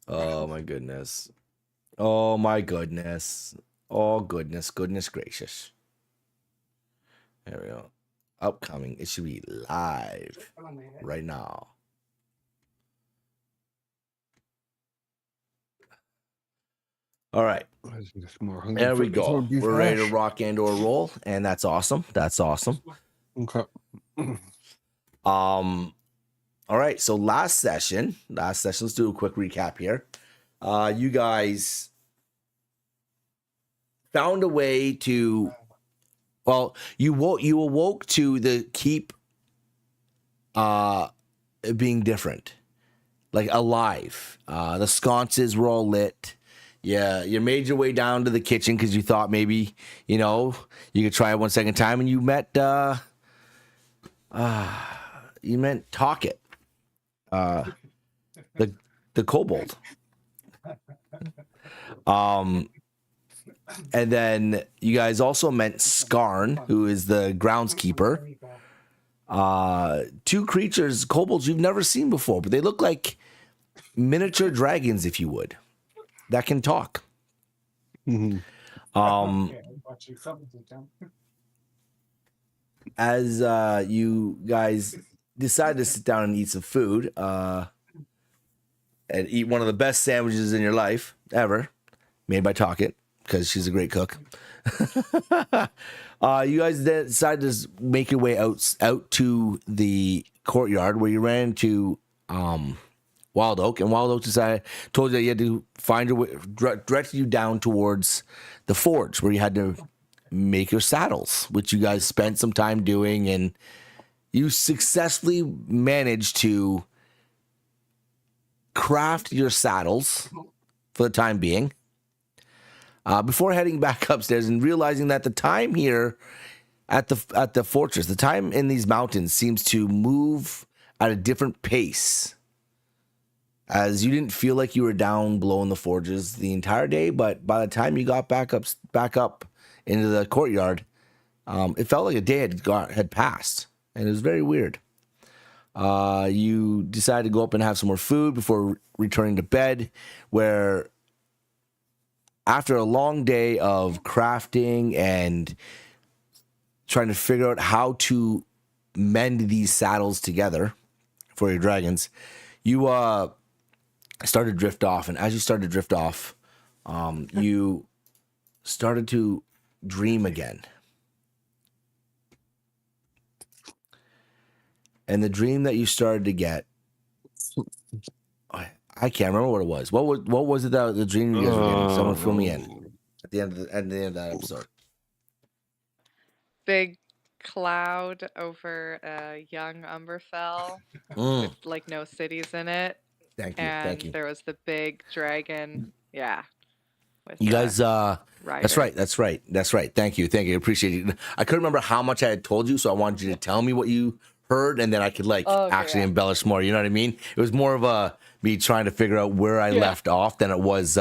Oh my goodness. Oh my goodness. Oh goodness gracious. There we go. Upcoming. It should be live right now. All right. There we go. We're ready to rock and or roll, and that's awesome. That's awesome. Okay. All right. So last session, let's do a quick recap here. You guys found a way to, well, you awoke to the keep being different, like alive. The sconces were all lit. Yeah, you made your way down to the kitchen because you thought maybe, you could try it one second time, and you met Talkit, the kobold. And then you guys also met Skarn, who is the groundskeeper. Two creatures, kobolds you've never seen before, but they look like miniature dragons, if you would, that can talk. As you guys decide to sit down and eat some food, and eat one of the best sandwiches in your life ever, made by Talkit, because she's a great cook. You guys then decided to make your way out to the courtyard where you ran into Wild Oak, and Wild Oak told you that you had to find your way, directed you down towards the forge where you had to make your saddles, which you guys spent some time doing, and you successfully managed to craft your saddles for the time being. Before heading back upstairs and realizing that the time here at the fortress, the time in these mountains seems to move at a different pace. As you didn't feel like you were down below in the forges the entire day, but by the time you got back up into the courtyard, it felt like a day had passed, and it was very weird. You decided to go up and have some more food before returning to bed, where after a long day of crafting and trying to figure out how to mend these saddles together for your dragons, you started to drift off. And as you started to drift off, you started to dream again. And the dream that you started to get, I can't remember what it was. What was it that the dream you guys were getting? Someone fill me in at the end of that episode. Big cloud over a young Umberfell with like no cities in it. Thank you. And Thank you. there was the big dragon. Yeah. You guys, that's right. Thank you. Appreciate it. I couldn't remember how much I had told you, so I wanted you to tell me what you heard, and then I could actually embellish more. You know what I mean? It was more of me trying to figure out where I left off than it was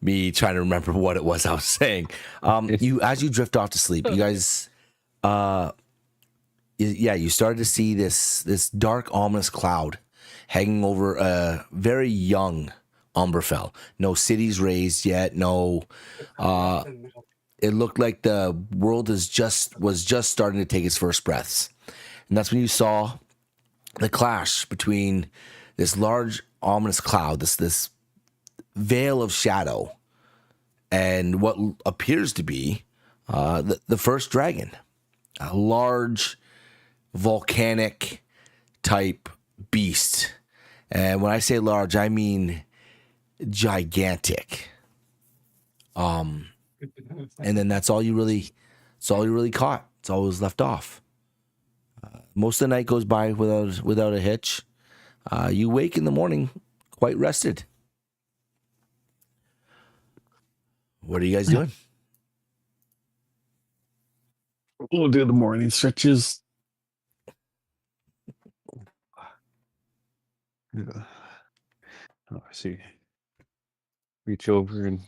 me trying to remember what it was I was saying. As you drift off to sleep, you guys, you started to see this dark, ominous cloud hanging over a very young Umberfell. No cities raised yet. No, it looked like the world was just starting to take its first breaths, and that's when you saw the clash between this large, ominous cloud, this veil of shadow, and what appears to be the first dragon, a large, volcanic type beast. And when I say large, I mean gigantic. And then that's all you really caught. It's all was left off. Most of the night goes by without a hitch. You wake in the morning quite rested. What are you guys doing? We'll do the morning stretches. Yeah. Oh, I see. Reach over and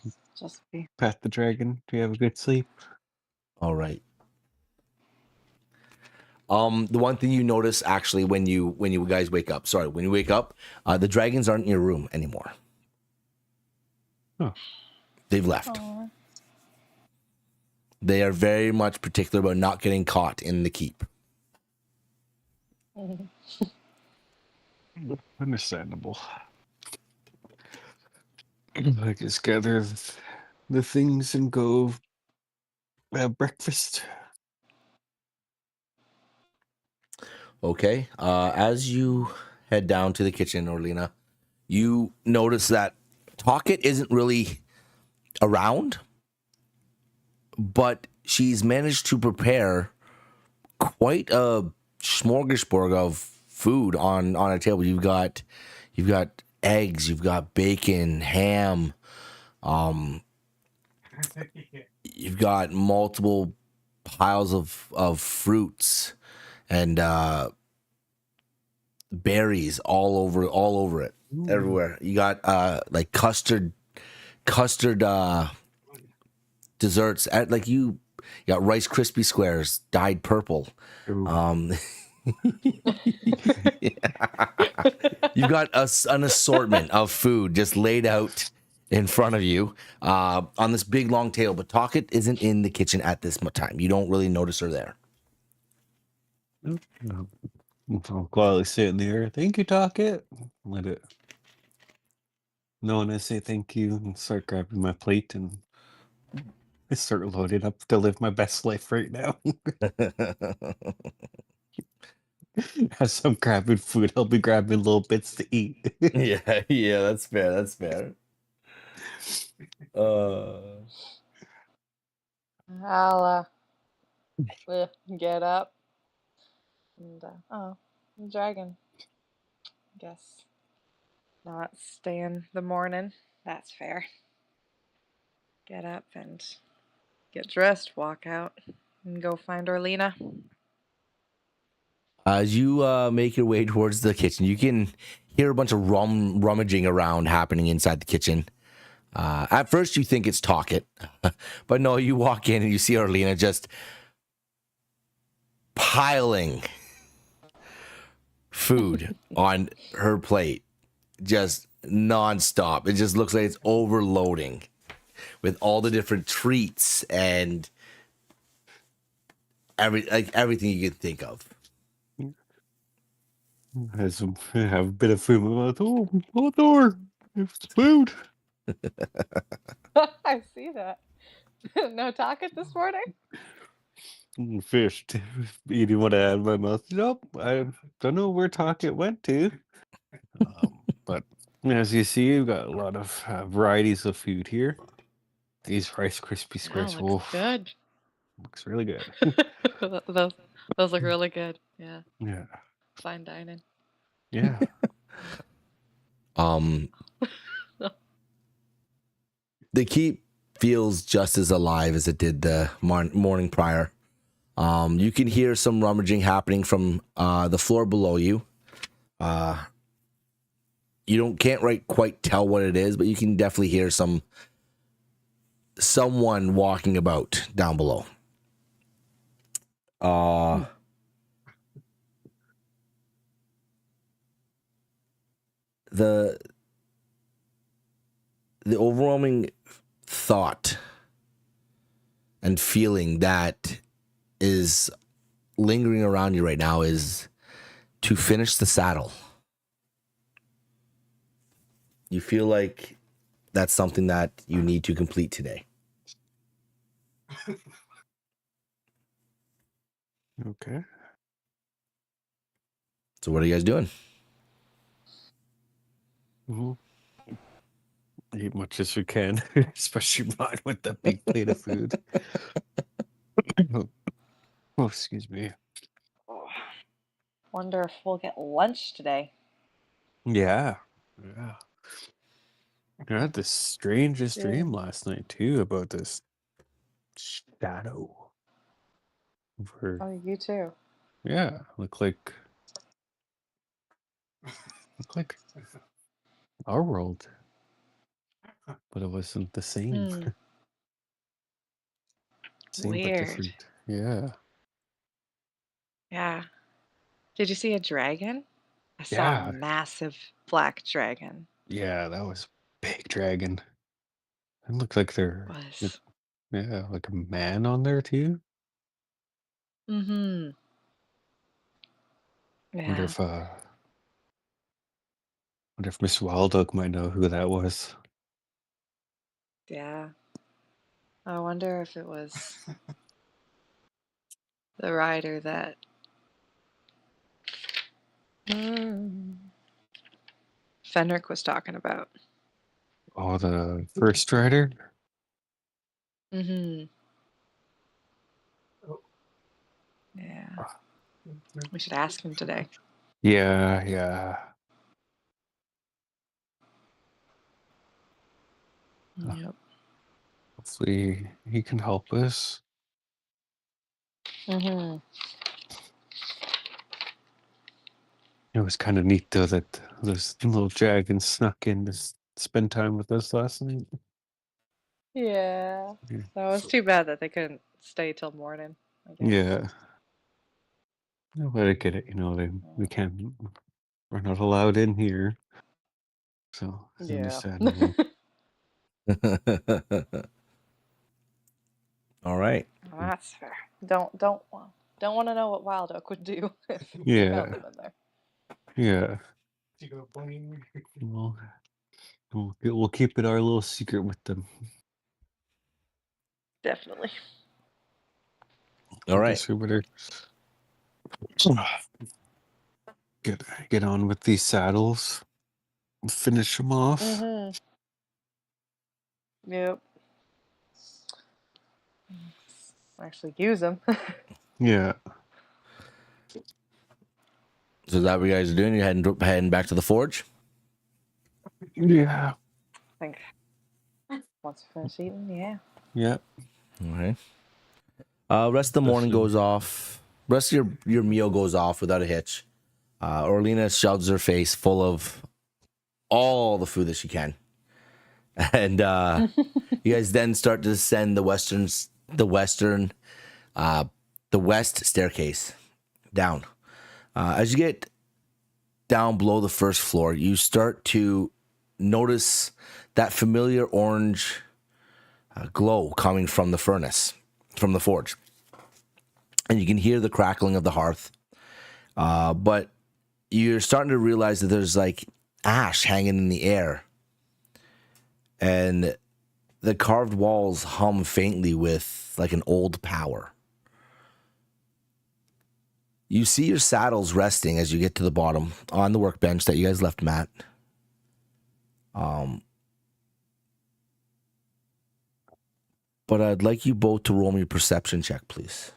pat the dragon. Do you have a good sleep? All right. The one thing you notice actually when you guys wake up, the dragons aren't in your room anymore. Huh. They've left. Aw. They are very much particular about not getting caught in the keep. Understandable. I just gather the things and go have breakfast. Okay. As you head down to the kitchen, Orlina, you notice that Talkit isn't really around, but she's managed to prepare quite a smorgasbord of food on a table. You've got eggs, you've got bacon, ham, you've got multiple piles of fruits and berries all over it. Ooh. Everywhere. You got like custard desserts. You got Rice Krispie squares dyed purple. Ooh. You've got an assortment of food just laid out in front of you on this big long table. But Talkit isn't in the kitchen at this time. You don't really notice her there. I'll quietly sit in there. Thank you, Talkit. Let it. No one I say thank you and start grabbing my plate and I start loading up to live my best life right now. As I'm grabbing food, I'll be grabbing little bits to eat. yeah, that's fair. That's fair. I'll get up and dragon. Guess not stay in the morning. That's fair. Get up and get dressed, walk out, and go find Orlina. As you make your way towards the kitchen, you can hear a bunch of rummaging around happening inside the kitchen. At first, you think it's Talkit, but no, you walk in and you see Orlina just piling food on her plate, just nonstop. It just looks like it's overloading with all the different treats and everything you can think of. I have a bit of food in my mouth. Oh, door! It's food. I see that. No Talkit this morning? Fish. Eating what I had in my mouth. Nope. I don't know where Talkit went to. But as you see, you've got a lot of varieties of food here. These Rice Krispie squares. Oh, looks good. Looks really good. those look really good. Yeah. Yeah. Fine dining. Yeah. The keep feels just as alive as it did the morning prior. You can hear some rummaging happening from the floor below you. You can't quite tell what it is, but you can definitely hear someone walking about down below. The overwhelming thought and feeling that is lingering around you right now is to finish the saddle. You feel like that's something that you need to complete today. Okay. So what are you guys doing? Eat much as we can, especially mine with that big plate of food. Oh, excuse me. Wonder if we'll get lunch today. Yeah. I had the strangest dream last night too about this shadow. Oh, you too. Yeah, look like our world, but it wasn't the same. Same but Weird. different. Yeah. Yeah. Did you see a dragon? I saw a massive black dragon. Yeah, that was big dragon. It looks like they're Was. like a man on there too. Mm-hmm. Wonder Yeah. if Miss Wildog might know who that was. Yeah. I wonder if it was the rider that Fenric was talking about. Oh, the first rider. Mm-hmm. Yeah. We should ask him today. Yeah. Yep. Hopefully he can help us. Mm-hmm. It was kind of neat though that those little dragons snuck in to spend time with us last night. Yeah. Yeah. That was too bad that they couldn't stay till morning, I guess. Yeah. No, but I get it. We can't. We're not allowed in here. So it's Yeah. understandable. All right. Well, that's fair. Don't want to know what Wild Oak would do if we found Yeah. them in there. Yeah. We'll keep it our little secret with them. Definitely. All I right. guess we better get on with these saddles. Finish them off. Mm-hmm. Yep. Actually use them. Yeah. So is that what you guys are doing? You're heading back to the forge? Yeah. I think once we finish eating, yeah. Yeah. All right. Rest of the morning goes off. Rest of your meal goes off without a hitch. Orlina shoves her face full of all the food that she can. And you guys then start to descend the west staircase down. As you get down below the first floor, you start to notice that familiar orange glow coming from the furnace, from the forge. And you can hear the crackling of the hearth. But you're starting to realize that there's like ash hanging in the air. And the carved walls hum faintly with like an old power. You see your saddles resting as you get to the bottom on the workbench that you guys left them at. But I'd like you both to roll me a perception check, please.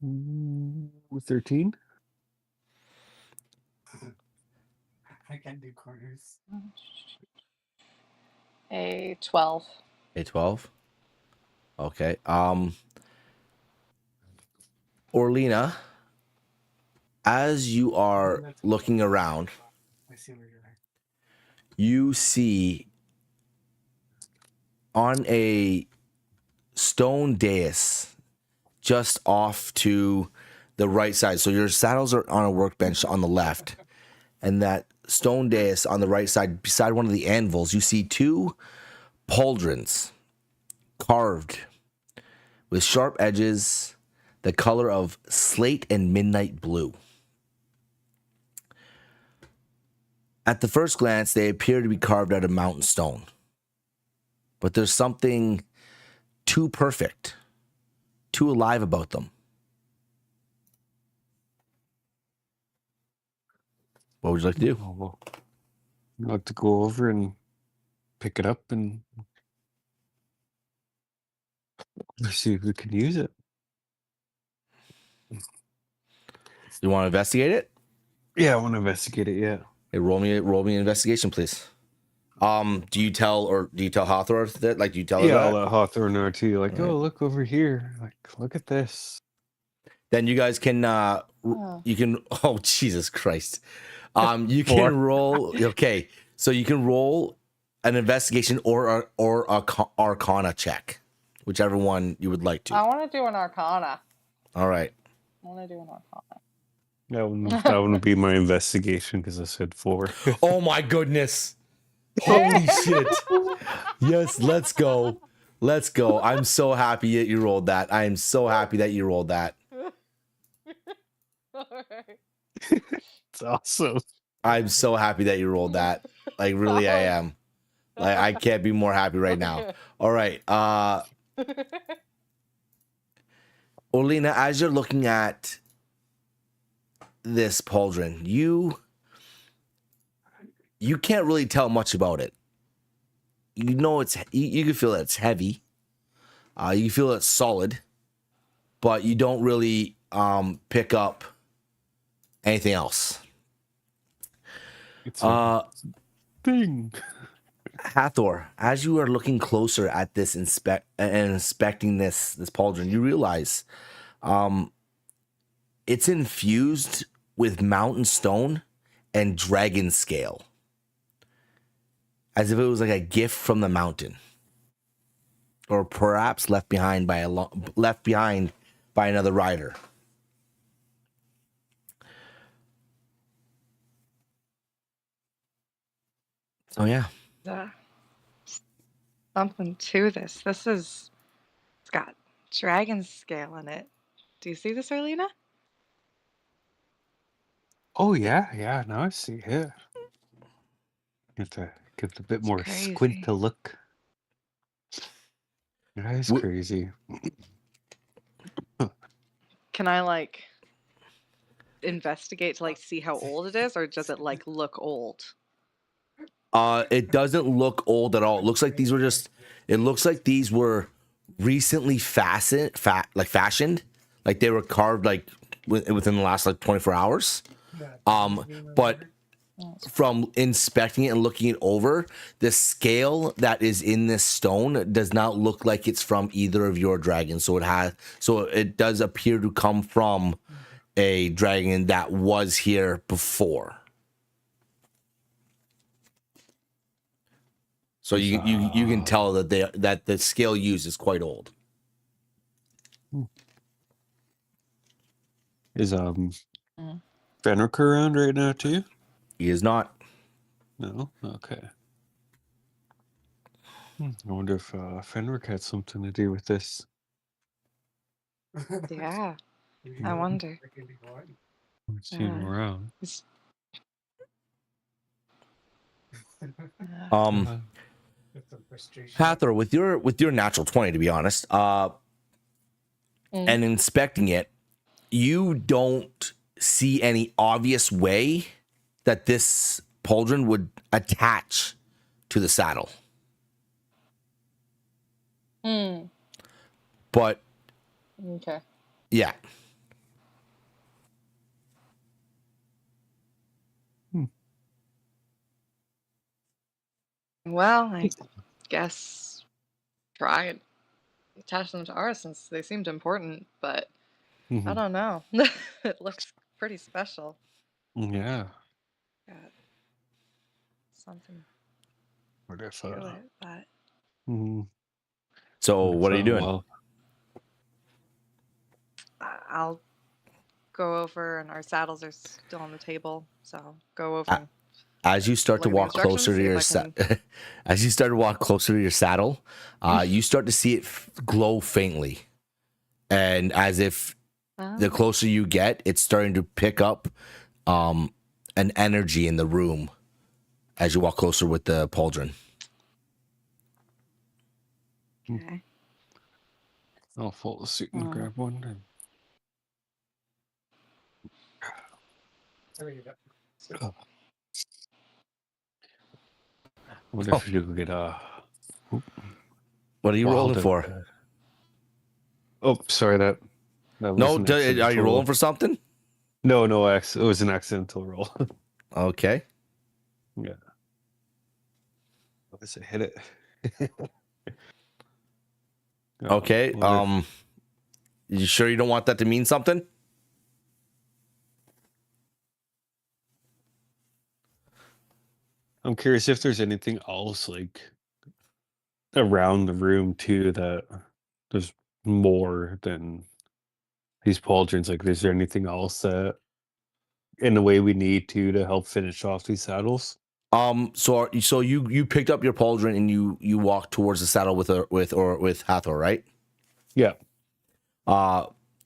With 13? I can't do corners. A 12. A 12? Okay. Orlina, as you are looking around, I see where you're at. you see on a stone dais just off to the right side. So your saddles are on a workbench on the left, and that stone dais on the right side, beside one of the anvils, you see two pauldrons carved with sharp edges, the color of slate and midnight blue. At the first glance, they appear to be carved out of mountain stone. But there's something too perfect, too alive about them. What would you like to do? Oh, well, I'd like to go over and pick it up and see if we can use it. You want to investigate it? Yeah, I want to investigate it. Yeah. Hey, roll me an investigation, please. Do you tell Hawthorne that? Like, do you tell her Yeah, I'll that? let Hawthorne know too. Like, All right. oh, look over here. Like, look at this. Then you guys can you can oh Jesus Christ. You can 4. roll okay. So you can roll an investigation or a arcana check. Whichever one you would like to. I want to do an Arcana. All right. I want to do an Arcana. That wouldn't be my investigation because I said 4. Oh my goodness. Holy shit. Yes, let's go. Let's go. I'm so happy that you rolled that. I am so happy that you rolled that. Alright. It's awesome. I'm so happy that you rolled that. Like, really, I am. Like, I can't be more happy right now. All right. Olina, as you're looking at this pauldron, you can't really tell much about it. You know you can feel that it's heavy. You feel it's solid, but you don't really pick up anything else. It's a thing. Hathor, as you are looking closer at this inspecting this pauldron, you realize it's infused with mountain stone and dragon scale, as if it was like a gift from the mountain, or perhaps left behind by another rider. Oh yeah. Something to this. It's got dragon scale in it. Do you see this, Erlina? Oh yeah. Now I see it. Have to give it a bit more squint crazy. to look. That is crazy. Can I investigate to see how old it is, or does it look old? It doesn't look old at all. It looks like these were recently fashioned. Like they were carved within the last 24 hours. But from inspecting it and looking it over, the scale that is in this stone does not look like it's from either of your dragons. So it does appear to come from a dragon that was here before. So you can tell that the scale used is quite old. Is Fenric around right now too? He is not. No? Okay. I wonder if Fenric had something to do with this. Yeah, I wonder. I've seen him around. Hathor, with your natural 20, to be honest, and inspecting it, you don't see any obvious way that this pauldron would attach to the saddle. But Okay. yeah. Well, I guess try and attach them to ours since they seemed important, but I don't know. It looks pretty special. Yeah. Got something What if to it, but So what are you doing? Well, I'll go over, and our saddles are still on the table, so I'll go over. And as you start to look at the walk closer to your as you start to walk closer to your saddle, you start to see it glow faintly, and as if the closer you get, it's starting to pick up an energy in the room as you walk closer with the pauldron. Okay. I'll fold the suit and grab one. And... What if you could get What are you rolling for? Oh, sorry, that no. Are you rolling for something? No, it was an accidental roll. Okay. Yeah. I guess I hit it. Okay. You sure you don't want that to mean something? I'm curious if there's anything else around the room too that there's more than these pauldrons. Is there anything else that in the way we need to help finish off these saddles? So you picked up your pauldron and you walked towards the saddle with Hathor, right? Yeah.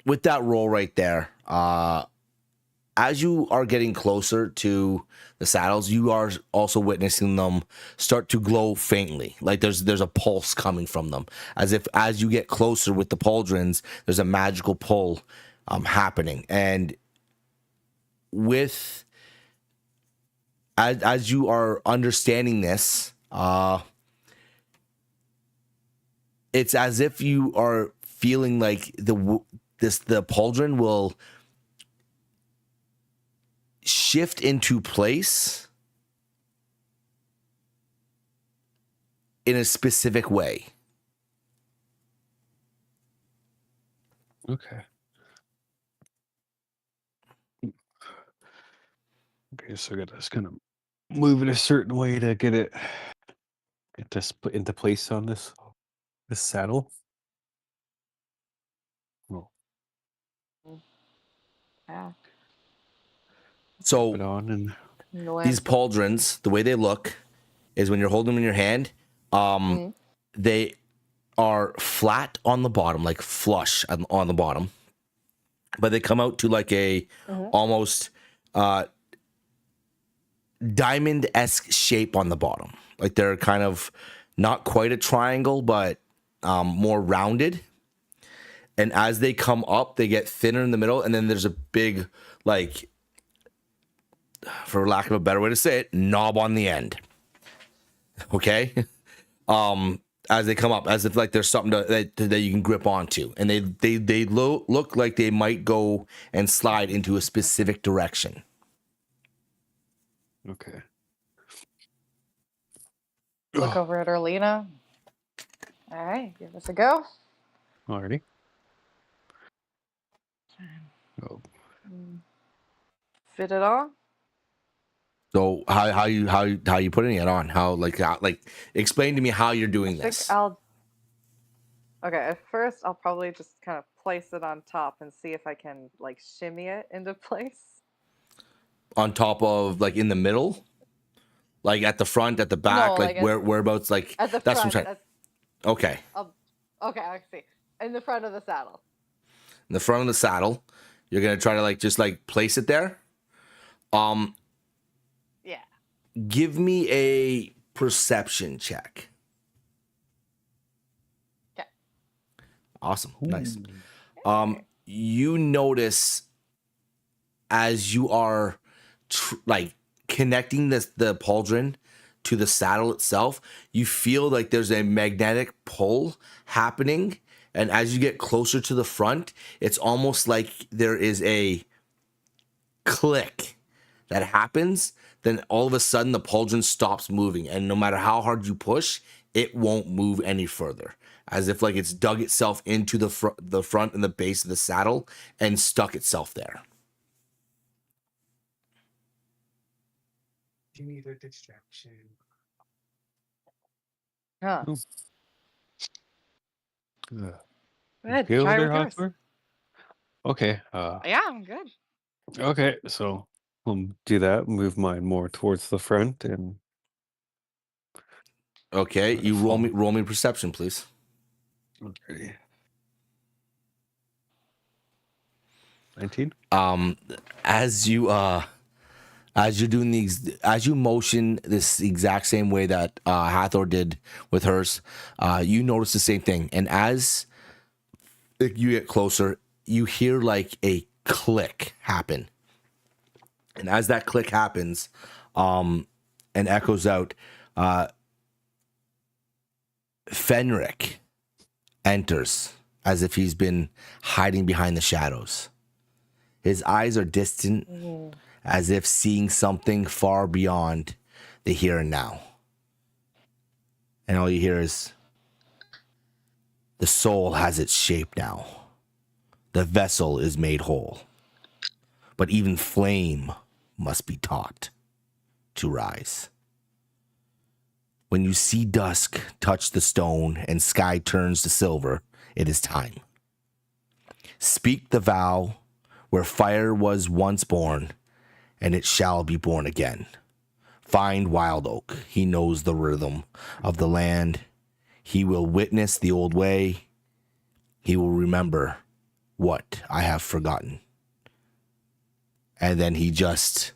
With that roll right there, as you are getting closer to the saddles, you are also witnessing them start to glow faintly. Like there's a pulse coming from them, as if as you get closer with the pauldrons, there's a magical pull happening. And with as you are understanding this, it's as if you are feeling like the pauldron will shift into place in a specific way. Okay. Okay, so I got to just kind of move it a certain way to get this put into place on this saddle. Oh, Yeah. So put it on and these pauldrons, the way they look is when you're holding them in your hand, they are flat on the bottom, like flush on the bottom, but they come out to like a almost diamond-esque shape on the bottom. Like they're kind of not quite a triangle, but more rounded. And as they come up, they get thinner in the middle, and then there's a big, like, for lack of a better way to say it, knob on the end. Okay? As they come up, as if like there's something that you can grip onto. And they look like they might go and slide into a specific direction. okay. Look over at Erlina. All right, give us a go. Already. Oh. Fit it on. So how you putting it on? How explain to me how you're doing this. Okay, at first I'll probably just kind of place it on top and see if I can like shimmy it into place. On top of, like, in the middle? Like at the front, at the back, No, like whereabouts, like at the that's front. what I'm trying. Okay. Okay, I see. In the front of the saddle. In the front of the saddle, you're gonna try to just place it there. Yeah. Give me a perception check. Okay. Awesome. Nice. You notice as you are connecting the pauldron to the saddle itself, you feel like there's a magnetic pull happening, and as you get closer to the front, it's almost like there is a click that happens. Then all of a sudden the pauldron stops moving, and no matter how hard you push, it won't move any further, as if like it's dug itself into the front and the base of the saddle and stuck itself there. Do you need a distraction? Huh. Go ahead, over try there, with yours. Hawthorne? Okay. Yeah, I'm good. Okay, so we'll do that. Move mine more towards the front and Okay, you Wonderful. roll me perception, please. okay. 19. As you're doing as you motion this exact same way that Hathor did with hers, you notice the same thing. And as you get closer, you hear like a click happen. And as that click happens, and echoes out, Fenric enters as if he's been hiding behind the shadows. His eyes are distant, as if seeing something far beyond the here and now. And all you hear is, the soul has its shape now. The vessel is made whole. But even flame must be taught to rise. When you see dusk touch the stone and sky turns to silver, it is time. Speak the vow where fire was once born and it shall be born again. Find Wild Oak. He knows the rhythm of the land. He will witness the old way. He will remember what I have forgotten. And then he just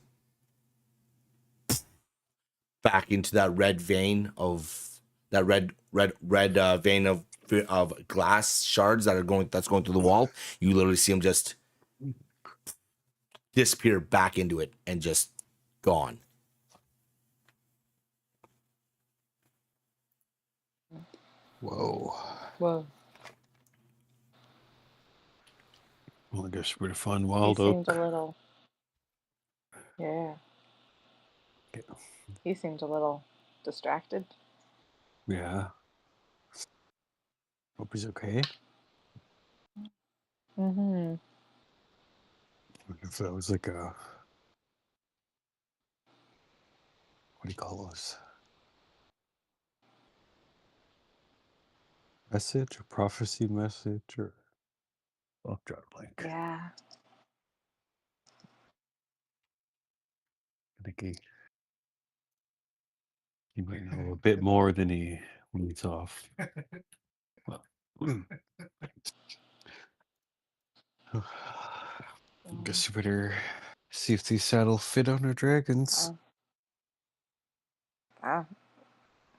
back into that red vein of that red vein of glass shards that's going through the wall. You literally see him just disappear back into it and just gone. Whoa. Whoa. Well, I guess we're to find He Wild seemed Oak. a little. Yeah. Yeah. He seemed a little distracted. Yeah. Hope he's okay. Mm-hmm. Wonder if that was like a, what do you call those? Message or prophecy message or I'll draw a blank. Yeah. I think he might know a bit more than he leads off. Well, I guess you better see if these saddle fit on our dragons. I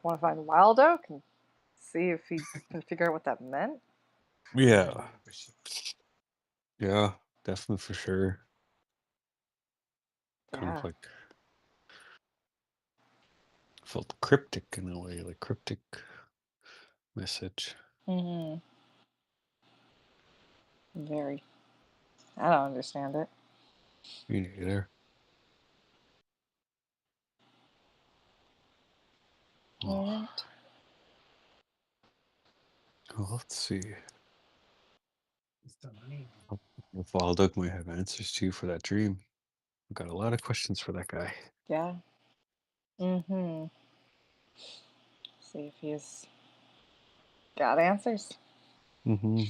want to find Wild Oak and see if he can figure out what that meant. Yeah. Yeah, definitely for sure. Kind Yeah. of like felt cryptic in a way, like cryptic message. Mm-hmm. Very. I don't understand it. Me neither. All right. Well, let's see. If Wild Oak might have answers to for that dream. I've got a lot of questions for that guy. Yeah. Mm-hmm. See if he's got answers. Mm-hmm.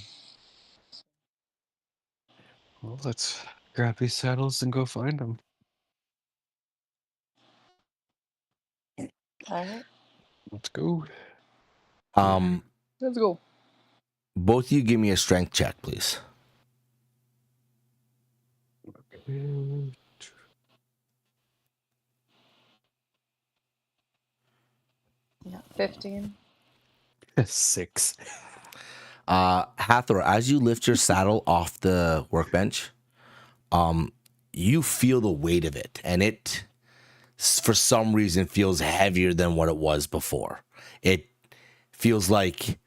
Well, let's grab these saddles and go find them. All right. Let's go. Let's go. Both of you give me a strength check, please. Yeah. 15. 6. Hathor, as you lift your saddle off the workbench, you feel the weight of it, and it, for some reason, feels heavier than what it was before. It feels like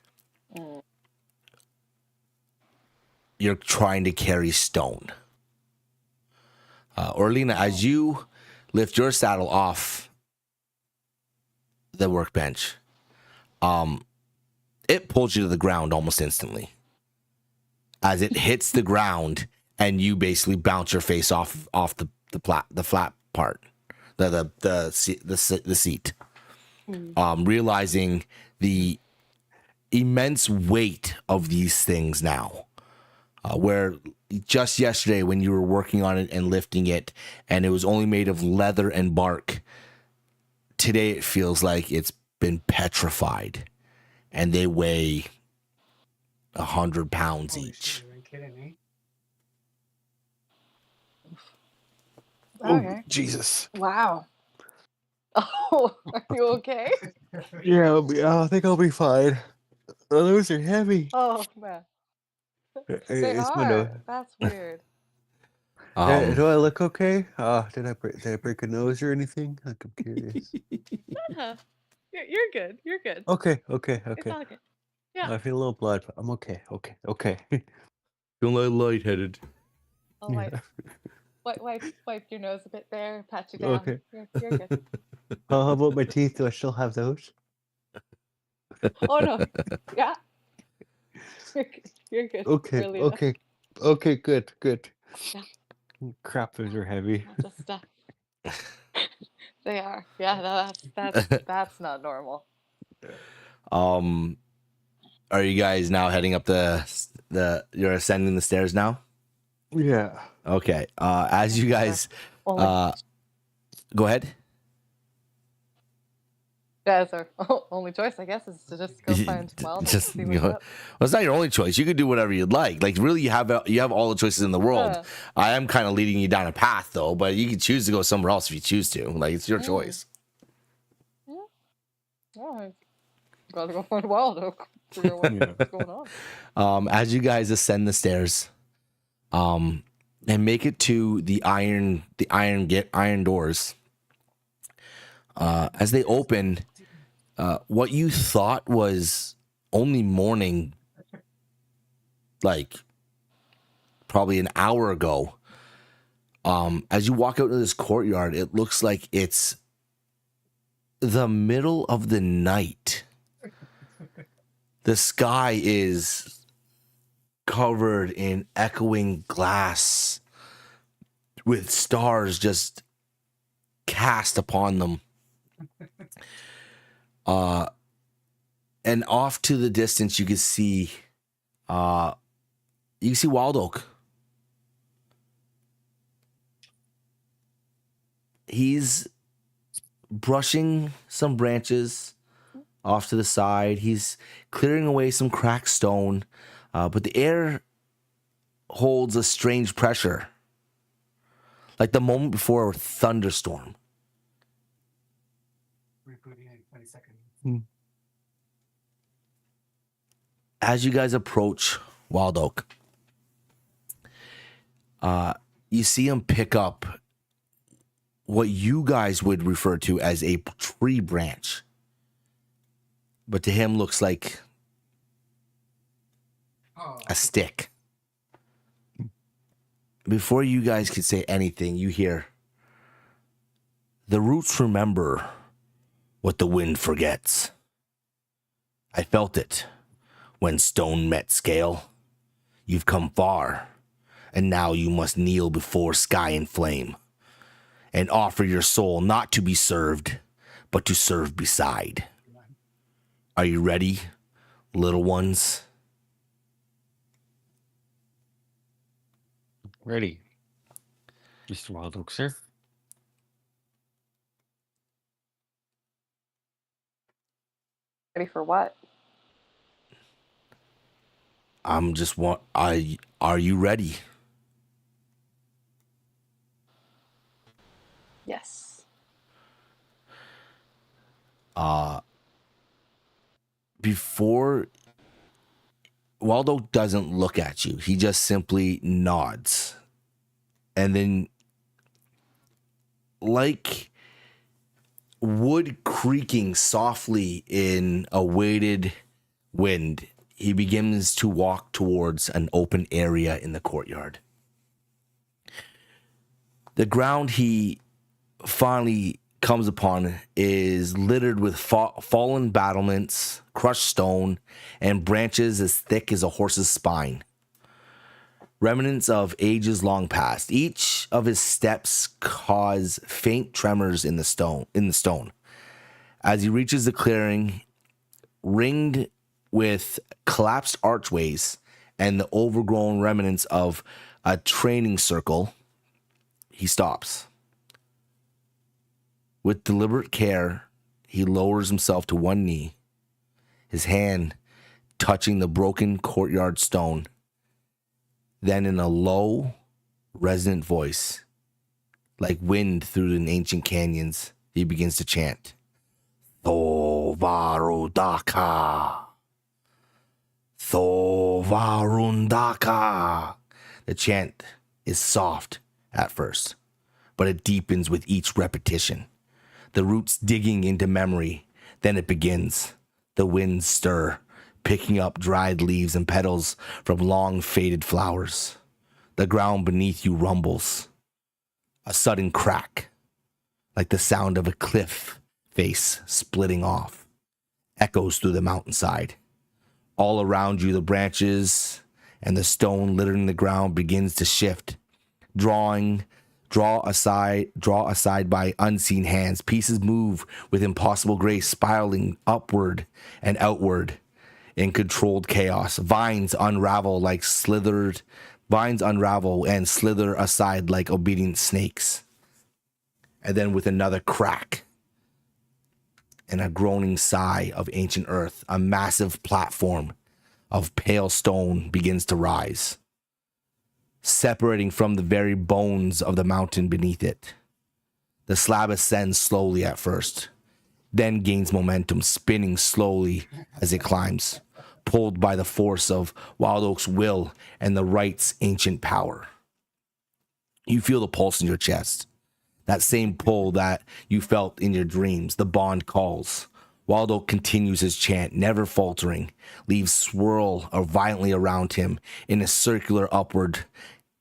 you're trying to carry stone. Orlina, as you lift your saddle off the workbench, it pulls you to the ground almost instantly. As it hits the ground, and you basically bounce your face off the flat part, the seat, realizing the immense weight of these things now. Where just yesterday when you were working on it and lifting it, and it was only made of leather and bark, today it feels like it's been petrified, and they weigh 100 pounds each. Okay. Oh, Jesus. Wow. Oh, are you okay? Yeah, I think I'll be fine. Those are heavy. Oh, man. They It's my are. nose. That's weird. Do I look okay? Did I break a nose or anything? Like, I'm curious. You're good. You're good. Okay. It's all good. Yeah. I feel a little blood, but I'm okay. Feeling a little lightheaded. I'll wipe your nose a bit there, pat you down. Okay. You're good. How about my teeth? Do I still have those? Oh no. Yeah. You're good. Okay. Really Okay. Good. Yeah. Crap, those are heavy. Just they are. Yeah, no, that's not normal. Are you guys now heading up you're ascending the stairs now? Yeah. Okay. As you guys Only, Go ahead. yeah, it's our only choice, I guess, is to just go find Wild and see what's up. Well, it's not your only choice. You could do whatever you'd like. Like, really, you have all the choices in the world. Yeah. I am kind of leading you down a path, though, but you can choose to go somewhere else if you choose to. Like, it's your choice. Yeah, I gotta go find Wild Oak. Figure out what's going on. As you guys ascend the stairs, and make it to the iron doors, as they open, what you thought was only morning, like probably an hour ago, as you walk out into this courtyard, it looks like it's the middle of the night. The sky is covered in echoing glass with stars just cast upon them. And off to the distance, you can see Wild Oak. He's brushing some branches off to the side. He's clearing away some cracked stone, but the air holds a strange pressure, like the moment before a thunderstorm. Rebooting in 20 seconds. As you guys approach Wild Oak, you see him pick up what you guys would refer to as a tree branch, but to him looks like a stick. Before you guys could say anything, you hear, "The roots remember what the wind forgets. I felt it when stone met scale. You've come far, and now you must kneel before sky and flame, and offer your soul not to be served, but to serve beside. Are you ready, little ones?" Ready, Mr. Wild Oak, sir. Ready for what? Are you ready? Yes. Before, Waldo doesn't look at you. He just simply nods. And then, like wood creaking softly in a weighted wind, he begins to walk towards an open area in the courtyard. The ground he finally comes upon is littered with fallen battlements, crushed stone, and branches as thick as a horse's spine. Remnants of ages long past. Each of his steps cause faint tremors in the stone. As he reaches the clearing, ringed with collapsed archways and the overgrown remnants of a training circle, he stops. With deliberate care, he lowers himself to one knee, his hand touching the broken courtyard stone. Then in a low, resonant voice, like wind through the ancient canyons, he begins to chant, Thovarundaka. Thovarundaka. The chant is soft at first, but it deepens with each repetition. The roots digging into memory. Then it begins. The winds stir, picking up dried leaves and petals from long faded flowers. The ground beneath you rumbles. A sudden crack, like the sound of a cliff face splitting off, echoes through the mountainside. All around you, the branches and the stone littering the ground begins to shift, draw aside by unseen hands. Pieces move with impossible grace, spiraling upward and outward in controlled chaos. Vines unravel and slither aside like obedient snakes. And then with another crack and a groaning sigh of ancient earth, a massive platform of pale stone begins to rise, separating from the very bones of the mountain beneath it. The slab ascends slowly at first, then gains momentum, spinning slowly as it climbs, pulled by the force of Wild Oak's will and the right's ancient power. You feel the pulse in your chest, that same pull that you felt in your dreams. The bond calls. Wild Oak continues his chant, never faltering, leaves swirl violently around him in a circular upward,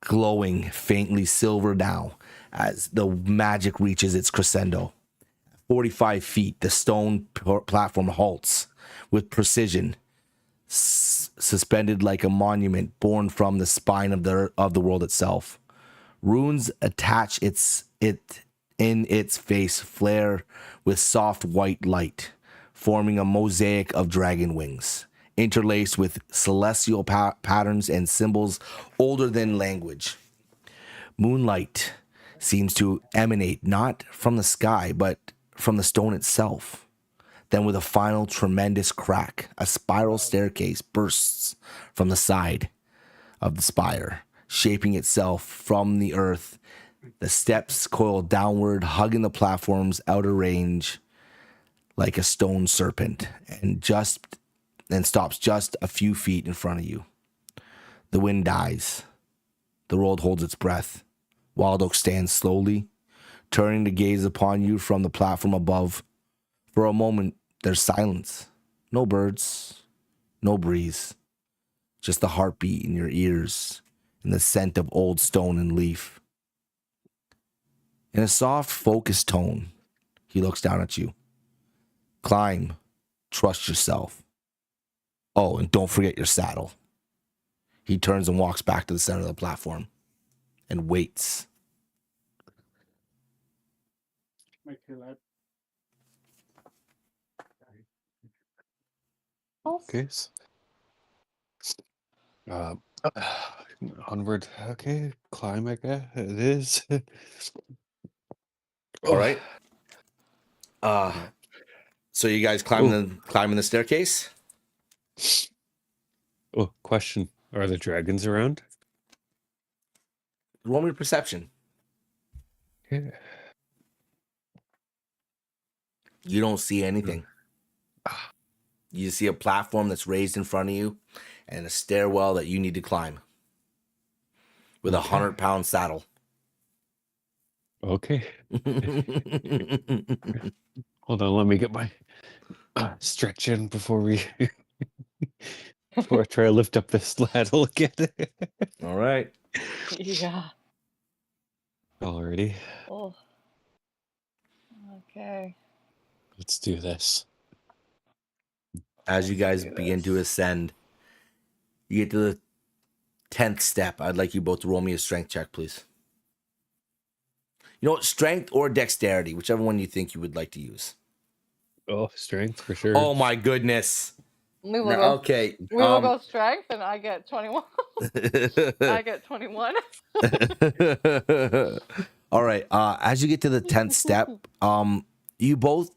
glowing faintly silver now as the magic reaches its crescendo. 45 feet, the stone platform halts with precision, suspended like a monument born from the spine of the world itself. Runes attach it in its face, flare with soft white light, forming a mosaic of dragon wings, interlaced with celestial patterns and symbols older than language. Moonlight seems to emanate not from the sky, but from the stone itself. Then with a final tremendous crack, a spiral staircase bursts from the side of the spire, shaping itself from the earth. The steps coil downward, hugging the platform's outer range like a stone serpent, and stops just a few feet in front of you. The wind dies. The world holds its breath. Wild Oak stands slowly, turning to gaze upon you from the platform above. For a moment, there's silence. No birds, no breeze, just the heartbeat in your ears and the scent of old stone and leaf. In a soft, focused tone, he looks down at you. Climb. Trust yourself. Oh, and don't forget your saddle. He turns and walks back to the center of the platform and waits. Okay. Uh, onward. Okay, climb. I guess it is. All right. So you guys climbing the staircase? Oh, question: are the dragons around? Roll me perception. Okay. You don't see anything. You see a platform that's raised in front of you and a stairwell that you need to climb with a 100-pound saddle. Okay. Hold on, let me get my stretch in before I try to lift up this ladle again. All right. Yeah. Alrighty, Oh. Okay. let's do this. As you guys begin to ascend, you get to the 10th step. I'd like you both to roll me a strength check, please. You know what? Strength or dexterity, whichever one you think you would like to use. Oh, strength for sure. Oh my goodness. We will No, go. okay. We will go strength, and I get 21. I get 21. All right. As you get to the 10th step, you both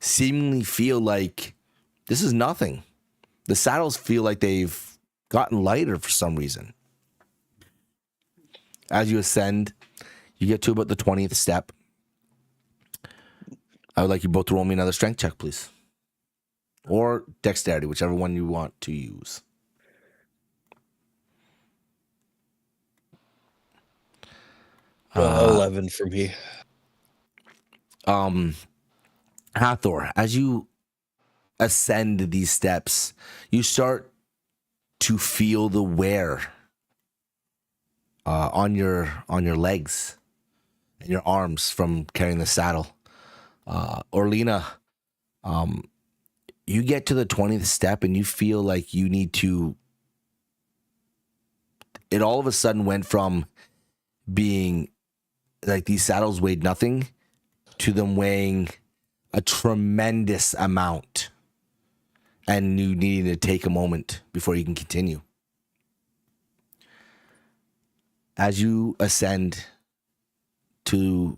seemingly feel like this is nothing. The saddles feel like they've gotten lighter for some reason. As you ascend, you get to about the 20th step. I would like you both to roll me another strength check, please. Or dexterity, whichever one you want to use. Well, 11 for me. Hathor, as you ascend these steps, you start to feel the wear on your legs and your arms from carrying the saddle. Orlina, you get to the 20th step and you feel like you need to. It all of a sudden went from being like these saddles weighed nothing to them weighing a tremendous amount, and you needing to take a moment before you can continue. As you ascend to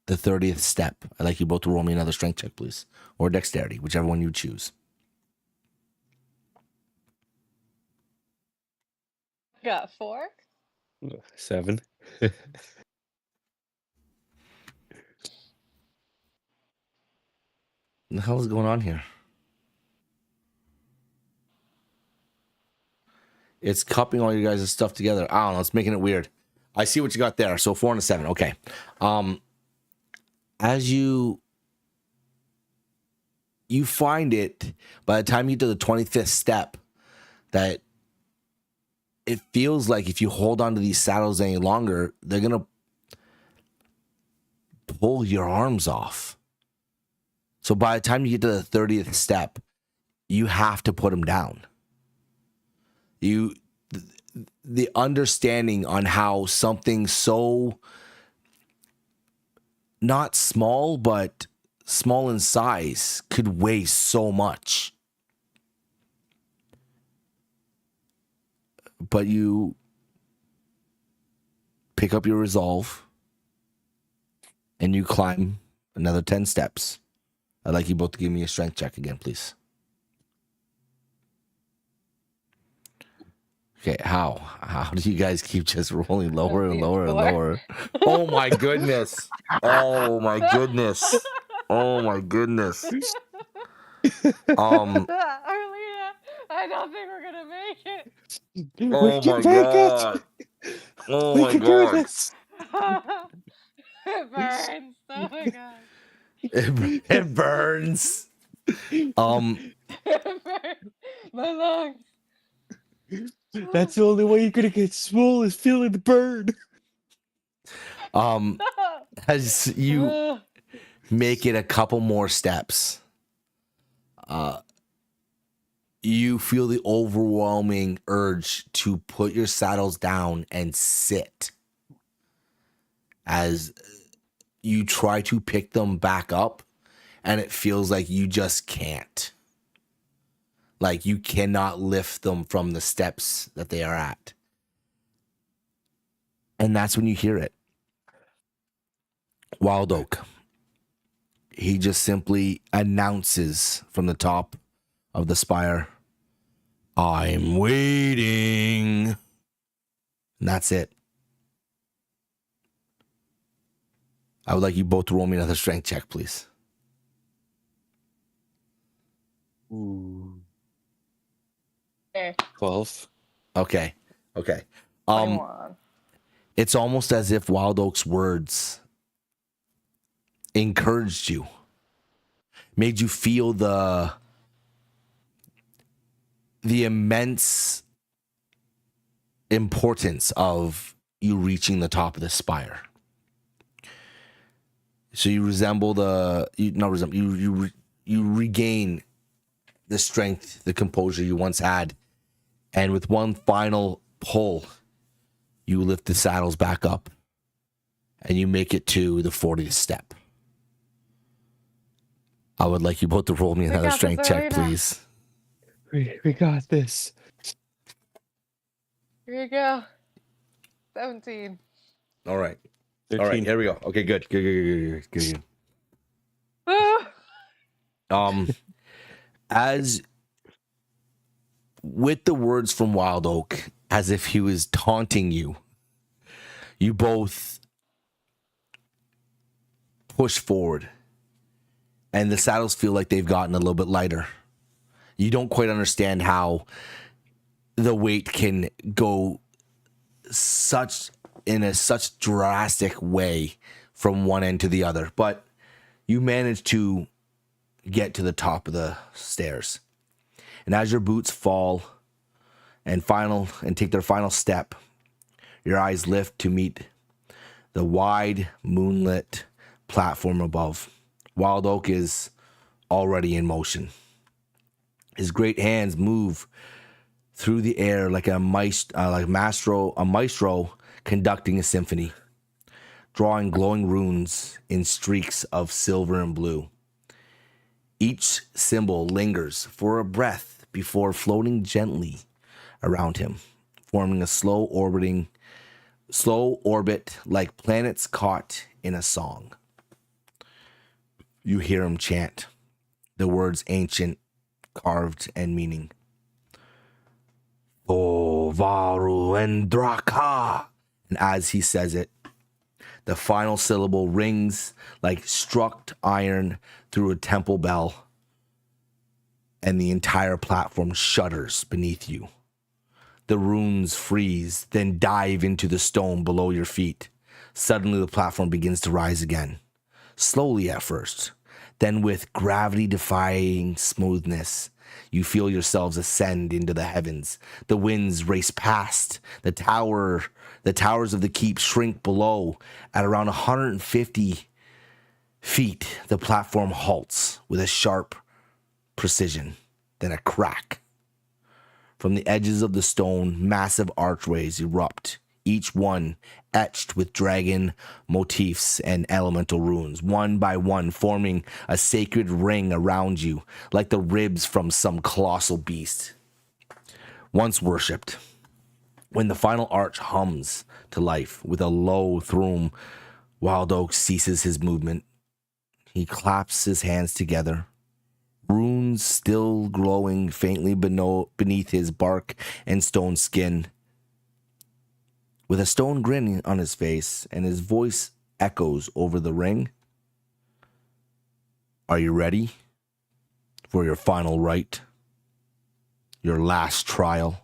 the 30th step. I'd like you both to roll me another strength check, please. Or dexterity, whichever one you choose. Got 4. 7. What the hell is going on here? It's cupping all you guys' stuff together. I don't know. It's making it weird. I see what you got there. So 4 and a 7. Okay. As you find it, by the time you do the 25th step, that it feels like if you hold on to these saddles any longer, they're going to pull your arms off. So by the time you get to the 30th step, you have to put them down. The understanding on how something so not small, but small in size could weigh so much. But you pick up your resolve and you climb another 10 steps. I'd like you both to give me a strength check again, please. Okay, how do you guys keep just rolling lower and lower and lower? Oh my goodness. Oh my goodness. Oh my goodness. Arlena, I don't think we're gonna make it. Oh my god. Oh my god. It burns. Oh my god. It burns. It burns. My lungs. That's the only way you're gonna get swole is feeling the burn. As you make it a couple more steps, you feel the overwhelming urge to put your saddles down and sit as you try to pick them back up, and it feels like you just can't. Like you cannot lift them from the steps that they are at. And that's when you hear it. Wild Oak. He just simply announces from the top of the spire, I'm waiting. And that's it. I would like you both to roll me another strength check, please. Ooh. Okay. 12. Okay. 21. It's almost as if Wild Oak's words encouraged you, made you feel the immense importance of you reaching the top of the spire. So you you regain the strength, the composure you once had, and with one final pull, you lift the saddles back up, and you make it to the 40th step. I would like you both to roll me another strength check, please. We got this. Here you go. 17. All right. 13. All right, here we go. Okay, good. As with the words from Wild Oak, as if he was taunting you, you both push forward, and the saddles feel like they've gotten a little bit lighter. You don't quite understand how the weight can go such drastic way from one end to the other, but you manage to get to the top of the stairs. And as your boots fall and take their final step, your eyes lift to meet the wide moonlit platform above. Wild Oak is already in motion. His great hands move through the air like a maestro conducting a symphony, drawing glowing runes in streaks of silver and blue. Each symbol lingers for a breath before floating gently around him, forming a slow orbit like planets caught in a song. You hear him chant the words ancient, carved, and meaning. O Varu and Draka. And as he says it, the final syllable rings like struck iron through a temple bell, and the entire platform shudders beneath you. The runes freeze, then dive into the stone below your feet. Suddenly, the platform begins to rise again. Slowly at first, then with gravity-defying smoothness, you feel yourselves ascend into the heavens. The winds race past. The towers of the keep shrink below. At around 150 feet, the platform halts with a sharp precision, then a crack. From the edges of the stone, massive archways erupt, each one etched with dragon motifs and elemental runes, one by one forming a sacred ring around you, like the ribs from some colossal beast once worshipped. When the final arch hums to life with a low thrum, Wild Oak ceases his movement. He claps his hands together, runes still glowing faintly beneath his bark and stone skin. With a stone grin on his face, and his voice echoes over the ring. Are you ready for your final rite? Your last trial?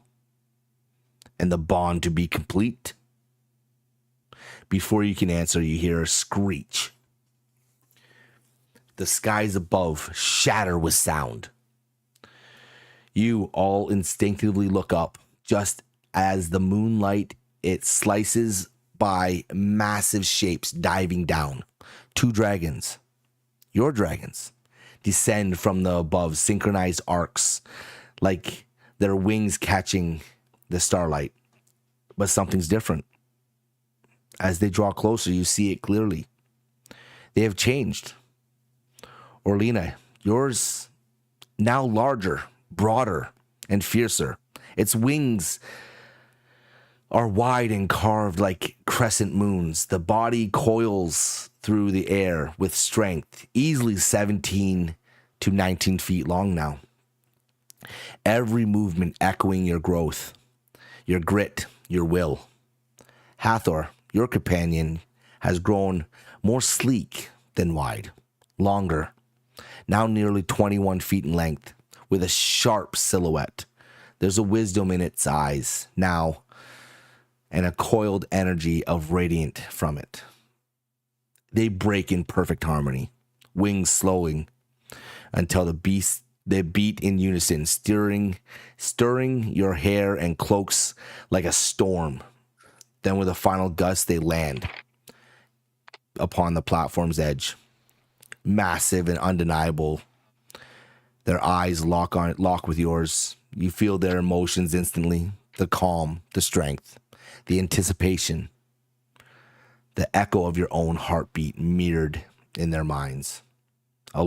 And the bond to be complete? Before you can answer, you hear a screech. The skies above shatter with sound. You all instinctively look up, just as the moonlight, it slices by massive shapes diving down. Two dragons, your dragons, descend from the above, synchronized arcs, like their wings catching the starlight. But something's different. As they draw closer, you see it clearly. They have changed. Orlina, yours now larger, broader, and fiercer. Its wings are wide and carved like crescent moons. The body coils through the air with strength, easily 17 to 19 feet long now. Every movement echoing your growth, your grit, your will. Hathor, your companion, has grown more sleek than wide, longer, now nearly 21 feet in length, with a sharp silhouette. There's a wisdom in its eyes now, and a coiled energy of radiant from it. They break in perfect harmony, wings slowing until they beat in unison, stirring your hair and cloaks like a storm. Then with a final gust, they land upon the platform's edge, massive and undeniable. Their eyes lock with yours. You feel their emotions instantly, the calm, the strength, the anticipation, the echo of your own heartbeat mirrored in their minds. With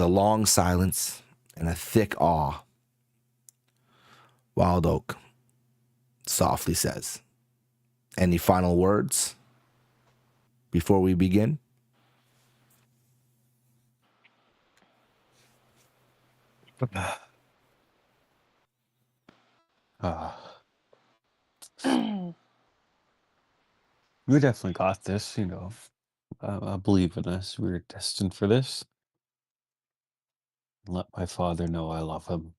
a long silence and a thick awe, Wild Oak softly says, "Any final words before we begin?" We definitely got this, I believe in us. We're destined for this. Let my father know I love him.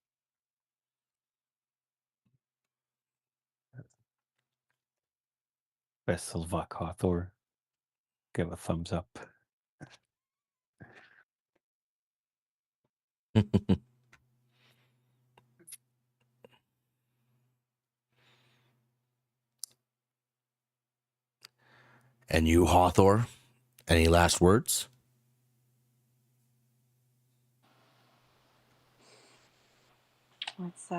Best of luck, Hathor. Give a thumbs up. And you, Hathor, any last words? It's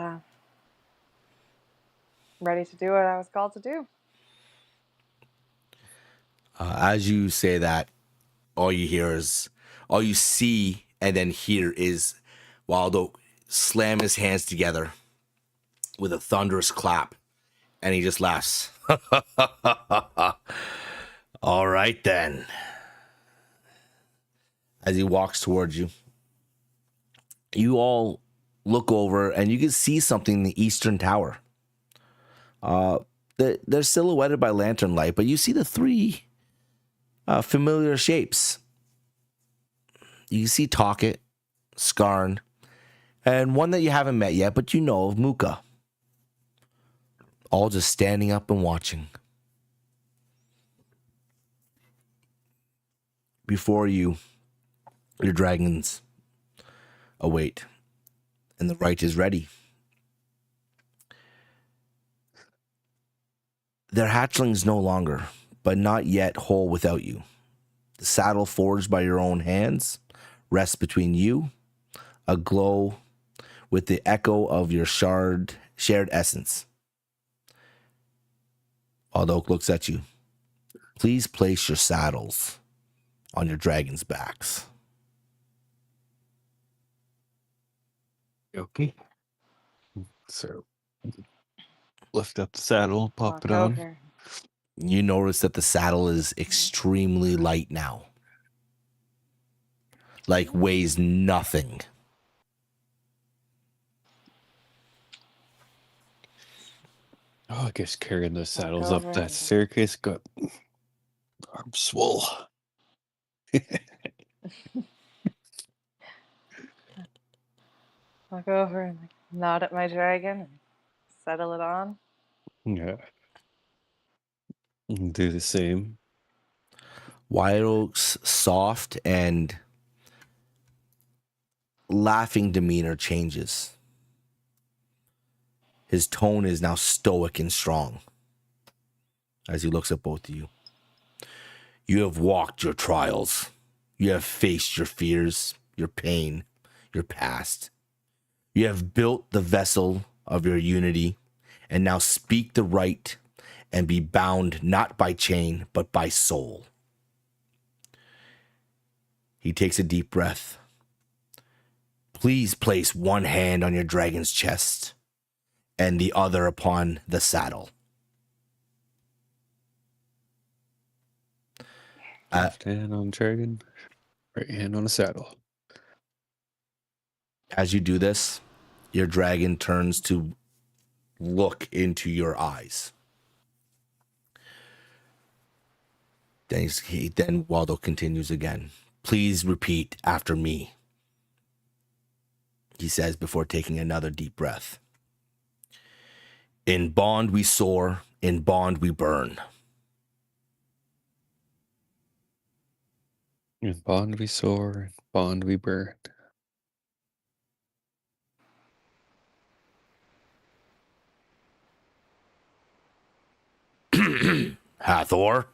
ready to do what I was called to do. As you say that, all you see and then hear is Wild Oak slam his hands together with a thunderous clap, and he just laughs. All right then. As he walks towards you, you all look over and you can see something in the eastern tower. They're silhouetted by lantern light, but you see the three familiar shapes. You see Talkit, Skarn, and one that you haven't met yet, but you know of, Muka. All just standing up and watching. Before you, your dragons await, and the right is ready. They're hatchlings no longer, but not yet whole without you. The saddle forged by your own hands rests between you, aglow with the echo of your shared essence. Aldok looks at you. Please place your saddles on your dragons' backs. Okay. So, lift up the saddle, pop Walk it on. over. You notice that the saddle is extremely light now. Like weighs nothing. Oh, I guess carrying the saddles over up that and- staircase got arm swole. Walk over and like, nod at my dragon and settle it on. Yeah. Do the same. White Oak's soft and laughing demeanor changes. His tone is now stoic and strong as he looks at both of you. You have walked your trials. You have faced your fears, your pain, your past. You have built the vessel of your unity and now speak the right and be bound not by chain but by soul. He takes a deep breath. Please place one hand on your dragon's chest and the other upon the saddle. Left hand on dragon, right hand on the saddle. As you do this, your dragon turns to look into your eyes. Then Waldo continues again. Please repeat after me, he says before taking another deep breath. In bond we soar, in bond we burn. In bond we soar, in bond we burn. Hathor?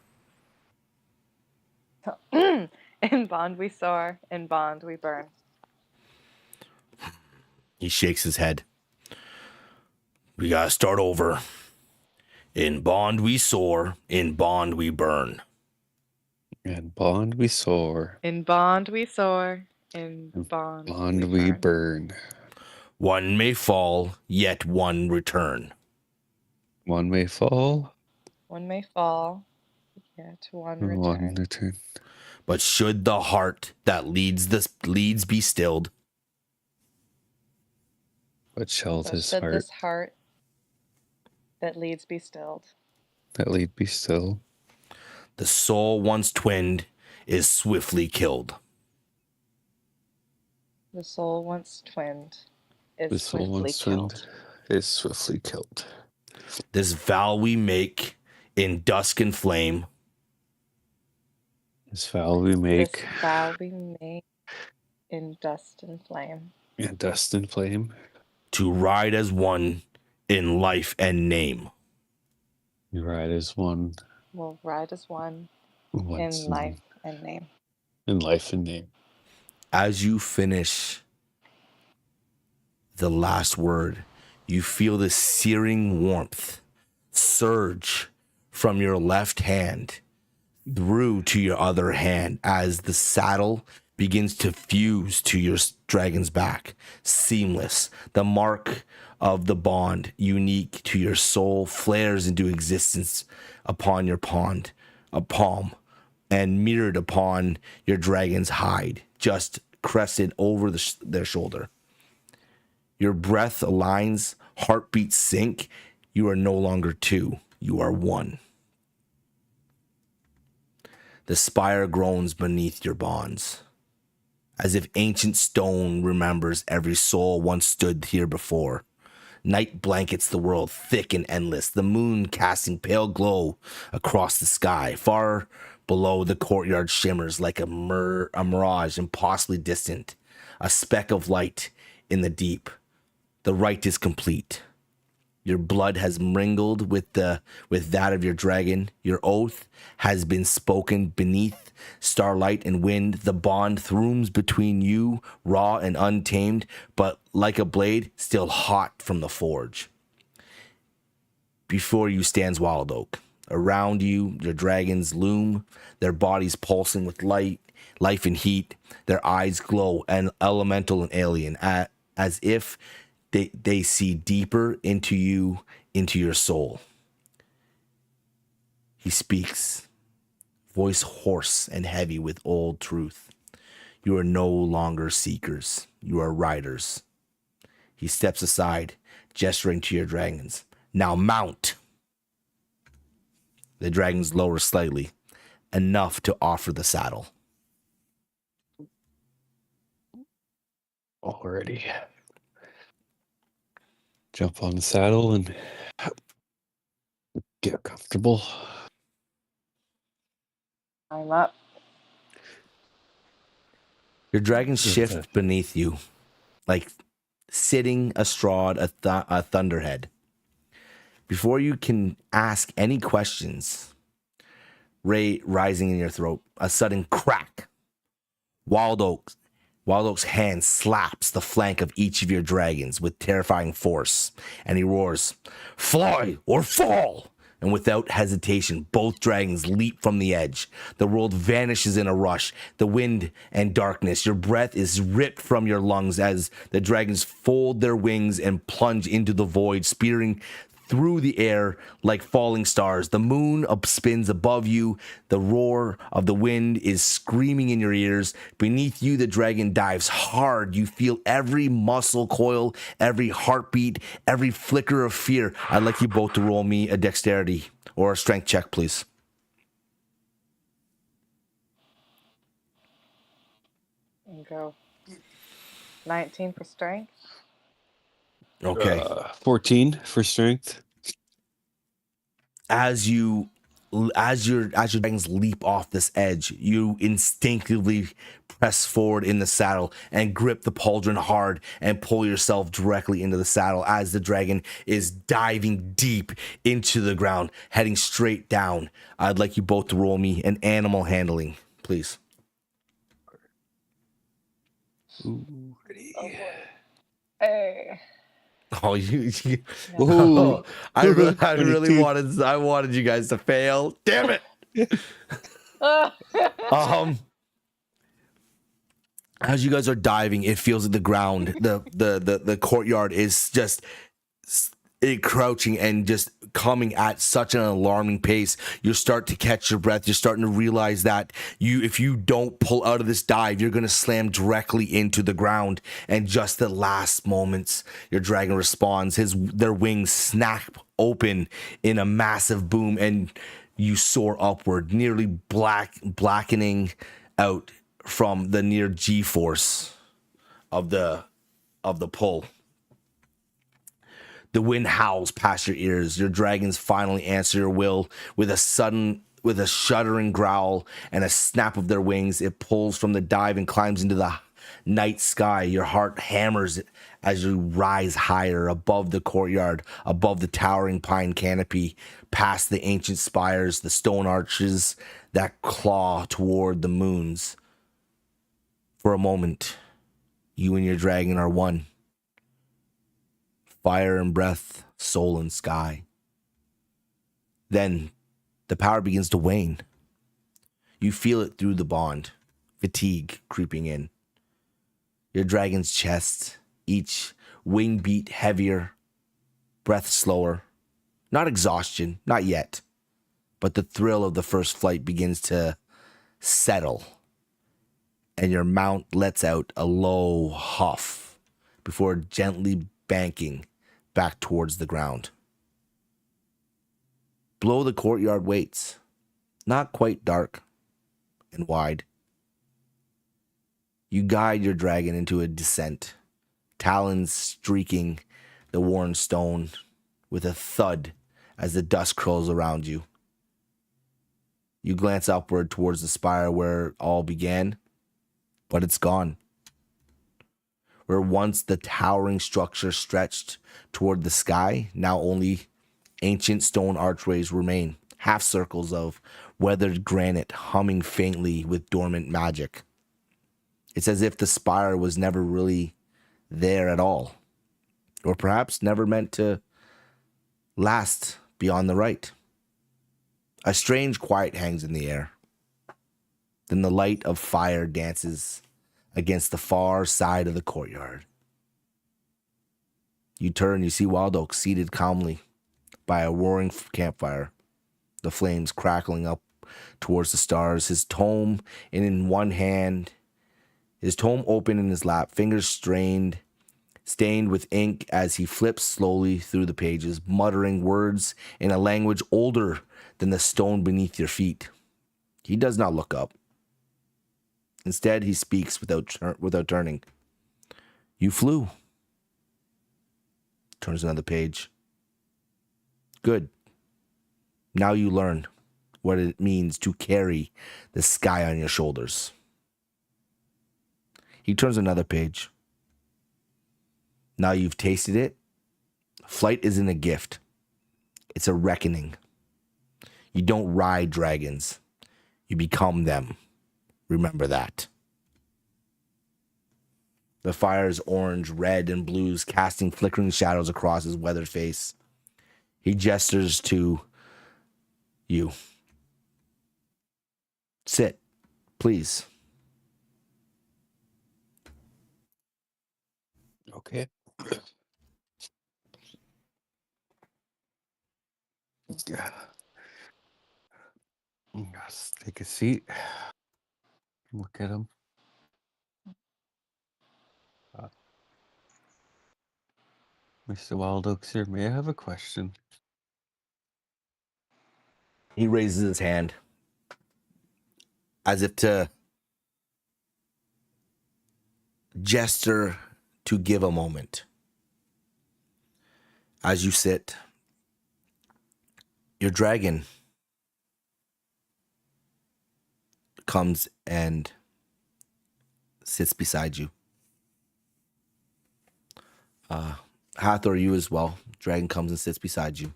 In bond we soar, in bond we burn. He shakes his head. We gotta start over. In bond we soar, in bond we burn. In bond we soar, In bond we soar, in bond, bond we burn. One may fall, yet one return. One may fall, One may fall, yet one and one return. return. But should the heart that leads be stilled, But shall So this should heart this heart that leads be stilled. that lead be still? the soul once twinned is swiftly killed. The soul once twinned is The soul swiftly once killed. twinned is swiftly killed. This vow we make in dusk and flame, This vow we make This vow we make in dust and flame. in dust and flame. to ride as one in life and name. We ride as one. We'll ride as one Once in life and name. In life and name. As you finish the last word, you feel the searing warmth surge from your left hand through to your other hand as the saddle begins to fuse to your dragon's back. Seamless. The mark of the bond, unique to your soul, flares into existence upon your palm and mirrored upon your dragon's hide just crested over their shoulder. Your breath aligns, heartbeats sync. You are no longer two, you are one. The spire groans beneath your bonds, as if ancient stone remembers every soul once stood here before. Night blankets the world thick and endless, the moon casting pale glow across the sky. Far below, the courtyard shimmers like a mirage, impossibly distant, a speck of light in the deep. The rite is complete. Your blood has mingled with that of your dragon. Your oath has been spoken beneath starlight and wind. The bond throoms between you, raw and untamed, but like a blade, still hot from the forge. Before you stands Wild Oak. Around you, your dragons loom, their bodies pulsing with light, life and heat. Their eyes glow and elemental and alien, as if they see deeper into you, into your soul. He speaks, voice hoarse and heavy with old truth. You are no longer seekers, you are riders. He steps aside, gesturing to your dragons. Now mount. The dragons lower slightly, enough to offer the saddle. Already. Jump on the saddle and get comfortable. I'm up. Your dragons shift beneath you, like sitting astride a thunderhead. Before you can ask any questions, Ray rising in your throat, a sudden crack. Wild Oak's hand slaps the flank of each of your dragons with terrifying force, and he roars, "Fly or fall!" And without hesitation, both dragons leap from the edge. The world vanishes in a rush. The wind and darkness. Your breath is ripped from your lungs as the dragons fold their wings and plunge into the void, spearing through the air like falling stars. The moon spins above you. The roar of the wind is screaming in your ears. Beneath you, the dragon dives hard. You feel every muscle coil, every heartbeat, every flicker of fear. I'd like you both to roll me a dexterity or a strength check, please. Go. 19 for strength. Okay. 14 for strength. As your dragons leap off this edge, you instinctively press forward in the saddle and grip the pauldron hard and pull yourself directly into the saddle as the dragon is diving deep into the ground, heading straight down. I'd like you both to roll me an animal handling, please. Ooh, ready. Oh, hey. Oh, Ooh. I really 22. wanted you guys to fail. Damn it. As you guys are diving, it feels like the ground, the courtyard is just crouching and just coming at such an alarming pace. You start to catch your breath. You're starting to realize that if you don't pull out of this dive, you're going to slam directly into the ground. And just the last moments, your dragon responds. Their wings snap open in a massive boom, and you soar upward, nearly blackening out from the near G-force of the pull. The wind howls past your ears. Your dragons finally answer your will with a shuddering growl and a snap of their wings. It pulls from the dive and climbs into the night sky. Your heart hammers as you rise higher above the courtyard, above the towering pine canopy, past the ancient spires, the stone arches that claw toward the moons. For a moment, you and your dragon are one. Fire and breath, soul and sky. Then the power begins to wane. You feel it through the bond, fatigue creeping in. Your dragon's chest, each wing beat heavier, breath slower. Not exhaustion, not yet, but the thrill of the first flight begins to settle. and your mount lets out a low huff before gently banking back towards the ground. Below, the courtyard waits, not quite dark and wide. You guide your dragon into a descent, talons streaking the worn stone with a thud as the dust curls around you. You glance upward towards the spire where it all began, but it's gone. Where once the towering structure stretched toward the sky, now only ancient stone archways remain, half circles of weathered granite humming faintly with dormant magic. It's as if the spire was never really there at all, or perhaps never meant to last beyond the rite. A strange quiet hangs in the air. Then the light of fire dances against the far side of the courtyard. You turn, you see Wild Oak seated calmly by a roaring campfire, the flames crackling up towards the stars, his tome in one hand, his tome open in his lap, fingers stained with ink as he flips slowly through the pages, muttering words in a language older than the stone beneath your feet. He does not look up. Instead, he speaks without turning. You flew. Turns another page. Good. Now you learn what it means to carry the sky on your shoulders. He turns another page. Now you've tasted it. Flight isn't a gift. It's a reckoning. You don't ride dragons. You become them. Remember that. The fire's orange, red, and blues casting flickering shadows across his weathered face. He gestures to you. Sit, please. Okay. Yeah. Let's take a seat. Look at him. Mr. Wild Oak, sir, may I have a question? He raises his hand as if to gesture to give a moment. As you sit, your dragon comes and sits beside you. Hathor, you as well. Dragon comes and sits beside you.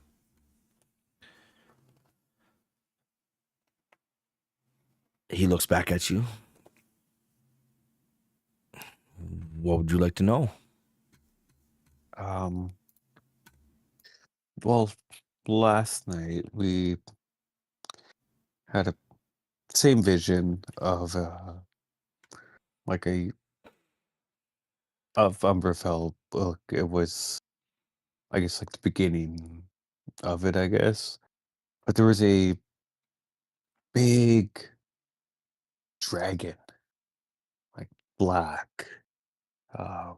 He looks back at you. What would you like to know? Well, last night we had a same vision of of Umberfell book. It was, I guess, like the beginning of it, I guess. But there was a big dragon, like black. Uh,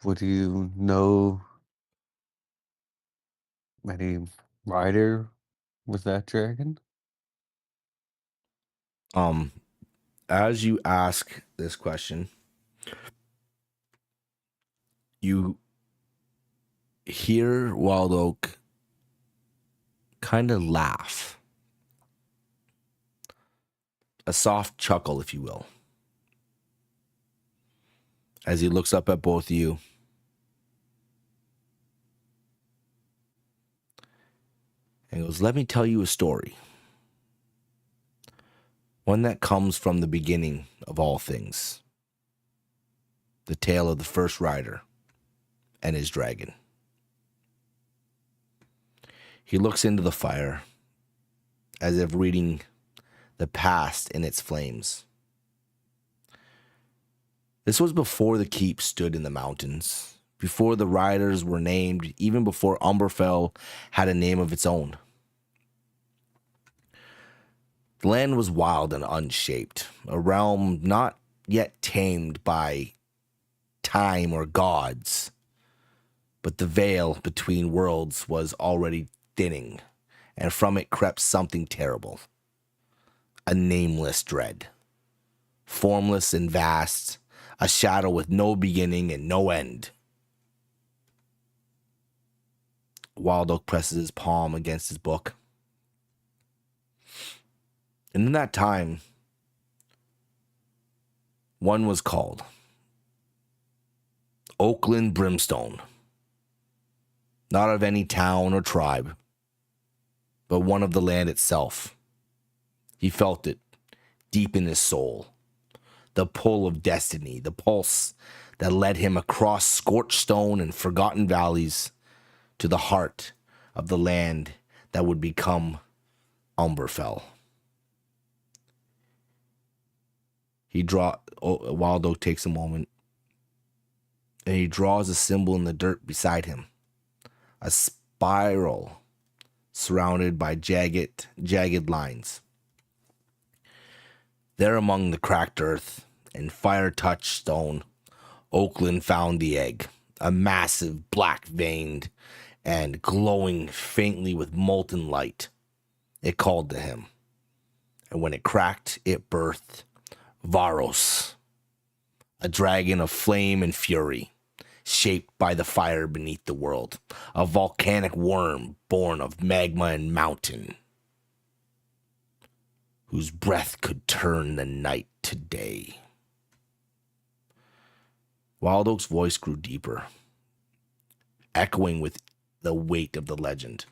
would you know any rider with that dragon? As you ask this question, you hear Wild Oak kind of laugh. A soft chuckle, if you will. As he looks up at both of you. And goes, let me tell you a story. One that comes from the beginning of all things. The tale of the first rider and his dragon. He looks into the fire as if reading the past in its flames. This was before the keep stood in the mountains, before the riders were named, even before Umberfell had a name of its own. The land was wild and unshaped, a realm not yet tamed by time or gods, but the veil between worlds was already thinning, and from it crept something terrible, a nameless dread, formless and vast, a shadow with no beginning and no end. Wild Oak presses his palm against his book. And in that time, one was called Oakland Brimstone. Not of any town or tribe, but one of the land itself. He felt it deep in his soul. The pull of destiny, the pulse that led him across scorched stone and forgotten valleys to the heart of the land that would become Umberfell. Wild Oak takes a moment, and he draws a symbol in the dirt beside him. A spiral surrounded by jagged lines. There among the cracked earth and fire-touched stone, Oakland found the egg, a massive black-veined and glowing faintly with molten light. It called to him, and when it cracked, it birthed Varos, a dragon of flame and fury, shaped by the fire beneath the world, a volcanic worm born of magma and mountain, whose breath could turn the night to day. Wild Oak's voice grew deeper, echoing with the weight of the legend.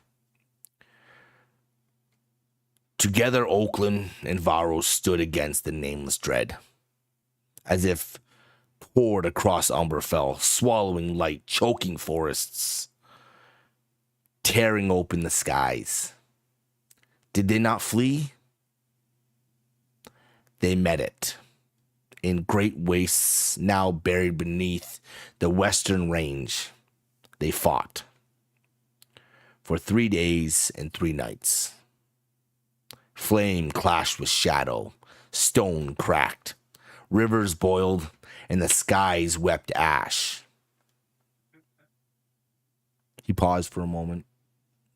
Together, Oakland and Varos stood against the nameless dread, as if poured across Umberfell, swallowing light, choking forests, tearing open the skies. Did they not flee? They met it in great wastes now buried beneath the western range. They fought for 3 days and 3 nights. Flame clashed with shadow, stone cracked, rivers boiled, and the skies wept ash. He paused for a moment,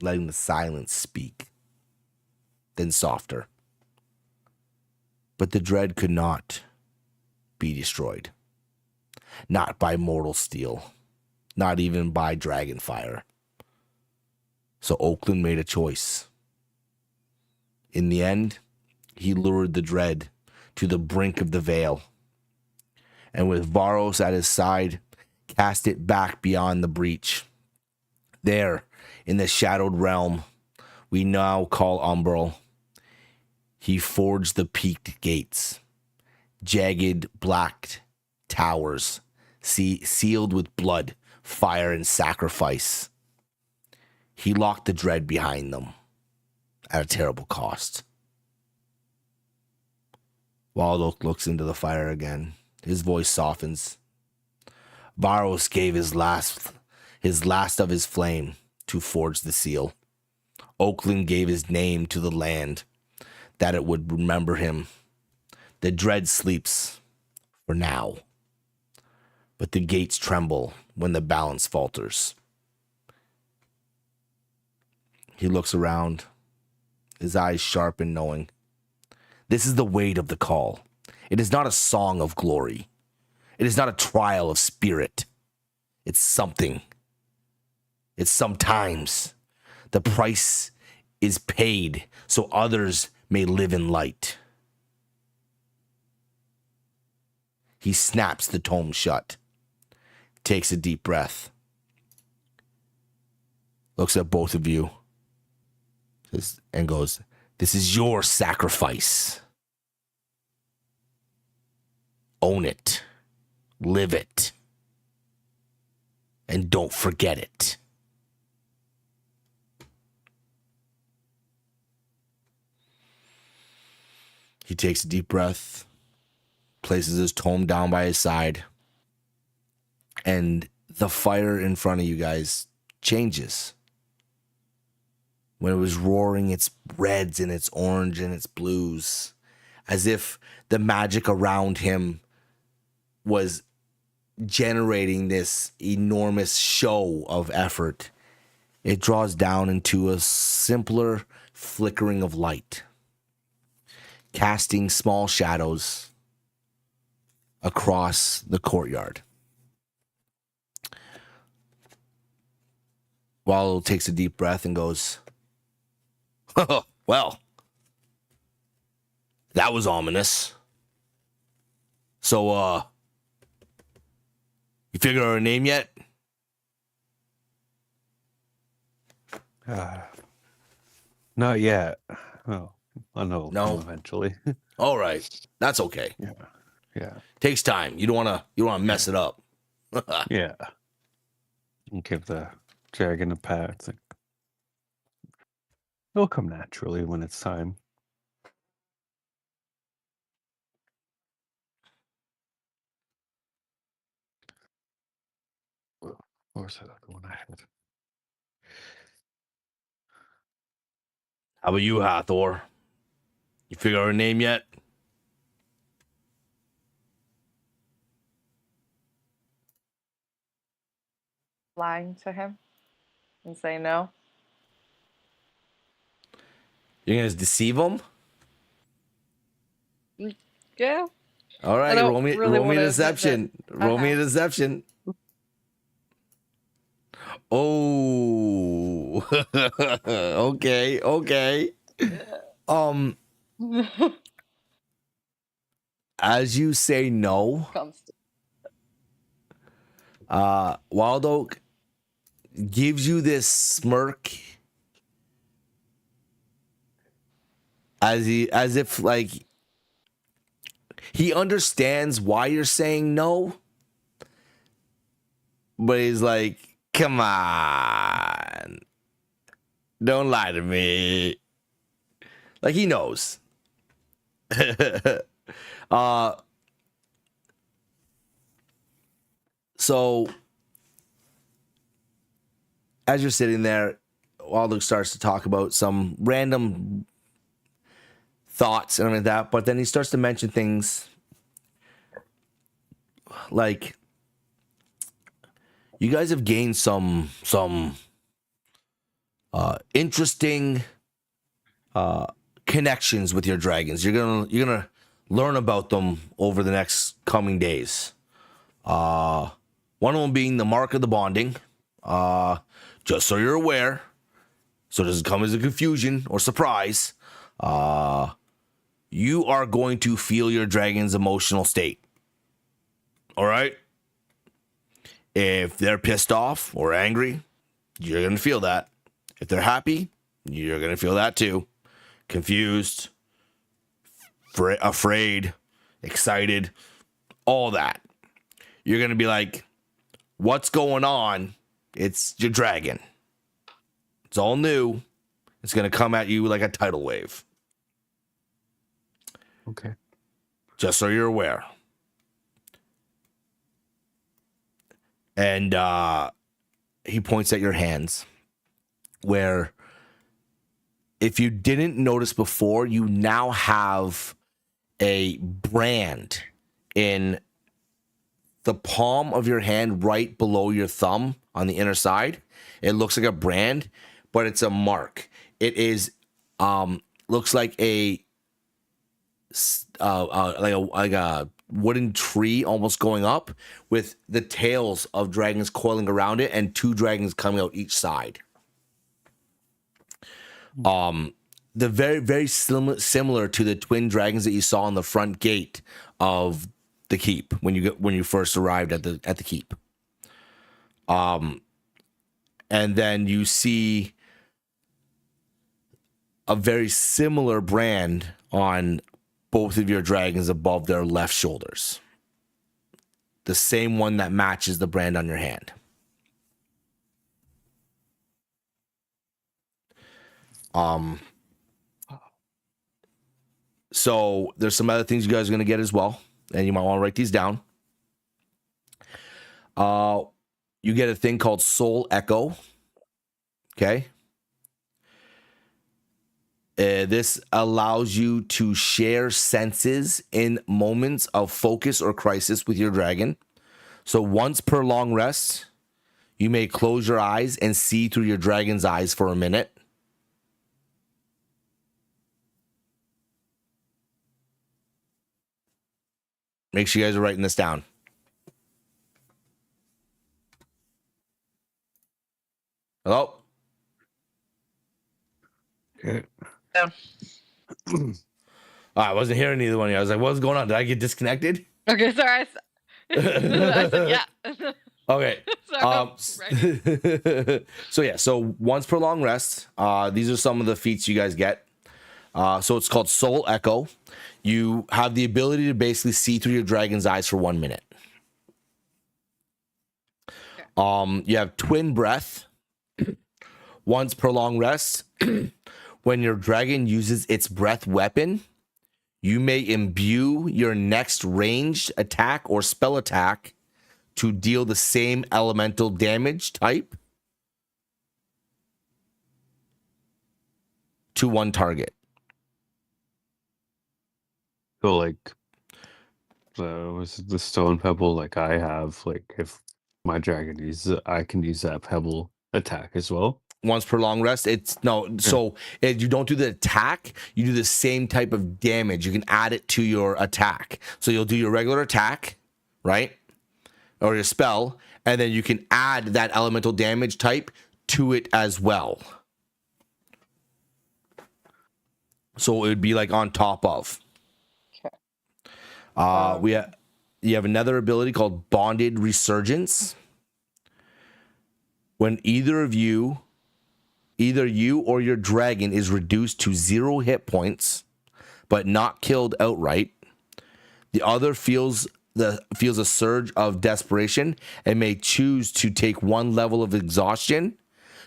letting the silence speak, then softer. But the dread could not be destroyed. Not by mortal steel, not even by dragon fire. So Oakland made a choice. In the end, he lured the dread to the brink of the veil, and with Varos at his side, cast it back beyond the breach. There, in the shadowed realm we now call Umberfell, he forged the peaked gates, jagged black towers, sealed with blood, fire, and sacrifice. He locked the dread behind them at a terrible cost. Wild Oak looks into the fire again. His voice softens. Varos gave his last of his flame to forge the seal. Oakland gave his name to the land, that it would remember him. The dread sleeps for now, but the gates tremble when the balance falters. He looks around, his eyes sharp and knowing. This is the weight of the call. It is not a song of glory. It is not a trial of spirit. It's something. It's sometimes. The price is paid so others may live in light. He snaps the tome shut, takes a deep breath, looks at both of you, and goes, "This is your sacrifice. Own it, live it, and don't forget it." He takes a deep breath, places his tome down by his side, and the fire in front of you guys changes. when it was roaring its reds and its orange and its blues, as if the magic around him was generating this enormous show of effort. It draws down into a simpler flickering of light, casting small shadows across the courtyard. Wallow takes a deep breath and goes, "Oh, well, that was ominous. So, you figure out her name yet?" Not yet. Oh, I know. No. Eventually. All right, that's okay. Yeah. Takes time. You don't wanna mess it up. Yeah. And give the dragon a pat. It's like, it'll come naturally when it's time. Of course, I don't go on ahead. How about you, Hathor? You figure out her name yet? Lying to him and say no. You're gonna deceive him? Yeah. All right, don't roll me really a wanna admit deception. that I Roll me a have. deception. Oh, okay. As you say no, Comes Wild Oak gives you this smirk, as if like he understands why you're saying no, but he's like, "Come on, don't lie to me." Like he knows. So as you're sitting there, Wild starts to talk about some random thoughts and everything like that, but then he starts to mention things like, you guys have gained some interesting connections with your dragons. You're gonna learn about them over the next coming days. One of them being the mark of the bonding. Just so you're aware, so it doesn't come as a confusion or surprise. You are going to feel your dragon's emotional state. All right? If they're pissed off or angry, you're going to feel that. If they're happy, you're going to feel that too. Confused, afraid, excited, all that. You're going to be like, what's going on? It's your dragon. It's all new. It's going to come at you like a tidal wave. Okay. Just so you're aware. And he points at your hands, where if you didn't notice before, you now have a brand in the palm of your hand right below your thumb on the inner side. It looks like a brand, but it's a mark. It is looks like a wooden tree almost going up, with the tails of dragons coiling around it and two dragons coming out each side. The very, very similar to the twin dragons that you saw on the front gate of the keep when you first arrived at the keep. And then you see a very similar brand on both of your dragons above their left shoulders. The same one that matches the brand on your hand. So there's some other things you guys are going to get as well, and you might want to write these down. You get a thing called Soul Echo. Okay. This allows you to share senses in moments of focus or crisis with your dragon. So once per long rest, you may close your eyes and see through your dragon's eyes for a minute. Make sure you guys are writing this down. Hello? Okay. Yeah. I wasn't hearing either one of you. I was like, what's going on? Did I get disconnected? Okay, sorry. I said yeah. Okay. Sorry. So once per long rest, these are some of the feats you guys get. So it's called Soul Echo. You have the ability to basically see through your dragon's eyes for 1 minute. You have Twin Breath. Once per long rest, when your dragon uses its breath weapon, you may imbue your next ranged attack or spell attack to deal the same elemental damage type to one target. So like, was the stone pebble like I have? Like, if my dragon uses it, I can use that pebble attack as well. Once per long rest, it's no. So you don't do the attack. You do the same type of damage. You can add it to your attack. So you'll do your regular attack, right, or your spell, and then you can add that elemental damage type to it as well. So it would be like on top of. Okay. You have another ability called Bonded Resurgence. When either you or your dragon is reduced to 0 hit points, but not killed outright, the other feels a surge of desperation and may choose to take 1 level of exhaustion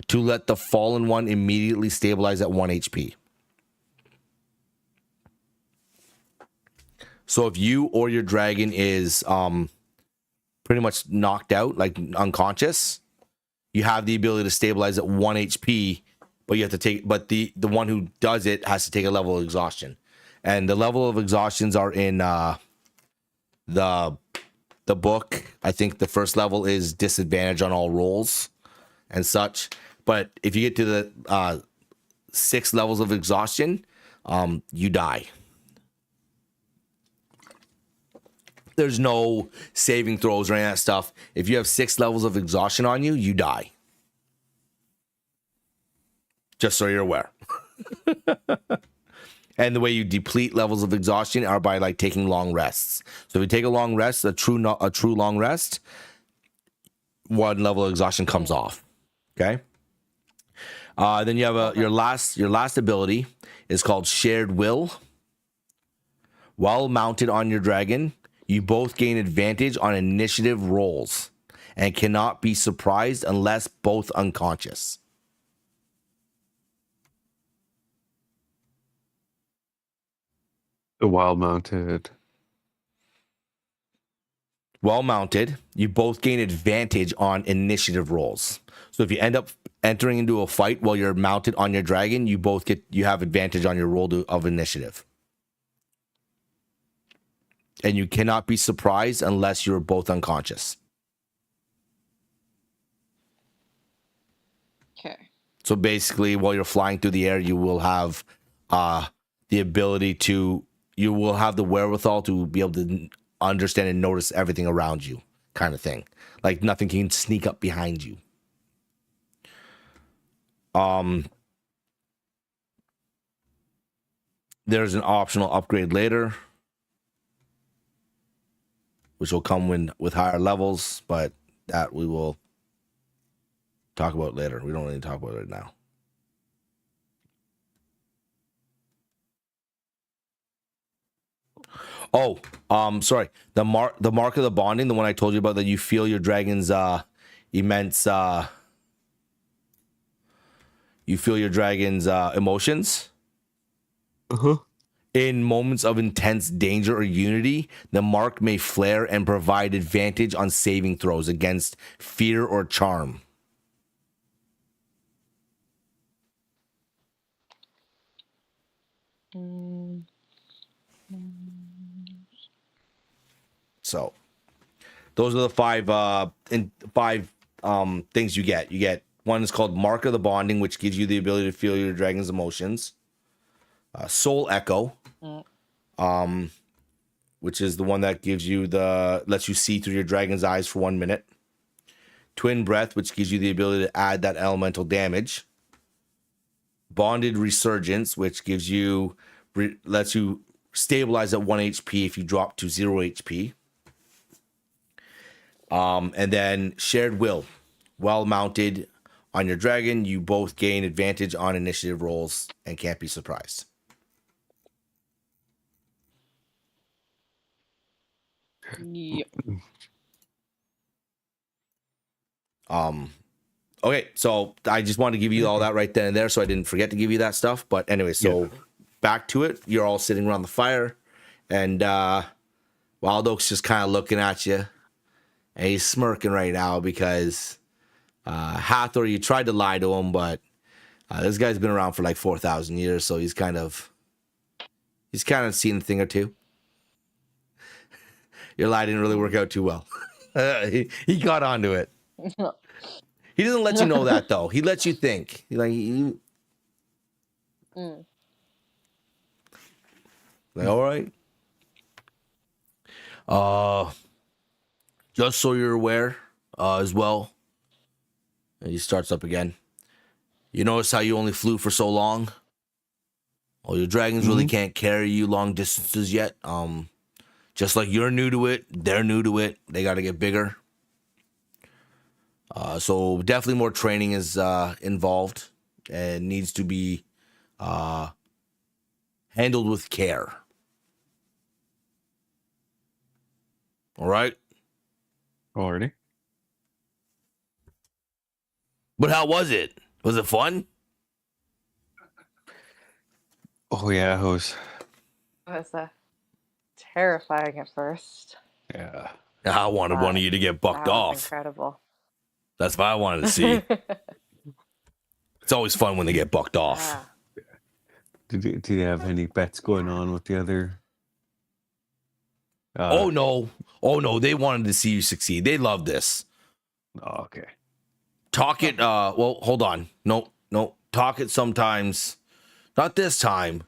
to let the fallen one immediately stabilize at 1 HP. So if you or your dragon is pretty much knocked out, like unconscious, you have the ability to stabilize at 1 HP, but you have to take. But the one who does it has to take a level of exhaustion, and the level of exhaustions are in the book. I think the first level is disadvantage on all rolls and such. But if you get to the 6 levels of exhaustion, you die. There's no saving throws or any of that stuff. If you have 6 levels of exhaustion on you, you die. Just so you're aware. And the way you deplete levels of exhaustion are by like taking long rests. So if you take a long rest, a true long rest, 1 level of exhaustion comes off. Okay. Then you have your last ability is called Shared Will. While mounted on your dragon, you both gain advantage on initiative rolls and cannot be surprised unless both unconscious. While mounted, you both gain advantage on initiative rolls. So if you end up entering into a fight while you're mounted on your dragon, you have advantage on your roll of initiative. And you cannot be surprised unless you're both unconscious. Okay. So basically, while you're flying through the air, you will have the ability to, you will have the wherewithal to be able to understand and notice everything around you, kind of thing. Like nothing can sneak up behind you. There's an optional upgrade later, which will come with higher levels, but that we will talk about later. We don't really talk about it now. Oh, sorry. The mark of the bonding, the one I told you about, that you feel your dragon's immense emotions. Uh-huh. In moments of intense danger or unity, the mark may flare and provide advantage on saving throws against fear or charm. Mm. So those are the five things you get. You get one is called Mark of the Bonding, which gives you the ability to feel your dragon's emotions. Soul Echo, Mm. which is the one that lets you see through your dragon's eyes for 1 minute. Twin Breath, which gives you the ability to add that elemental damage. Bonded Resurgence, which lets you stabilize at 1 HP if you drop to 0 HP. And then Shared Will. Well mounted on your dragon, you both gain advantage on initiative rolls and can't be surprised. Yep. Okay, so I just wanted to give you all that right then and there, so I didn't forget to give you that stuff. But anyway, so back to it. You're all sitting around the fire, and Wild Oak's just kind of looking at you, and he's smirking right now because Hathor, you tried to lie to him, but this guy's been around for like 4,000 years, so he's kind of seen a thing or two. Your lie didn't really work out too well. He got onto it. He doesn't let you know that though. He lets you think. Like, all right. Just so you're aware, as well. And he starts up again. You notice how you only flew for so long? Well, your dragons really can't carry you long distances yet. Just like you're new to it, they're new to it. They got to get bigger. So definitely more training is involved and needs to be handled with care. All right. Already. But how was it? Was it fun? Oh yeah, it was. It was terrifying at first. Yeah. I wanted one of you to get bucked That was off. incredible. That's what I wanted to see. It's always fun when they get bucked off. Yeah. Did you have any bets going on with the other? Oh no. They wanted to see you succeed. They love this. Oh, okay. Talk it. Well, hold on. No. Talk it sometimes. Not this time.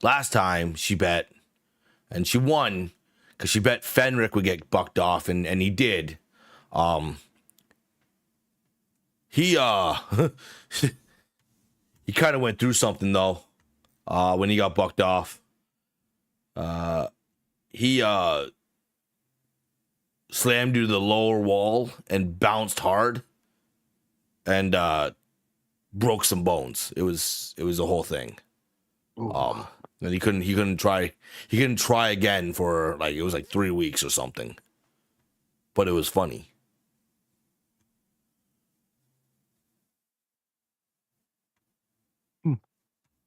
Last time she bet, and she won because she bet Fenric would get bucked off, and he did. He he kind of went through something though. When he got bucked off. He slammed you to the lower wall and bounced hard and broke some bones. It was a whole thing. Ooh. And he couldn't try again for it was 3 weeks or something. But it was funny.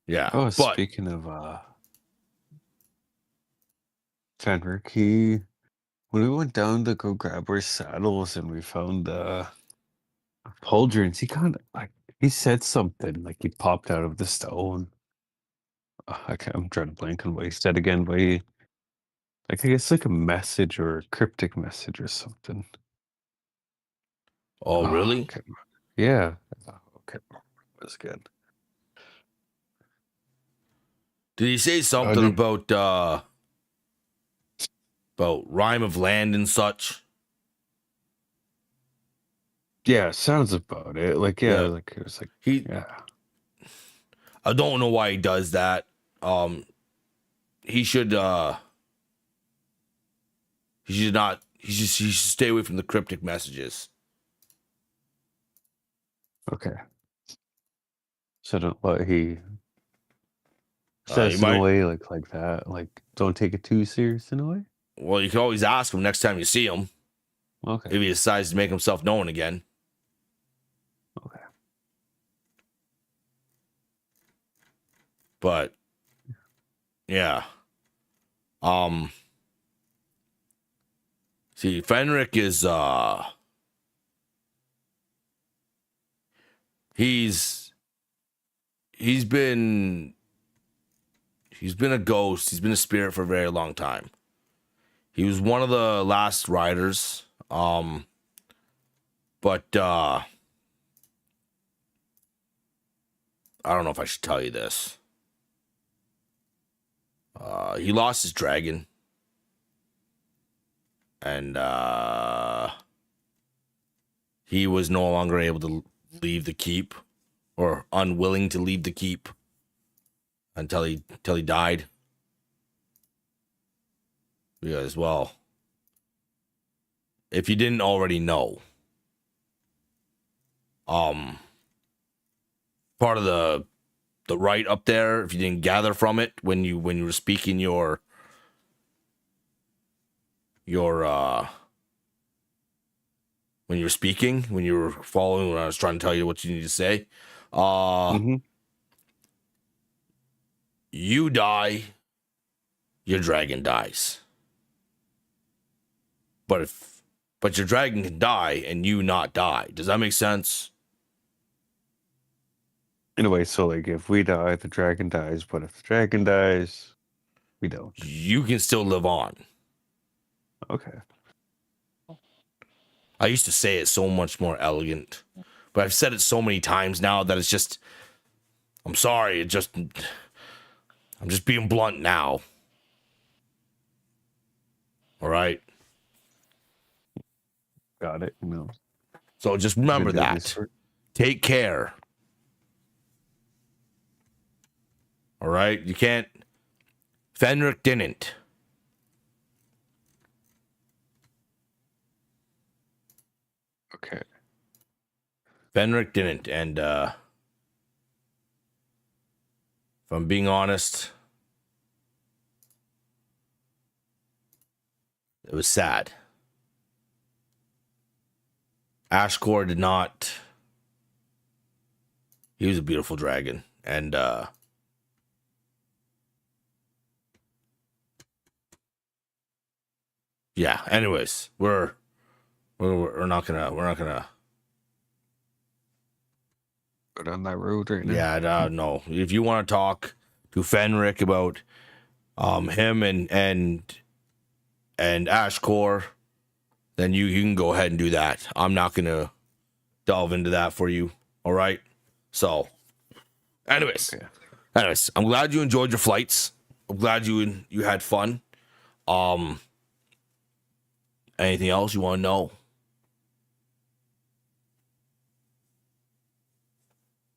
Yeah. Oh, but speaking of Fenric, when we went down to go grab our saddles and we found pauldrons, he said something like he popped out of the stone. I'm trying to blank on what he said again, but I guess like a message or a cryptic message or something. oh really? Okay. Yeah. Okay. That's good. Did he say something about rhyme of land and such? Yeah, sounds about it. Like, yeah, Yeah. like it was like I don't know why he does that. He should he should stay away from the cryptic messages. Okay. So don't what he says in a way like that. Like, don't take it too serious in a way. Well, you can always ask him next time you see him. Okay. If he decides to make himself known again. Okay. But yeah. See, Fenric is he's He's been a ghost. He's been a spirit for a very long time. He was one of the last riders. But I don't know if I should tell you this. He lost his dragon. And he was no longer able to leave the keep, or unwilling to leave the keep until he died. Because, well, if you didn't already know, part of the rite up there, if you didn't gather from it when you were speaking your when you were following when I was trying to tell you what you need to say, you die, your dragon dies. But your dragon can die and you not die. Does that make sense? In a way, so like if we die, the dragon dies, but if the dragon dies, we don't. You can still live on. Okay. I used to say it so much more elegant, but I've said it so many times now that it's just, I'm sorry, I'm just being blunt now. All right. Got it. No. So just remember that. Take care. All right. You can't. Fenric didn't. Okay. Fenric didn't. And if I'm being honest, it was sad. Ashkor did not. He was a beautiful dragon. And yeah, anyways, we're not gonna go down that road right now. Yeah, no. If you want to talk to Fenric about him and Ashkor, then you can go ahead and do that. I'm not gonna delve into that for you. All right. So, anyways, I'm glad you enjoyed your flights. I'm glad you had fun. Anything else you want to know?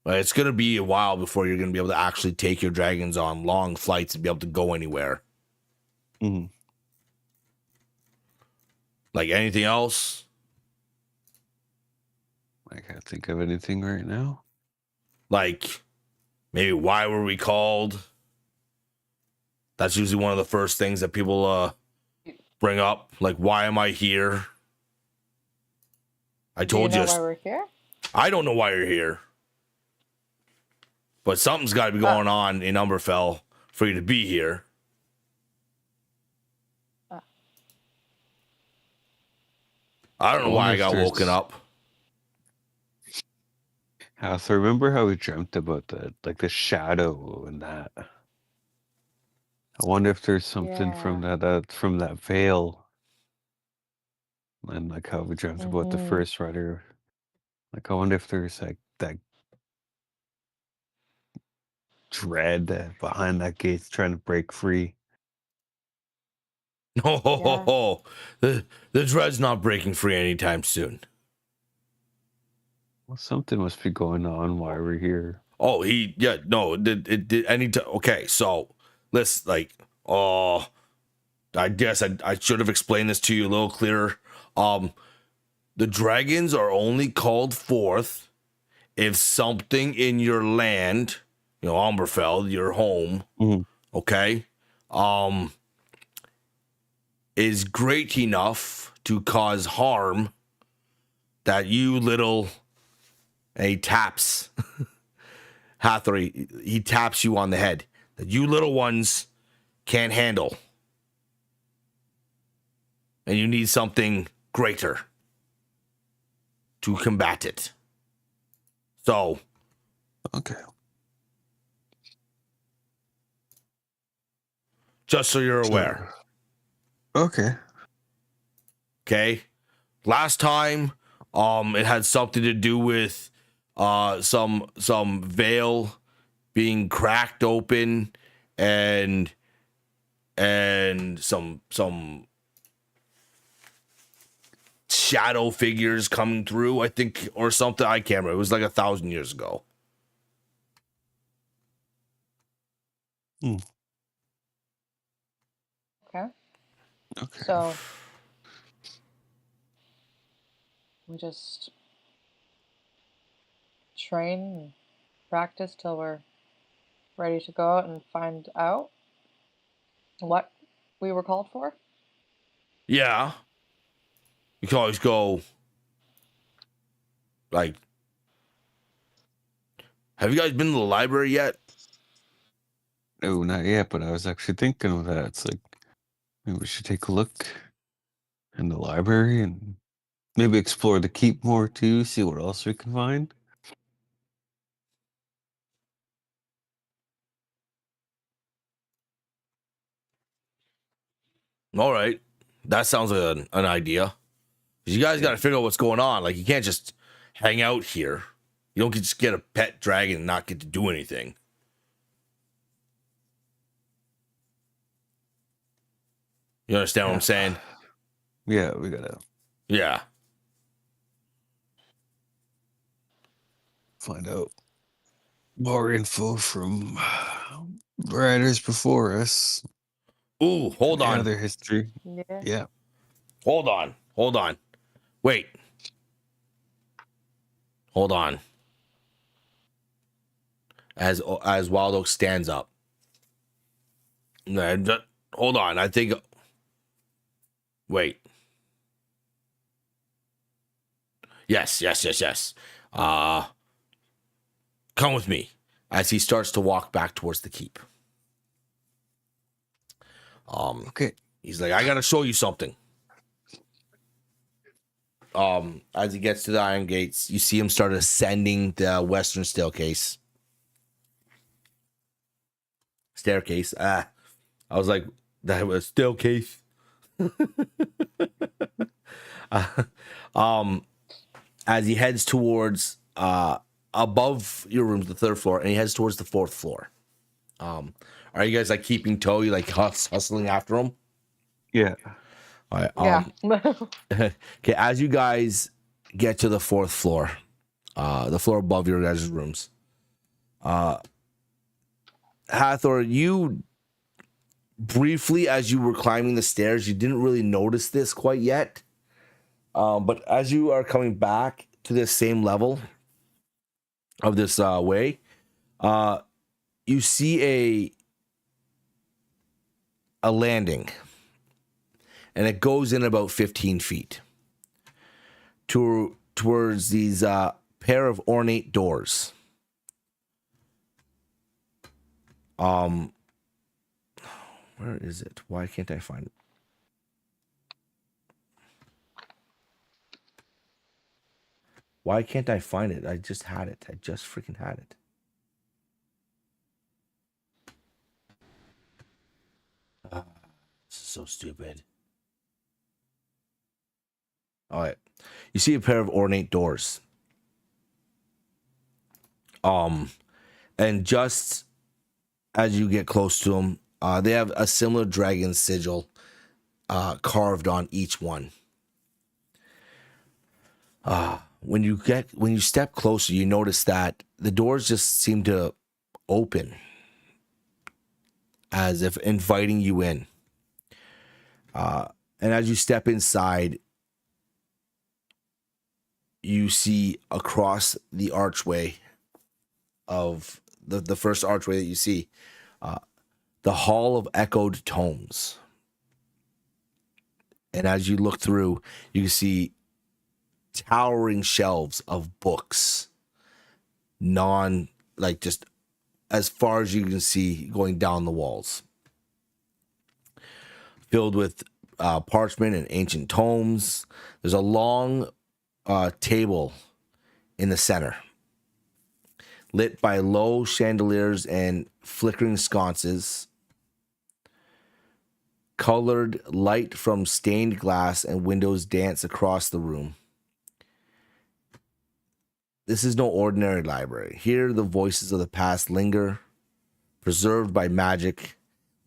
It's going to be a while before you're going to be able to actually take your dragons on long flights and be able to go anywhere. Mm-hmm. Like anything else? I can't think of anything right now. Like, maybe why were we called? That's usually one of the first things that people bring up. Like, why am I here? I told you. Do you know why we're here? I don't know why you're here. But something's got to be going on in Umberfell for you to be here. I don't know why I got woken up. So remember how we dreamt about the shadow and that? I wonder if there's something from that veil. And like how we dreamt about the first rider. Like I wonder if there's like that dread behind that gate trying to break free. Oh, the dread's not breaking free anytime soon. Well, something must be going on while we're here. Oh, it did anytime. Okay, so let's I guess I should have explained this to you a little clearer. The dragons are only called forth if something in your land, Umberfell, your home, okay, is great enough to cause harm that you little, and he taps Hathaway, he taps you on the head, that you little ones can't handle. And you need something greater to combat it. So. Okay. Just so you're aware. Sure. Okay. Okay. Last time, it had something to do with some veil being cracked open and some shadow figures coming through, I think, or something. I can't remember. It was like 1,000 years ago. Okay. Okay. So we just train and practice till we're ready to go out and find out what we were called for. Yeah. You can always go, like, have you guys been to the library yet? No, not yet, but I was actually thinking of that. It's like, maybe we should take a look in the library and maybe explore the keep more too, see what else we can find. All right. That sounds like an idea. 'Cause you guys got to figure out what's going on. Like, you can't just hang out here. You don't just get a pet dragon and not get to do anything. You understand what I'm saying? Yeah, we gotta Yeah. find out more info from writers before us. Ooh, hold on. Their history. Yeah. Yeah. Hold on. Wait. Hold on. As Wild Oak stands up. Hold on. I think. Wait. Yes. Come with me. As he starts to walk back towards the keep. Okay. He's like, I gotta show you something. As he gets to the iron gates, you see him start ascending the western staircase. I was like, that was staircase. As he heads towards above your room, the third floor, and he heads towards the fourth floor. Are you guys like keeping toe? You like hustling after him? Yeah. All right. Yeah. Okay, as you guys get to the fourth floor, the floor above your guys' rooms, Hathor, you briefly, as you were climbing the stairs, you didn't really notice this quite yet. But as you are coming back to this same level of this way, you see a landing. And it goes in about 15 feet towards these pair of ornate doors. Where is it? Why can't I find it? Why can't I find it? I just had it. I just freaking had it. This is so stupid. All right. You see a pair of ornate doors. And just as you get close to them, they have a similar dragon sigil carved on each one. When you step closer, you notice that the doors just seem to open as if inviting you in. And as you step inside, you see across the archway of the first archway that you see, the Hall of Echoed Tomes. And as you look through, you can see towering shelves of books, just as far as you can see going down the walls, filled with parchment and ancient tomes. There's a long table in the center, lit by low chandeliers and flickering sconces. Colored light from stained glass and windows dance across the room. This is no ordinary library. Here, the voices of the past linger, preserved by magic,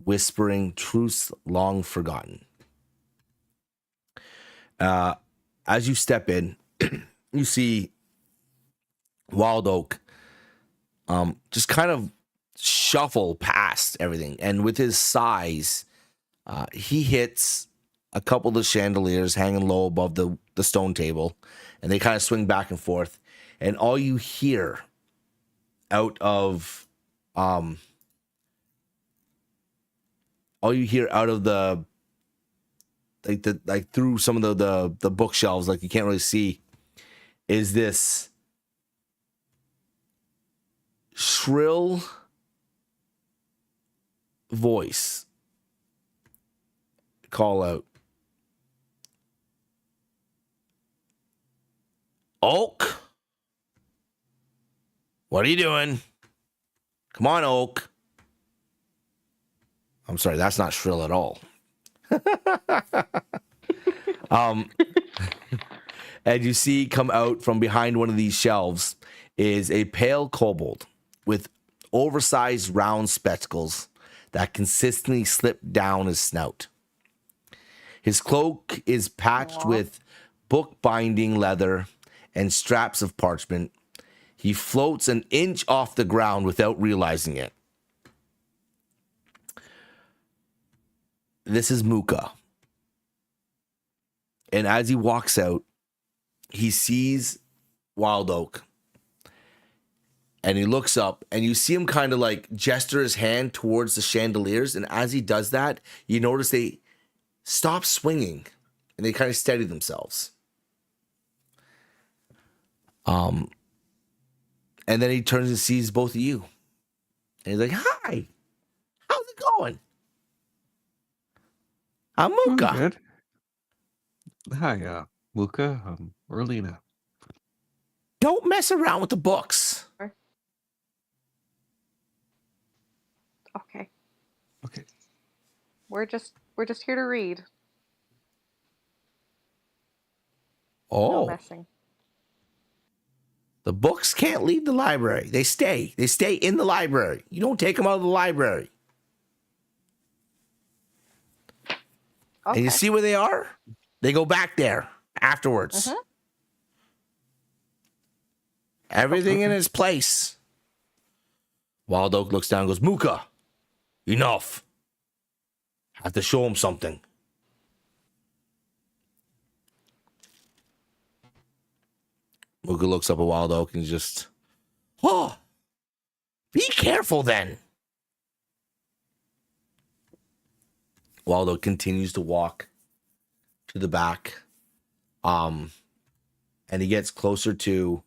whispering truths long forgotten. As you step in, you see Wild Oak just kind of shuffle past everything. And with his size, he hits a couple of the chandeliers hanging low above the stone table, and they kind of swing back and forth. And all you hear out of the through some of the bookshelves, like you can't really see, is this shrill voice call out, Oak, what are you doing? Come on, Oak. I'm sorry, that's not shrill at all. And you see come out from behind one of these shelves is a pale kobold with oversized round spectacles that consistently slip down his snout. His cloak is patched with book-binding leather and straps of parchment. He floats an inch off the ground without realizing it. This is Muka. And as he walks out, he sees Wild Oak. And he looks up, and you see him kind of like gesture his hand towards the chandeliers. And as he does that, you notice they stop swinging, and they kind of steady themselves. And then he turns and sees both of you. And he's like, hi, how's it going? I'm Muka. Good. Hi, Muka. Orlina. Don't mess around with the books. Okay. Okay. We're just here to read. Oh. No messing. The books can't leave the library. They stay. They stay in the library. You don't take them out of the library. Okay. And you see where they are? They go back there afterwards. Mm-hmm. Everything in its place. Wild Oak looks down and goes, Muka, enough. Have to show him something. Muka looks up at Wild Oak and just, oh, be careful then. Wild Oak continues to walk to the back. And he gets closer to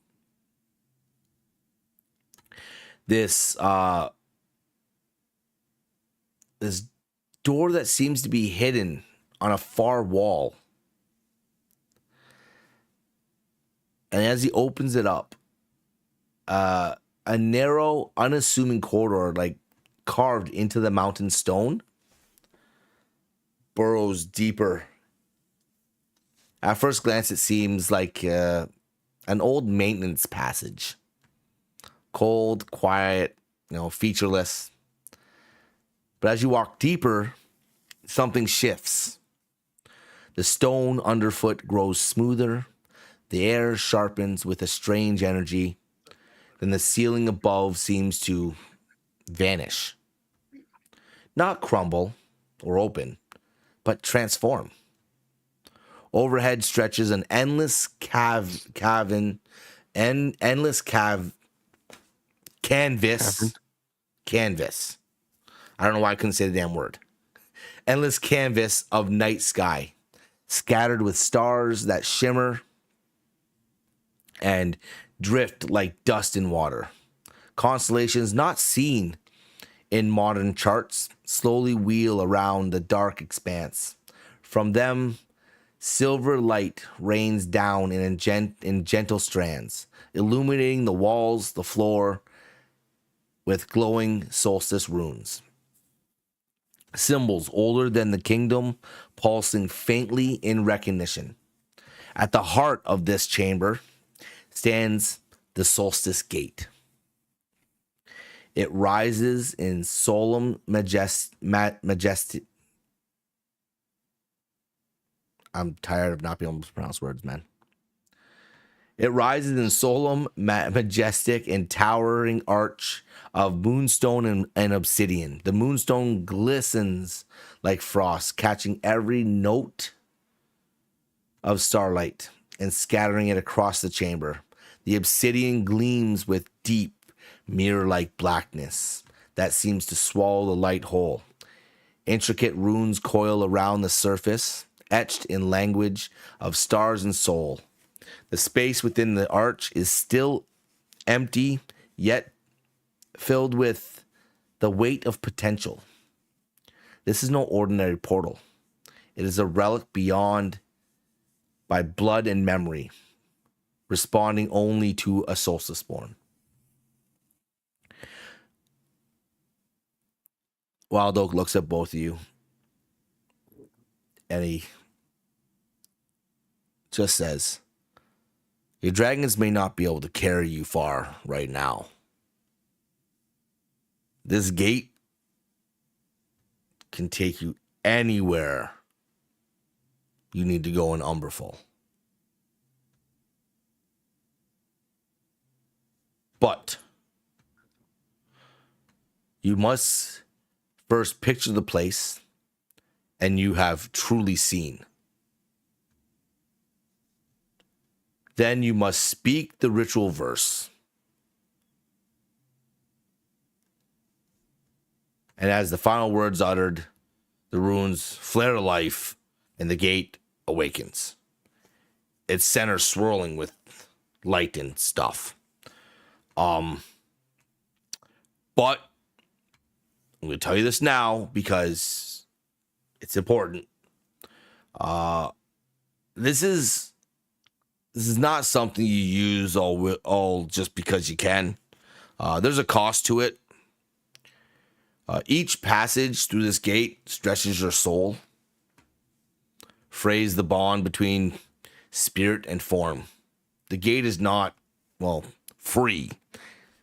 this this door that seems to be hidden on a far wall. And as he opens it up, a narrow, unassuming corridor, like carved into the mountain stone, burrows deeper. At first glance, it seems like an old maintenance passage. Cold, quiet, featureless. But as you walk deeper, something shifts. The stone underfoot grows smoother. The air sharpens with a strange energy. Then the ceiling above seems to vanish. Not crumble or open, but transform. Overhead stretches an endless canvas. I don't know why I couldn't say the damn word. Endless canvas of night sky, scattered with stars that shimmer and drift like dust in water. Constellations not seen in modern charts slowly wheel around the dark expanse. From them, silver light rains down in gentle strands, illuminating the walls, the floor, with glowing solstice runes. Symbols older than the kingdom, pulsing faintly in recognition. At the heart of this chamber stands the solstice gate. It rises in solemn majesty. I'm tired of not being able to pronounce words, man. It rises in solemn, majestic, and towering arch of moonstone and obsidian. The moonstone glistens like frost, catching every note of starlight and scattering it across the chamber. The obsidian gleams with deep, mirror-like blackness that seems to swallow the light whole. Intricate runes coil around the surface, etched in language of stars and soul. The space within the arch is still empty, yet filled with the weight of potential. This is no ordinary portal. It is a relic beyond by blood and memory, responding only to a solstice born. Wild Oak looks at both of you, and he just says, your dragons may not be able to carry you far right now. This gate can take you anywhere you need to go in Umberfell. But you must first picture the place and you have truly seen. Then you must speak the ritual verse. And as the final words uttered, the runes flare to life and the gate awakens. Its center swirling with light and stuff. But I'm going to tell you this now because it's important. This is not something you use all just because you can. There's a cost to it. Each passage through this gate stretches your soul, frays the bond between spirit and form. The gate is not, free.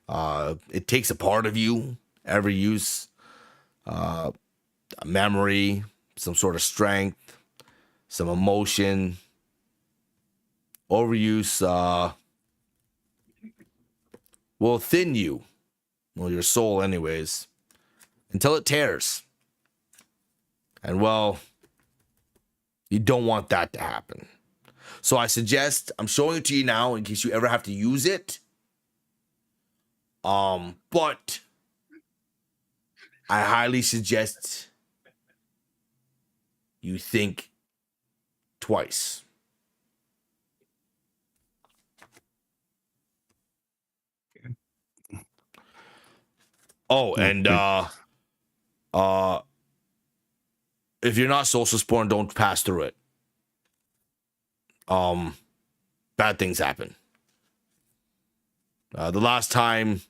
It takes a part of you, every use, a memory, some sort of strength, some emotion. Overuse will thin you, your soul anyways, until it tears. And you don't want that to happen. So I suggest, I'm showing it to you now in case you ever have to use it. But I highly suggest you think twice. Oh, and if you're not solstice born, don't pass through it. Bad things happen. The last time,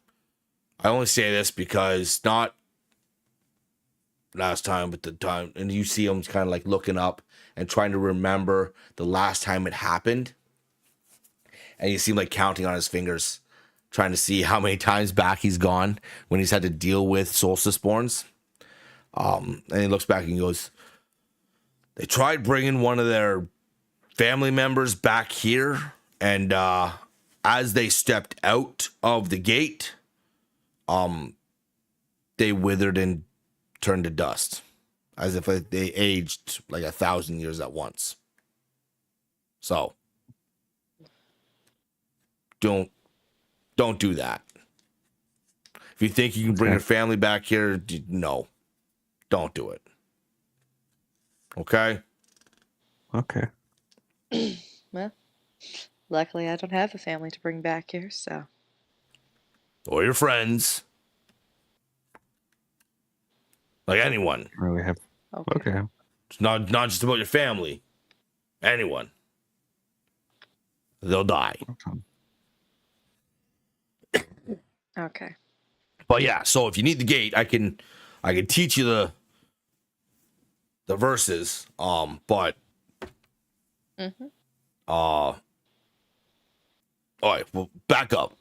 I only say this because not last time, but the time, and you see him kind of like looking up and trying to remember the last time it happened. And you see him like counting on his fingers, trying to see how many times back he's gone when he's had to deal with solstice borns. And he looks back and he goes, they tried bringing one of their family members back here, and as they stepped out of the gate, they withered and turned to dust, as if they aged like 1,000 years at once. So don't do that. If you think you can bring your family back here, no, don't do it. Okay? Okay. Well, luckily I don't have a family to bring back here, so. Or your friends. Like anyone. Really have. Okay. It's not just about your family. Anyone. They'll die. Okay. But yeah, so if you need the gate, I can teach you the verses. But Mm-hmm. all right, well, back up.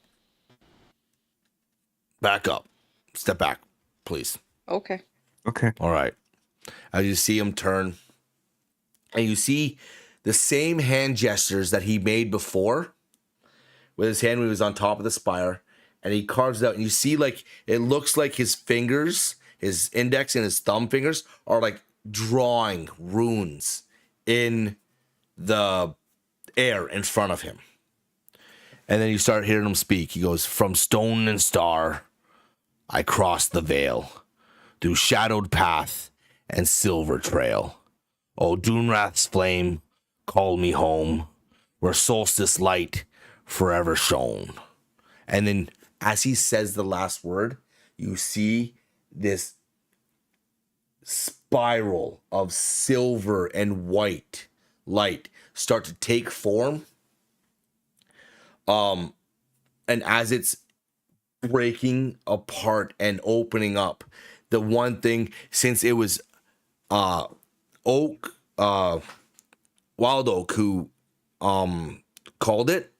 Back up. Step back, please. Okay. Okay. All right. As you see him turn, and you see the same hand gestures that he made before with his hand when he was on top of the spire, and he carves it out, and you see like it looks like his fingers, his index and his thumb fingers are like drawing runes in the air in front of him. And then you start hearing him speak. He goes, "From stone and star, I crossed the veil, through shadowed path and silver trail. O Dunrath's flame, call me home, where solstice light forever shone." And then as he says the last word, you see this spiral of silver and white light start to take form. And as it's breaking apart and opening up, the one thing, since it was Oak, Wild Oak who called it,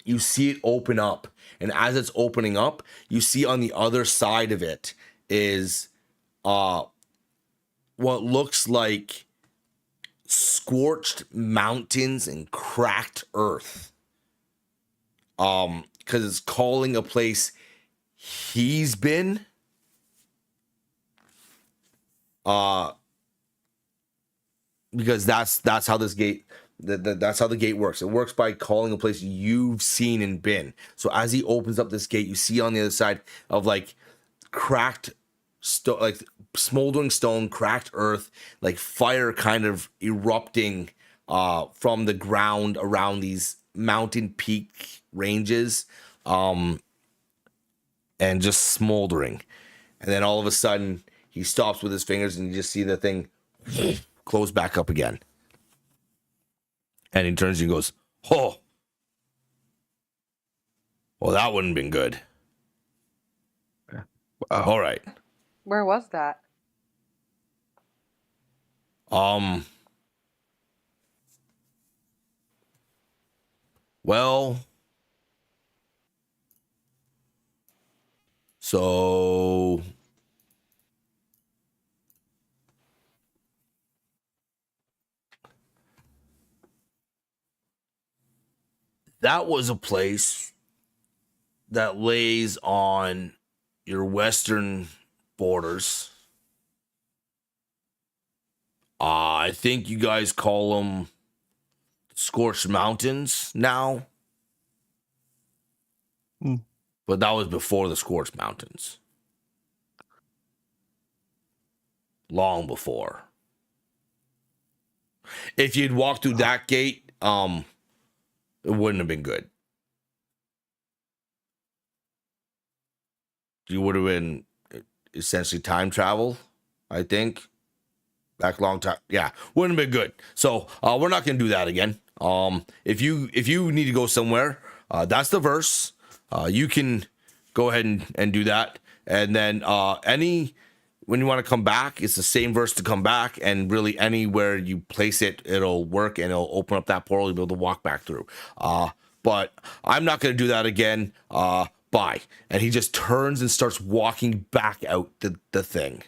you see it open up, and as it's opening up, you see on the other side of it is what looks like scorched mountains and cracked earth. Because it's calling a place he's been. Because that's how this gate that's how the gate works. It works by calling a place you've seen and been. So as he opens up this gate, you see on the other side of like cracked stone, like smoldering stone, cracked earth, like fire kind of erupting from the ground around these mountain peak ranges, and just smoldering. And then all of a sudden he stops with his fingers, and you just see the thing close back up again. And he turns and goes, "Oh, well, that wouldn't have been good." Wow. All right. Where was that? Well, so that was a place that lays on your western borders. I think you guys call them Scorched Mountains now. But that was before the Scorched Mountains. Long before. If you'd walked through that gate, it wouldn't have been good. You would have been essentially time travel, I think. Back a long time. Yeah, wouldn't have been good. So we're not gonna do that again. If you need to go somewhere, that's the verse. You can go ahead and do that. And then when you want to come back, it's the same verse to come back, and really anywhere you place it, it'll work and it'll open up that portal. You'll be able to walk back through. But I'm not gonna do that again. Bye. And he just turns and starts walking back out the thing.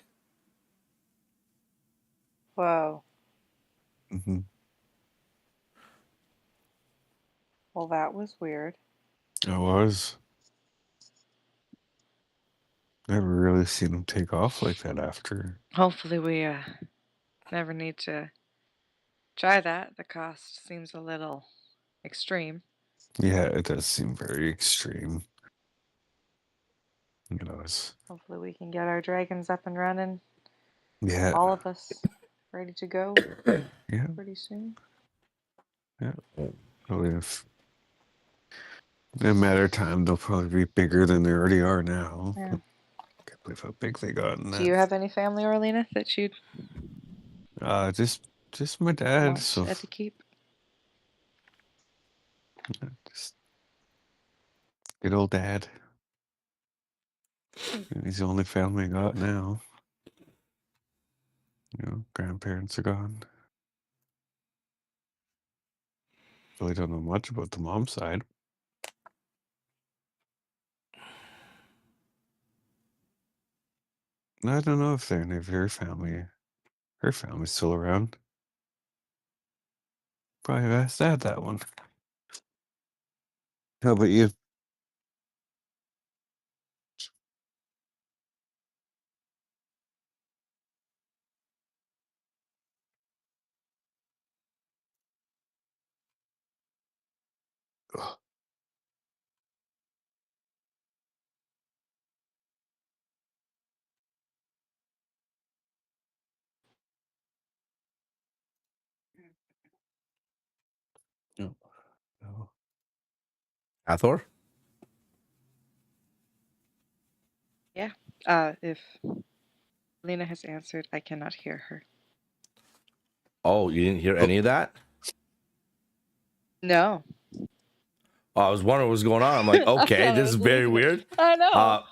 Whoa. Mm-hmm. Well, that was weird. I was. Never really seen him take off like that after. Hopefully we never need to try that. The cost seems a little extreme. Yeah, it does seem very extreme. It's Hopefully we can get our dragons up and running. yeah, All of us ready to go yeah, pretty soon. yeah. Probably in a matter of time, they'll probably be bigger than they already are now. Yeah. Can't believe how big they got in Do you have any family, Orlena, that you'd that. Just my dad. want So Ed to keep? just good old dad. He's the only family I got now. Grandparents are gone. Really don't know much about the mom side. I don't know if any of her family's still around. Probably asked Dad that one. How about you? Ugh. No. No. Hathor? Yeah. If Lena has answered, I cannot hear her. Oh, you didn't hear Oh. any of that? No. I was wondering what was going on. I'm like, I okay, kinda this is was very losing it. weird. I know. Uh,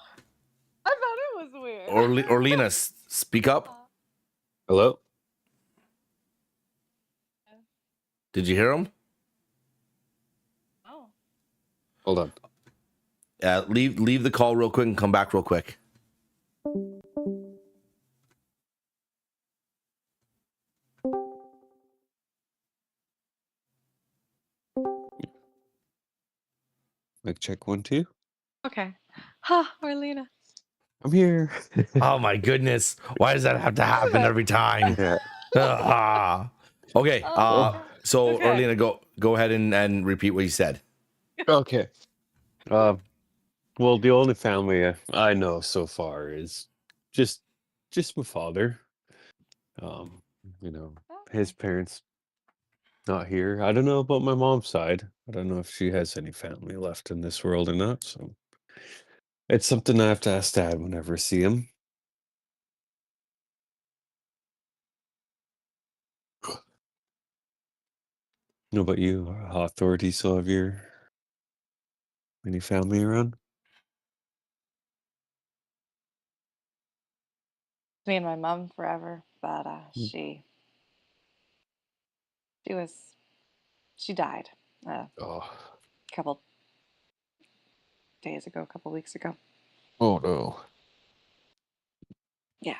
I thought it was weird. Orlina, speak up. Hello? Did you hear him? Oh. Hold on. Leave the call real quick and come back real quick. Mic check 1, 2. Okay. Ha, Marlena. I'm here. Oh my goodness. Why does that have to happen every time? Yeah. Ah. Okay. Oh, So okay. Orlina, go ahead and repeat what you said. Okay. Well, the only family I know so far is just my father. His parents not here. I don't know about my mom's side. I don't know if she has any family left in this world or not. So it's something I have to ask Dad whenever I see him. Know about you? How authority still have your any family around? Me and my mom forever, but she died a Oh, couple days ago, a couple weeks ago. oh no. Yeah.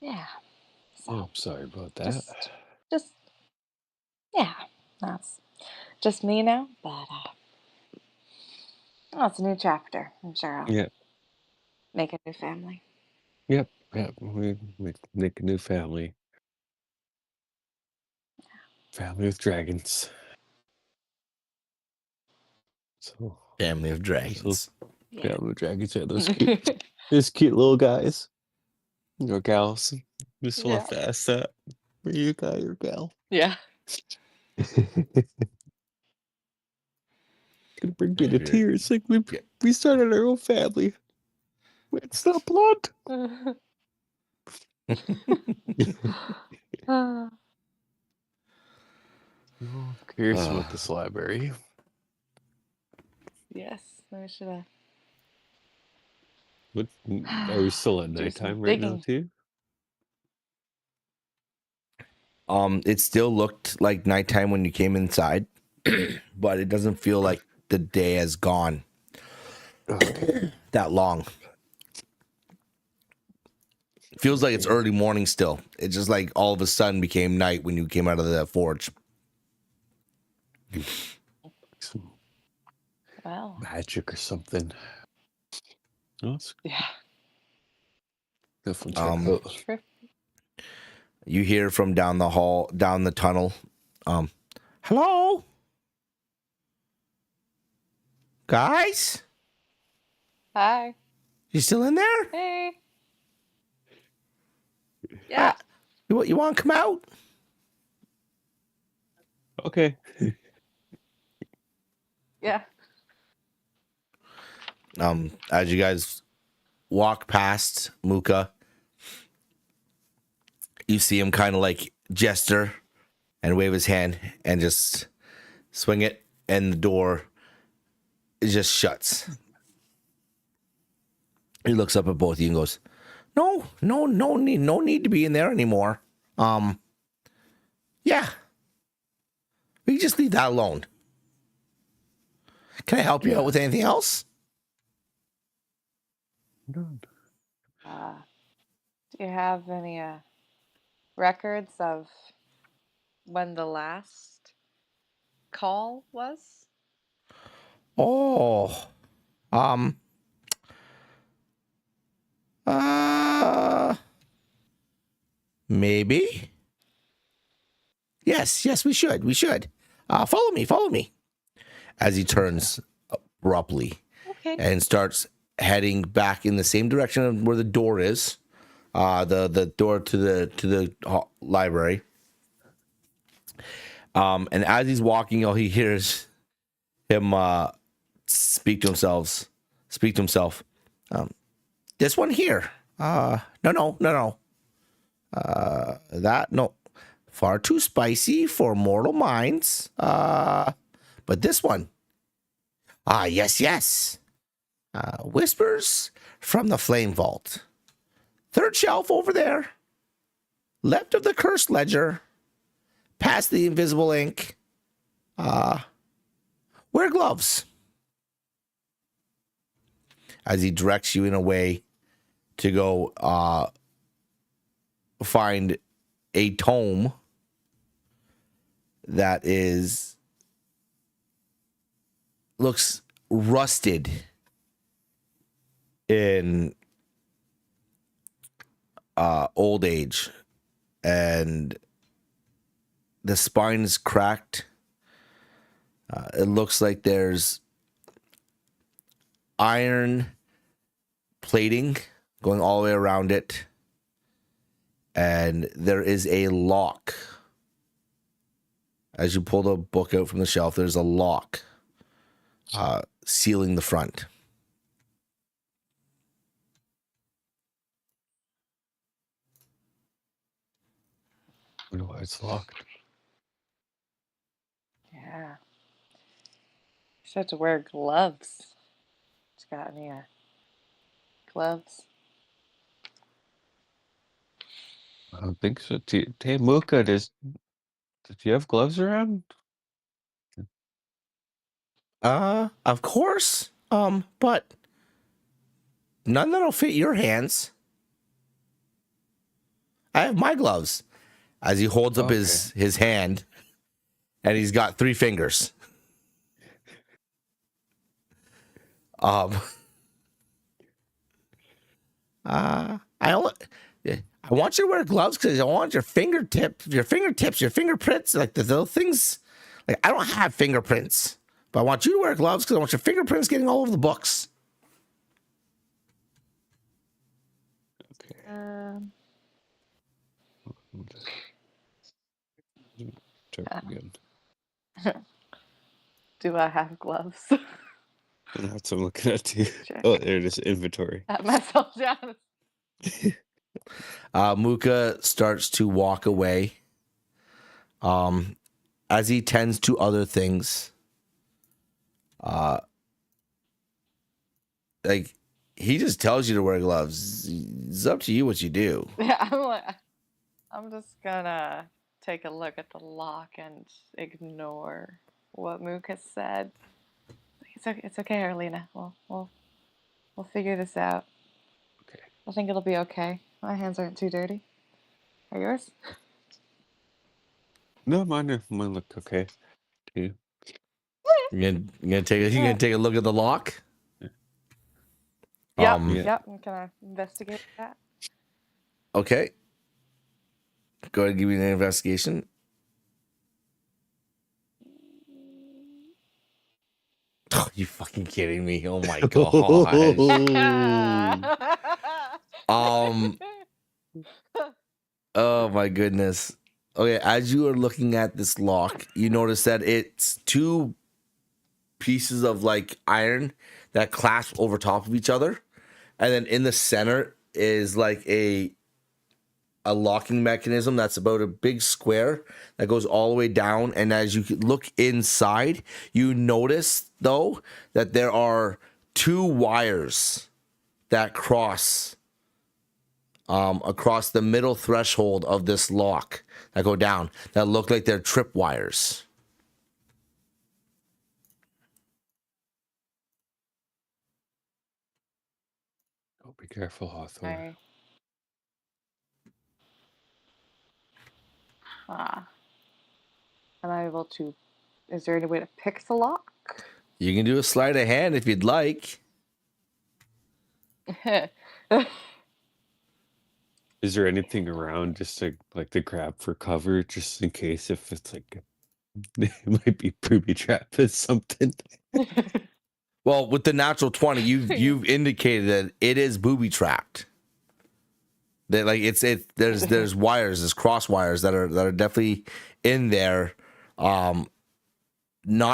Yeah. So Oh, I'm sorry about that. just yeah. That's just me now, but it's a new chapter. I'm sure I'll Yeah. make a new family. Yep. Yep. We make a new family. Family with dragons. So Family of Dragons. Yeah. family with dragons. Yeah, those cute. Those cute little guys. Or gals. Just Yeah. want to ask that. Are you a guy or gal? Yeah. Gonna bring me to If you're- tears. Like Yeah. we started our own family. It's not blood. Oh, curious about this library. Yes. I should have. What are we still at Do some nighttime right now digging. too? It still looked like nighttime when you came inside, but it doesn't feel like the day has gone Okay. that long. Feels like it's early morning still. It just like all of a sudden became night when you came out of the forge. Some Well. magic or something. Oh, it's Yeah. definitely check out. True. You hear from down the hall, down the tunnel. Hello? Guys? Hi. You still in there? Hey. Yeah. You want to come out? Okay. Yeah. As you guys walk past Muka, you see him kind of like gesture and wave his hand and just swing it, and the door just shuts. He looks up at both of you and goes, no need to be in there anymore. Yeah. We can just leave that alone. Can I help you out with anything else? Do you have any records of when the last call was? Oh. Maybe. Yes, we should. Follow me. As he turns abruptly and starts heading back in the same direction where the door is, the door to the library. And as he's walking, all he hears him speak to himself. This one here. No. That no. Far too spicy for mortal minds. But this one. Yes. Whispers from the flame vault. Third shelf over there. Left of the cursed ledger. Past the invisible ink. Wear gloves. As he directs you in a way to go find a tome that looks rusted in old age, and the spine is cracked. It looks like there's iron plating going all the way around it, and there is a lock. As you pull the book out from the shelf, there's a lock sealing the front. I wonder why it's locked. Yeah. You should have to wear gloves. You got any gloves? I don't think so. Hey, Muka, do you have gloves around? Of course. But none that'll fit your hands. I have my gloves. As he holds up his hand, and he's got 3 fingers. I want you to wear gloves because I want your fingerprints, your fingerprints, like the little things. Like, I don't have fingerprints, but I want you to wear gloves because I want your fingerprints getting all over the books. Again. Do I have gloves? That's what I'm looking at too. Sure. Oh, there it is. Inventory. At myself down. Muka starts to walk away. As he tends to other things. Like, he just tells you to wear gloves. It's up to you what you do. Yeah, I'm just gonna take a look at the lock and ignore what Mook has said. It's okay, Arlena. We'll figure this out. Okay. I think it'll be okay. My hands aren't too dirty. Are yours? No, mine look okay too. You gonna take a look at the lock? Yep. Can I investigate that? Okay. Go ahead and give me an investigation. Oh, you fucking kidding me? Oh my god. Oh my goodness. Okay, as you are looking at this lock, you notice that it's 2 pieces of like iron that clasp over top of each other, and then in the center is like a locking mechanism that's about a big square that goes all the way down. And as you look inside, you notice though that there are 2 wires that cross across the middle threshold of this lock that go down that look like they're tripwires. Oh, be careful, Hawthorne. I, am I able to? Is there any way to pick the lock? You can do a sleight of hand if you'd like. Is there anything around just to grab for cover, just in case if it's like it might be booby trap or something? Well, with the natural 20, you've indicated that it is booby trapped. That like there's wires, there's cross wires that are definitely in there, not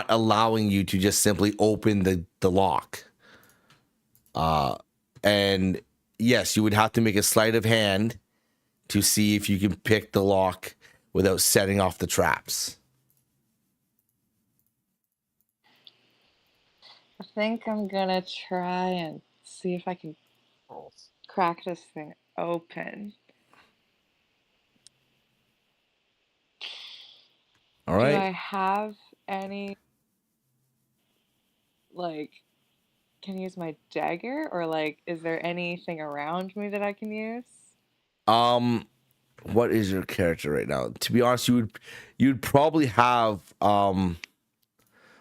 allowing you to just simply open the lock. And yes, you would have to make a sleight of hand to see if you can pick the lock without setting off the traps. I think I'm gonna try and see if I can crack this thing open. All Do right. I have any, like, can I use my dagger, or like, is there anything around me that I can use? What is your character right now? To be honest, you'd probably have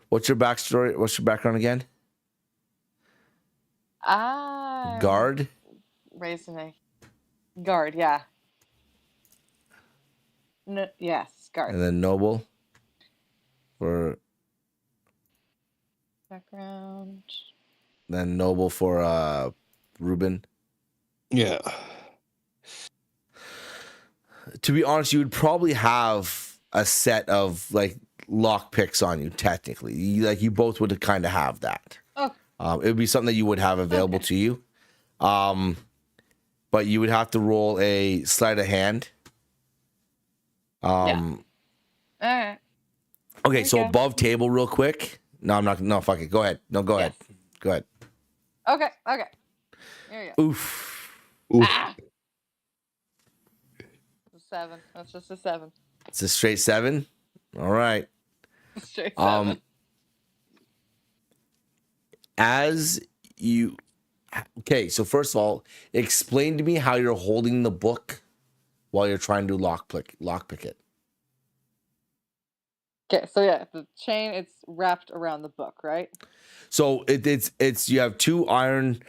what's your backstory? What's your background again? Guard? Raised in a guard, yeah. No, yes, guard. And then noble for Background. then noble for Ruben. Yeah. To be honest, you would probably have a set of like lock picks on you. Technically, you both would kind of have that. Oh. It would be something that you would have available to you. But you would have to roll a sleight of hand. Yeah. All right. Okay, so above table, real quick. No, I'm not. No, fuck it. Go ahead. No, go ahead. Go ahead. Okay. Here you go. Oof. Ah! It's a 7. That's just a 7. It's a straight 7. All right. Straight 7. As you. Okay, so first of all, explain to me how you're holding the book while you're trying to lockpick it. Okay, so yeah, the chain, it's wrapped around the book, right? So it's you have 2 iron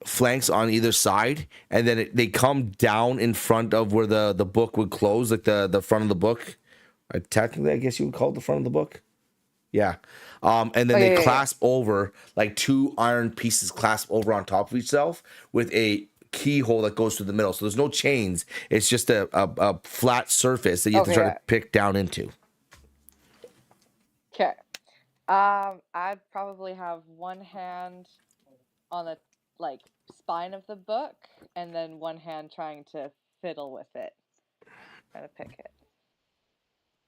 flanks on either side, and then they come down in front of where the book would close, like the front of the book. Technically, I guess you would call it the front of the book. Yeah. And then they clasp over, like 2 iron pieces clasp over on top of itself with a keyhole that goes through the middle. So there's no chains. It's just a flat surface that you have to try to pick down into. Okay. I'd probably have one hand on the spine of the book, and then one hand trying to fiddle with it, try to pick it.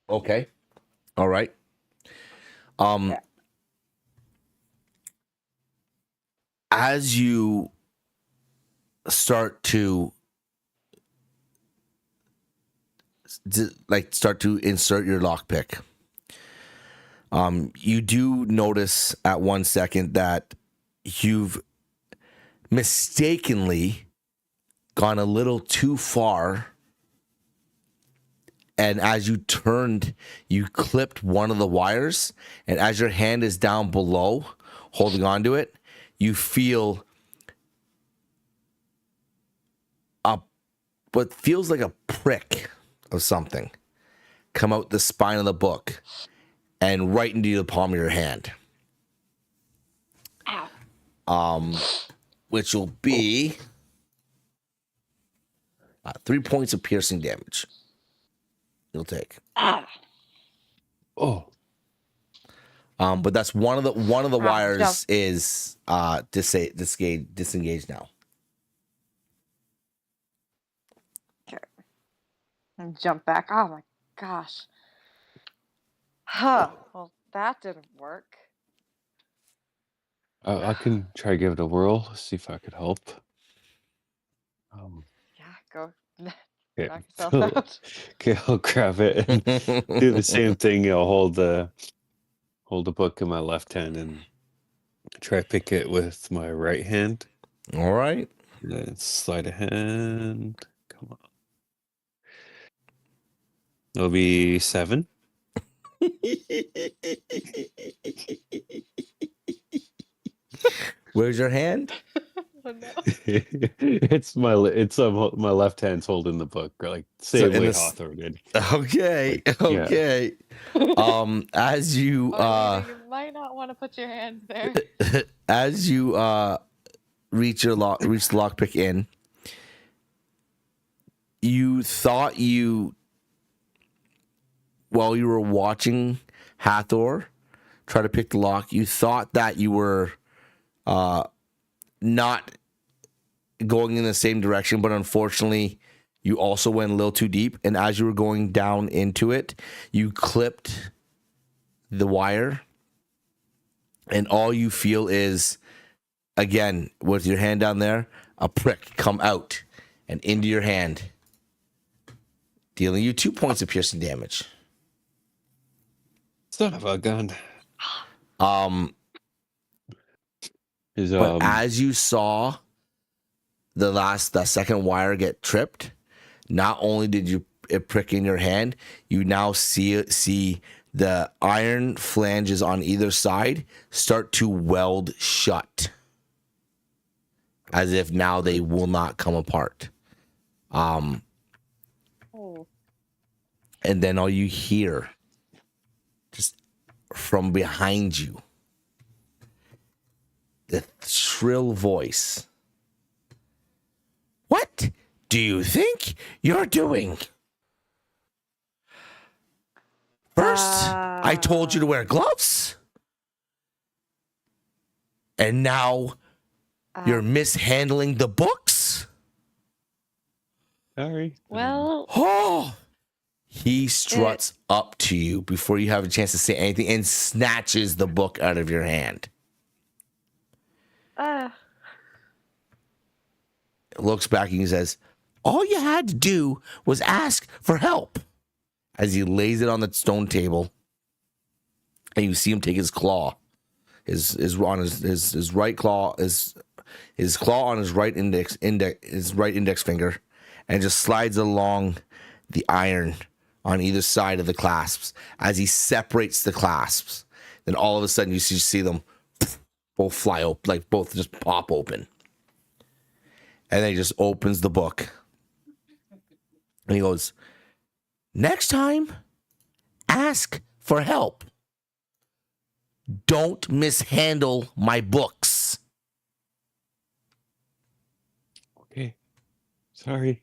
Okay. All right. As you start to insert your lockpick, you do notice at 1 second that you've mistakenly gone a little too far, and as you turned, you clipped one of the wires, and as your hand is down below holding onto it, you feel what feels like a prick of something come out the spine of the book and right into the palm of your hand. Ow. Which will be 3 points of piercing damage. You'll take. Oh. But that's one of the wires is disengaged now. Okay. And jump back. Oh my gosh. Huh. Well, that didn't work. I can try to give it a whirl, see if I could help. Yeah, go Okay, knock yourself out. okay, I'll grab it and do the same thing. I'll hold the book in my left hand and try to pick it with my right hand. All right. Then slide a hand. Come on. It'll be 7. Where's your hand? Oh no. It's my left hand's holding the book, or like same way Hawthorne did. Okay. Like, yeah. Okay. As you Arlena, you might not want to put your hands there. as you reach the lockpick in, you thought while you were watching Hathor try to pick the lock, you thought that you were not going in the same direction, but unfortunately you also went a little too deep, and as you were going down into it, you clipped the wire, and all you feel is, again, with your hand down there, a prick come out and into your hand, dealing you 2 points of piercing damage. Son of a gun. But as you saw that second wire get tripped, not only did it prick in your hand, you now see the iron flanges on either side start to weld shut, as if now they will not come apart. Oh. And then all you hear, just from behind you, the shrill voice. What do you think you're doing? First, I told you to wear gloves. And now you're mishandling the books? Sorry. Well, Oh! He struts up to you before you have a chance to say anything and snatches the book out of your hand. Looks back and he says, all you had to do was ask for help. As he lays it on the stone table, and you see him take his claw, his right claw, his claw on his right index finger, and just slides along the iron on either side of the clasps as he separates the clasps. Then all of a sudden you see them both fly open, like both just pop open. And then he just opens the book. And he goes, next time, ask for help. Don't mishandle my books. Okay. Sorry.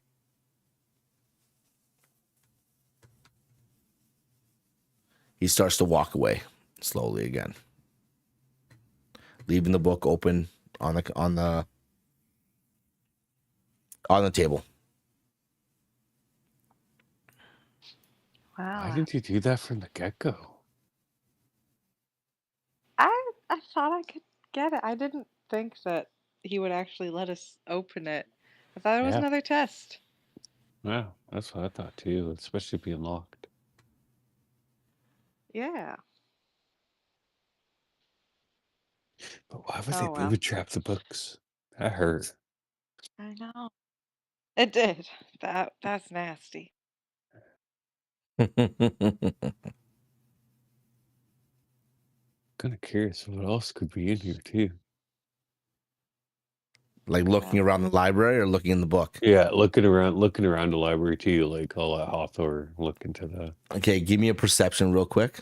He starts to walk away slowly again, leaving the book open on the table. wow. Why didn't you do that from the get-go? I thought I could get it. I didn't think that he would actually let us open it. I thought it was another test. Wow, that's what I thought too, especially being locked. Yeah. But why would they booby trap the books? That hurt. I know. It did. That's nasty. Kind of curious what else could be in here too. Like looking around the library or looking in the book? Yeah, looking around the library too, like all that Hawthorne, look into that. Okay, give me a perception real quick.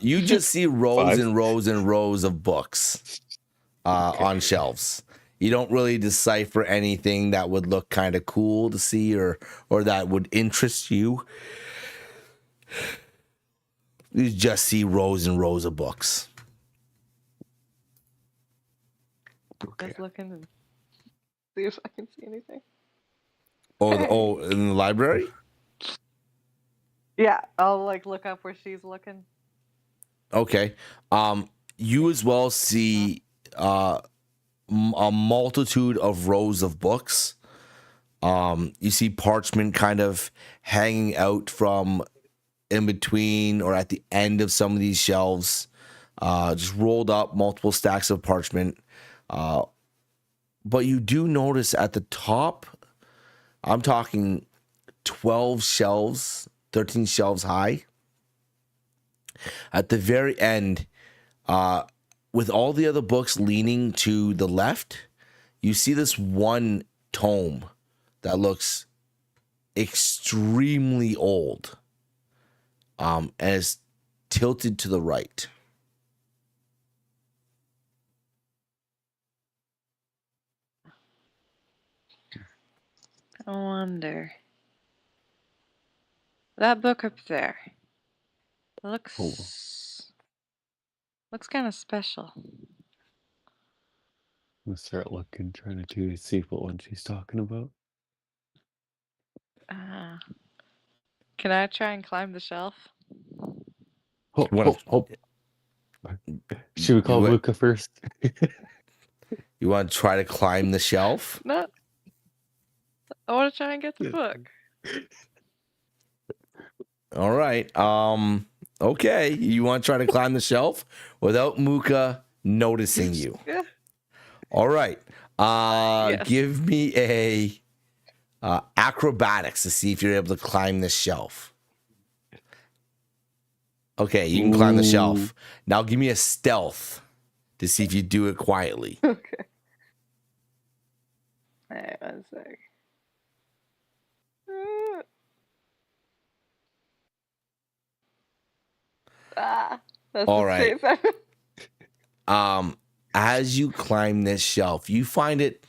You just see rows and rows and rows of books on shelves. You don't really decipher anything that would look kind of cool to see or that would interest you. You just see rows and rows of books. Just looking and see if I can see anything. Oh, in the library? Yeah, I'll like look up where she's looking. Okay. You as well see a multitude of rows of books. You see parchment kind of hanging out from in between or at the end of some of these shelves. Just rolled up, multiple stacks of parchment. But you do notice at the top, I'm talking 12 shelves, 13 shelves high. At the very end, with all the other books leaning to the left, you see this one tome that looks extremely old, and is tilted to the right. I wonder. That book up there. Looks kind of special. I'm gonna start looking, trying to see what one she's talking about. Can I try and climb the shelf? Should we call Luca first? You want to try to climb the shelf? No. I want to try and get the book. All right. Okay. You want to try to climb the shelf without Muka noticing you? Yeah. All right. Yes. Give me a acrobatics to see if you're able to climb this shelf. Okay, you can climb the shelf. Now give me a stealth to see if you do it quietly. Okay. Wait, 1 sec. That's All a right. safe. As you climb this shelf, you find it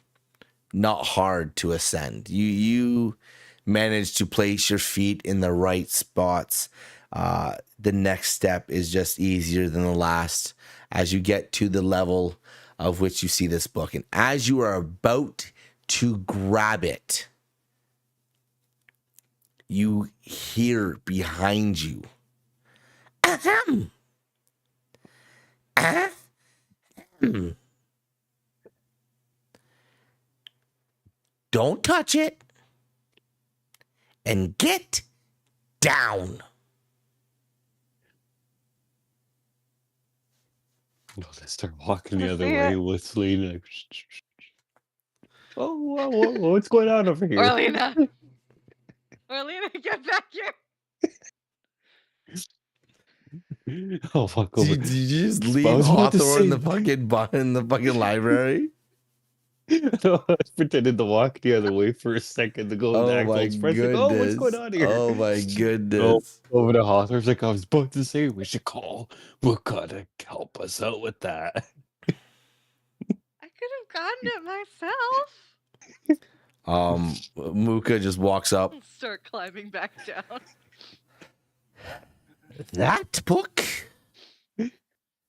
not hard to ascend. You manage to place your feet in the right spots. The next step is just easier than the last as you get to the level of which you see this book. And as you are about to grab it, you hear behind you, ahem, ahem. Don't touch it and get down. They start walking the I other see way, it. whistling. Like, whoa, what's going on over here? Orlena, get back here. Oh, fuck over. Did you just I leave was about to Hawthorne in say- the fucking library? I pretended to walk the other way for a second to go Oh back. my Like, oh, what's going on here? Oh my goodness. Over to Hawthorne's like, I was about to say, we should call Muka to help us out with that. I could have gotten it myself. Muka just walks up. Start climbing back down. That book,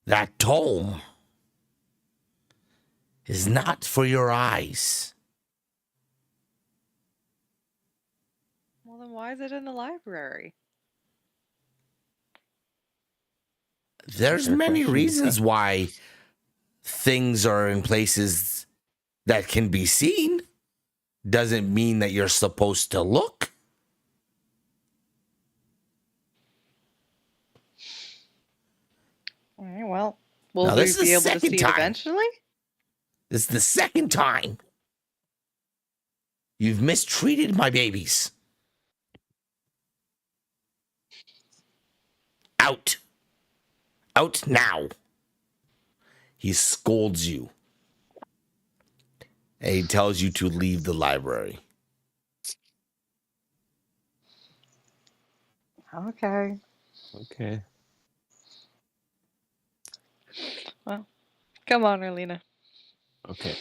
that tome, is not for your eyes. Well, then why is it in the library? There's Fair many question. reasons why things are in places that can be seen. Doesn't mean that you're supposed to look. All right, well, will Now, we this is be the able to second see it time. eventually? This is the second time you've mistreated my babies. Out. Out now. He scolds you. And he tells you to leave the library. Okay. Okay. Well, come on, Orlena. Okay.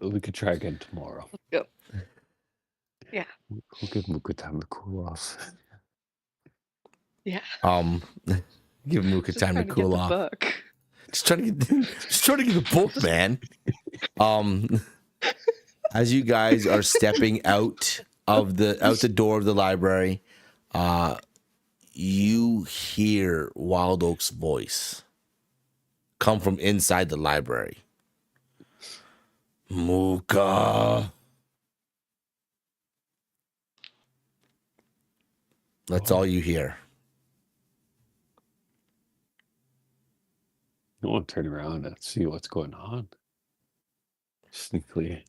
We could try again tomorrow. Go. Yeah. We'll give Muka time to cool off. Yeah. Give Muka Just time to trying cool get the off. book. Just trying to get the book, man. As you guys are stepping out of the out the door of the library, you hear Wild Oak's voice come from inside the library. Mooka. That's all you hear. I want to turn around and see what's going on. Sneakily.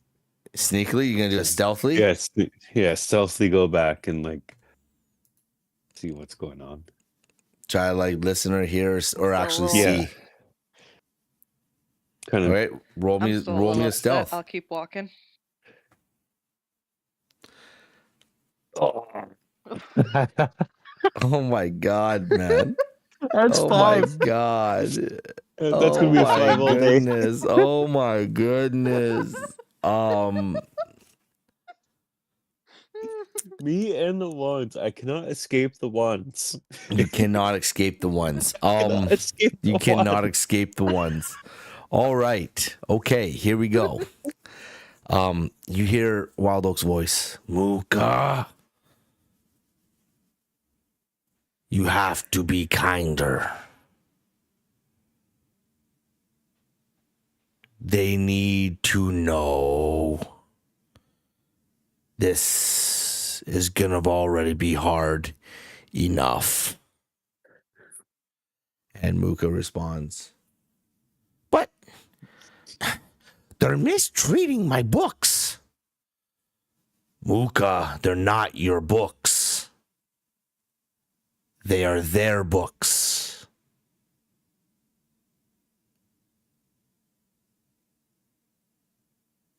Sneakily, you're gonna do it stealthily? Yeah, stealthily go back and like see what's going on. Try to like listen or hear or actually roll. see. Yeah. Kind All of. right, roll I'm me still roll me a upset. stealth. I'll keep walking. Oh. Oh my god, man. That's Oh 5. my god. That's Oh gonna be a my 5 all day. goodness. Oh my goodness. Me and the wands. I cannot escape the wands. You cannot escape the ones. Cannot escape the You cannot wands. escape the ones. All right. Okay, here we go. You hear Wild Oak's voice. Mooka. You have to be kinder. They need to know. This is gonna already be hard enough. And Mooka responds, but they're mistreating my books. Mooka, they're not your books. They are their books.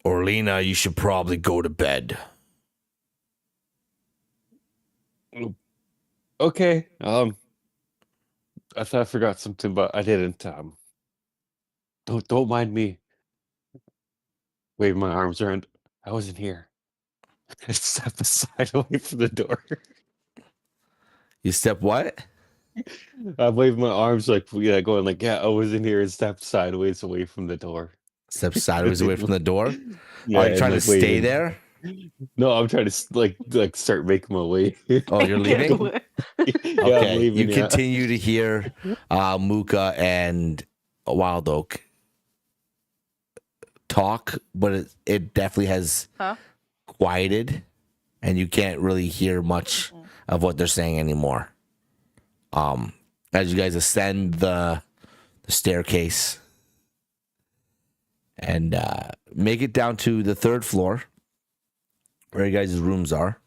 Orlina, you should probably go to bed. Okay. I thought I forgot something, but I didn't. Don't mind me. Wave my arms around. I wasn't here. I step aside away from the door. You step what? I wave my arms like going like, yeah, I wasn't here, and step sideways away from the door. Step sideways away from the door? Yeah, Are you and, trying like, to stay waving. there? No, I'm trying to like start making my way. Oh, you're leaving? Yeah, I'm Okay, leaving. you Yeah. continue to hear Mooka and Wild Oak talk, but it definitely has quieted, and you can't really hear much of what they're saying anymore. As you guys ascend the staircase and make it down to the 3rd floor, where you guys' rooms are.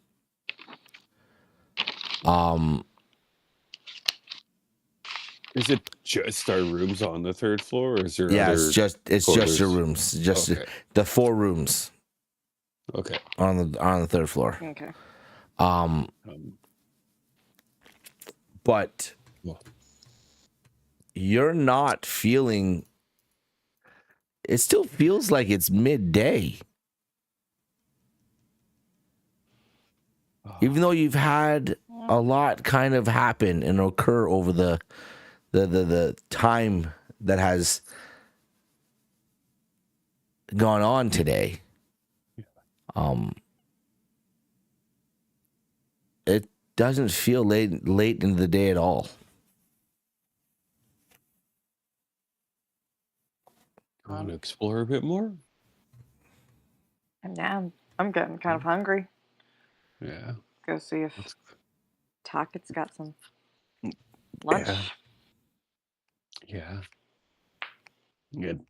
Is it just our rooms on the 3rd floor, or is there Yeah, other? it's just your rooms, just Okay. the 4 rooms. Okay. On the 3rd floor. Okay. But you're not feeling. It still feels like it's midday. Even though you've had a lot kind of happen and occur over the time that has gone on today. It doesn't feel late in the day at all. I want to explore a bit more. And now I'm getting kind of hungry. Yeah. Go see if Tackett's got some lunch. Yeah. Good.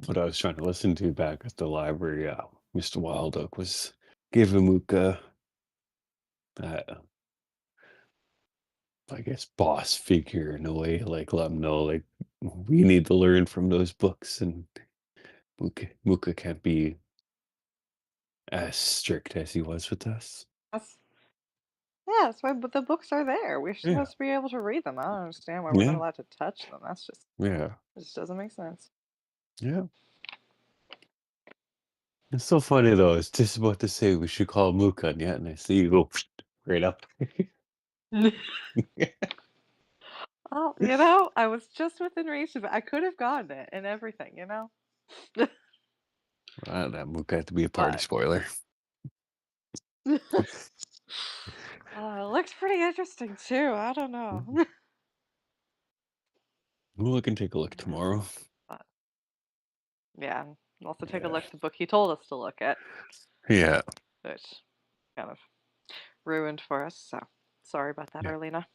What I was trying to listen to back at the library, Mr. Wild Oak was giving Mooka I guess boss figure in a way, like let him know like we need to learn from those books, and Mooka can't be as strict as he was with us. That's why the books are there. We're supposed to be able to read them. I don't understand why we're not allowed to touch them. That's just it just doesn't make sense. Yeah. It's so funny though. It's just about to say we should call Mooka, and yet, and I see you go right up. Oh, I was just within reach of it. I could have gotten it and everything, That Mooka had to be a party spoiler. It looks pretty interesting too. I don't know. Well, I can take a look tomorrow. But, yeah, and also take a Yeah. look at the book he told us to look at, Yeah. which kind of ruined for us. So sorry about that, Yeah. Arlena.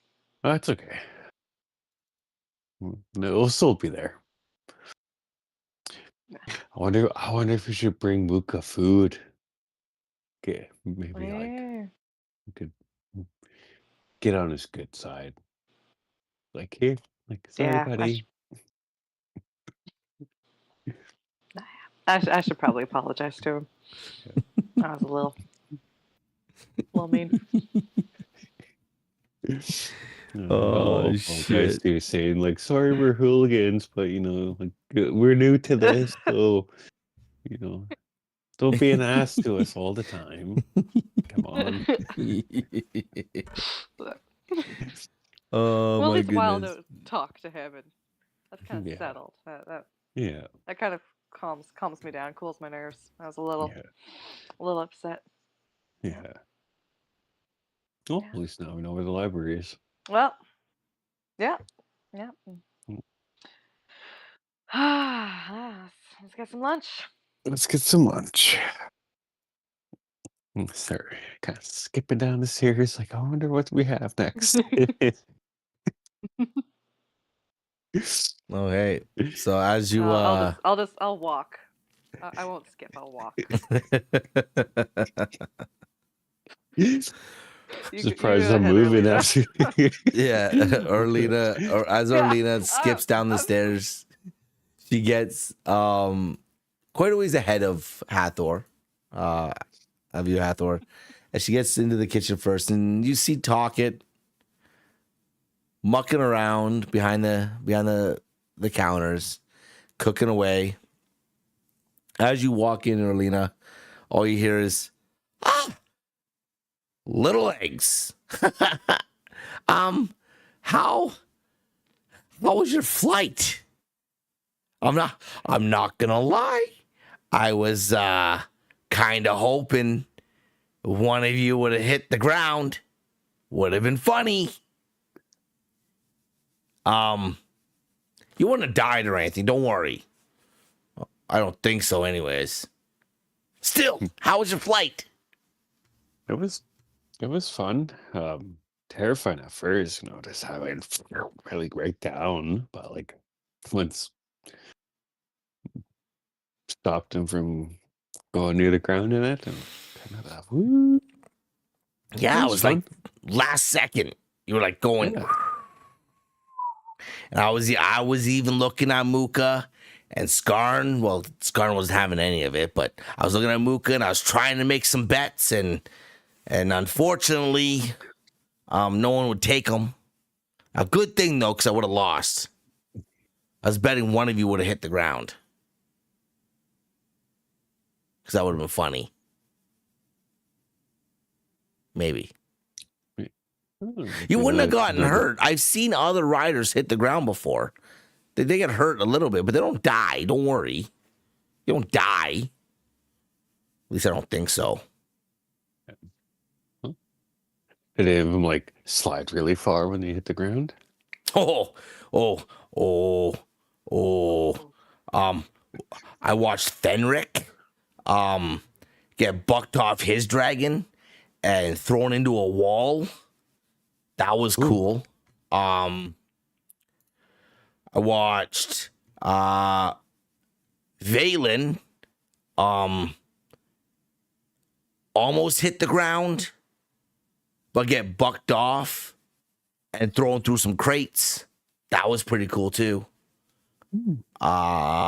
Oh, that's okay. It'll still be there. I wonder if we should bring Muka food. Okay, maybe like Yeah. we could get on his good side. Like, here, like, sorry, Yeah, buddy. I should probably apologize to him. I was a little mean. Oh, I'll apologize shit. to you, saying like, sorry, we're hooligans, but you know, like we're new to this, so you know, don't be an ass to us all the time. Come on. Oh, Well, at my least a while goodness. to talk to him, and that's kind of Yeah. settled. Yeah. That kind of calms me down, cools my nerves. I was a Yeah. little upset. Yeah. Well, Yeah. at least now we know where the library is. Well, yeah. Mm. Let's get some lunch. Let's get some lunch. Sorry, kind of skipping down the series. Like, I wonder what we have next. Oh, hey. So as you I'll walk. I won't skip. I'll walk. Surprised go I'm ahead, moving Arlena. after. yeah, Arlena, or as Arlena skips down the stairs, she gets quite a ways ahead of Hathor. Of you, Hathor. And she gets into the kitchen first, and you see Talkit mucking around behind the counters, cooking away. As you walk in, Arlena, all you hear is little eggs. How was your flight? I'm not gonna lie. I was kind of hoping one of you would have hit the ground. Would have been funny. You wouldn't have died or anything. Don't worry. I don't think so, anyways. Still, how was your flight? It was fun. Terrifying at first, just how it really right down, but like once stopped him from going near the ground in it, and kind of that. Woo. Yeah, it was like fun. last second. You were like going. Yeah. And I was even looking at Muka and Skarn. Well, Skarn wasn't having any of it, but I was looking at Muka and I was trying to make some bets, and unfortunately, no one would take them. A good thing though, because I would have lost. I was betting one of you would have hit the ground, because that would have been funny. Maybe. You wouldn't have gotten hurt. I've seen other riders hit the ground before. They get hurt a little bit, but they don't die. Don't worry. You don't die. At least I don't think so. Did any of them like slide really far when they hit the ground? I watched Fenric get bucked off his dragon and thrown into a wall. That was cool. I watched Valen almost hit the ground, but get bucked off and thrown through some crates. That was pretty cool too. And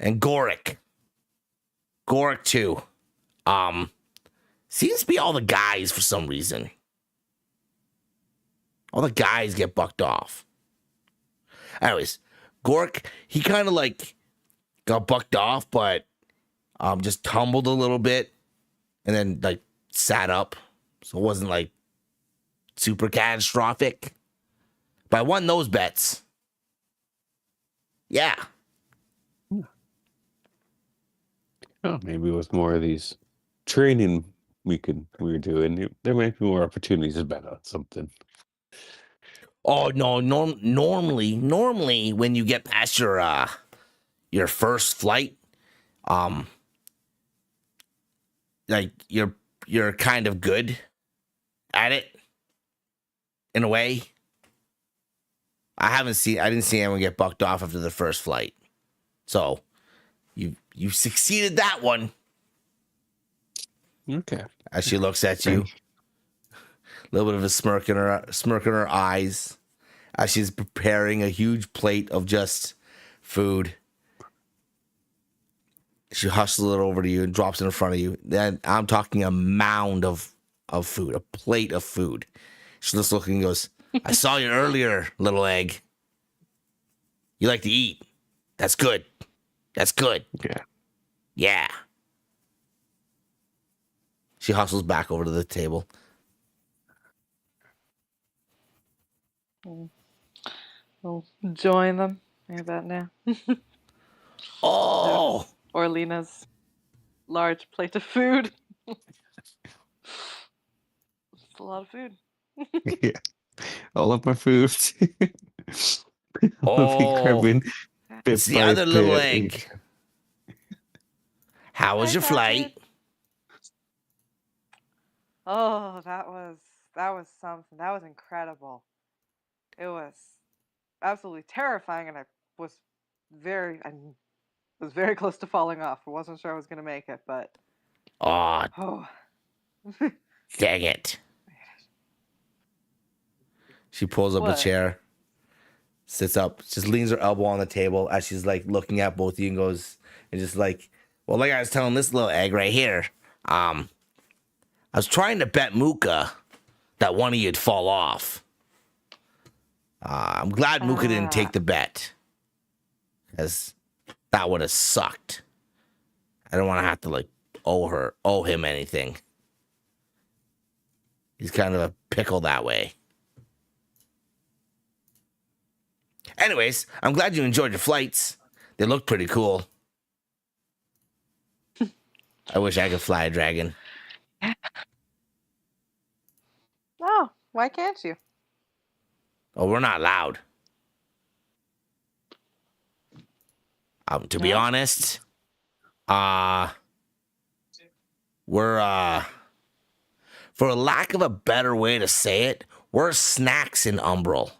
Goric too. Seems to be all the guys for some reason. All the guys get bucked off. Anyways, Goric, he kind of like got bucked off, but just tumbled a little bit and then like sat up. So it wasn't like super catastrophic. But I won those bets. Yeah. Oh, maybe with more of these training we're doing, there might be more opportunities to bet on something. Oh no, normally when you get past your first flight, like you're kind of good at it in a way. I didn't see anyone get bucked off after the first flight. So you succeeded that one. Okay. As she looks at you, a little bit of a smirk in her eyes as she's preparing a huge plate of just food. She hustles it over to you and drops it in front of you. Then I'm talking a mound of food, a plate of food. She just looking and goes, I saw you earlier, little egg. You like to eat. That's good. That's good. Yeah. Yeah. She hustles back over to the table. We'll join them. How about now? Oh! Orlena's large plate of food. It's a lot of food. Yeah. All of my food. I'll be grabbing bit It's the by other little bit. egg. How was Hi, your flight? Captain. Oh, that was something. That was incredible. It was absolutely terrifying, and I was very close to falling off. I wasn't sure I was going to make it, but Oh, oh, dang it. She pulls up a What? chair, sits up, just leans her elbow on the table as she's like looking at both of you and goes, and just like, well, like I was telling this little egg right here, I was trying to bet Mooka that one of you'd fall off. I'm glad Mooka didn't take the bet, because that would have sucked. I don't want to have to like owe him anything. He's kind of a pickle that way. Anyways, I'm glad you enjoyed your flights. They look pretty cool. I wish I could fly a dragon. no, why can't you? Oh, we're not allowed. To be No? honest, we're for lack of a better way to say it, we're snacks in Umbral.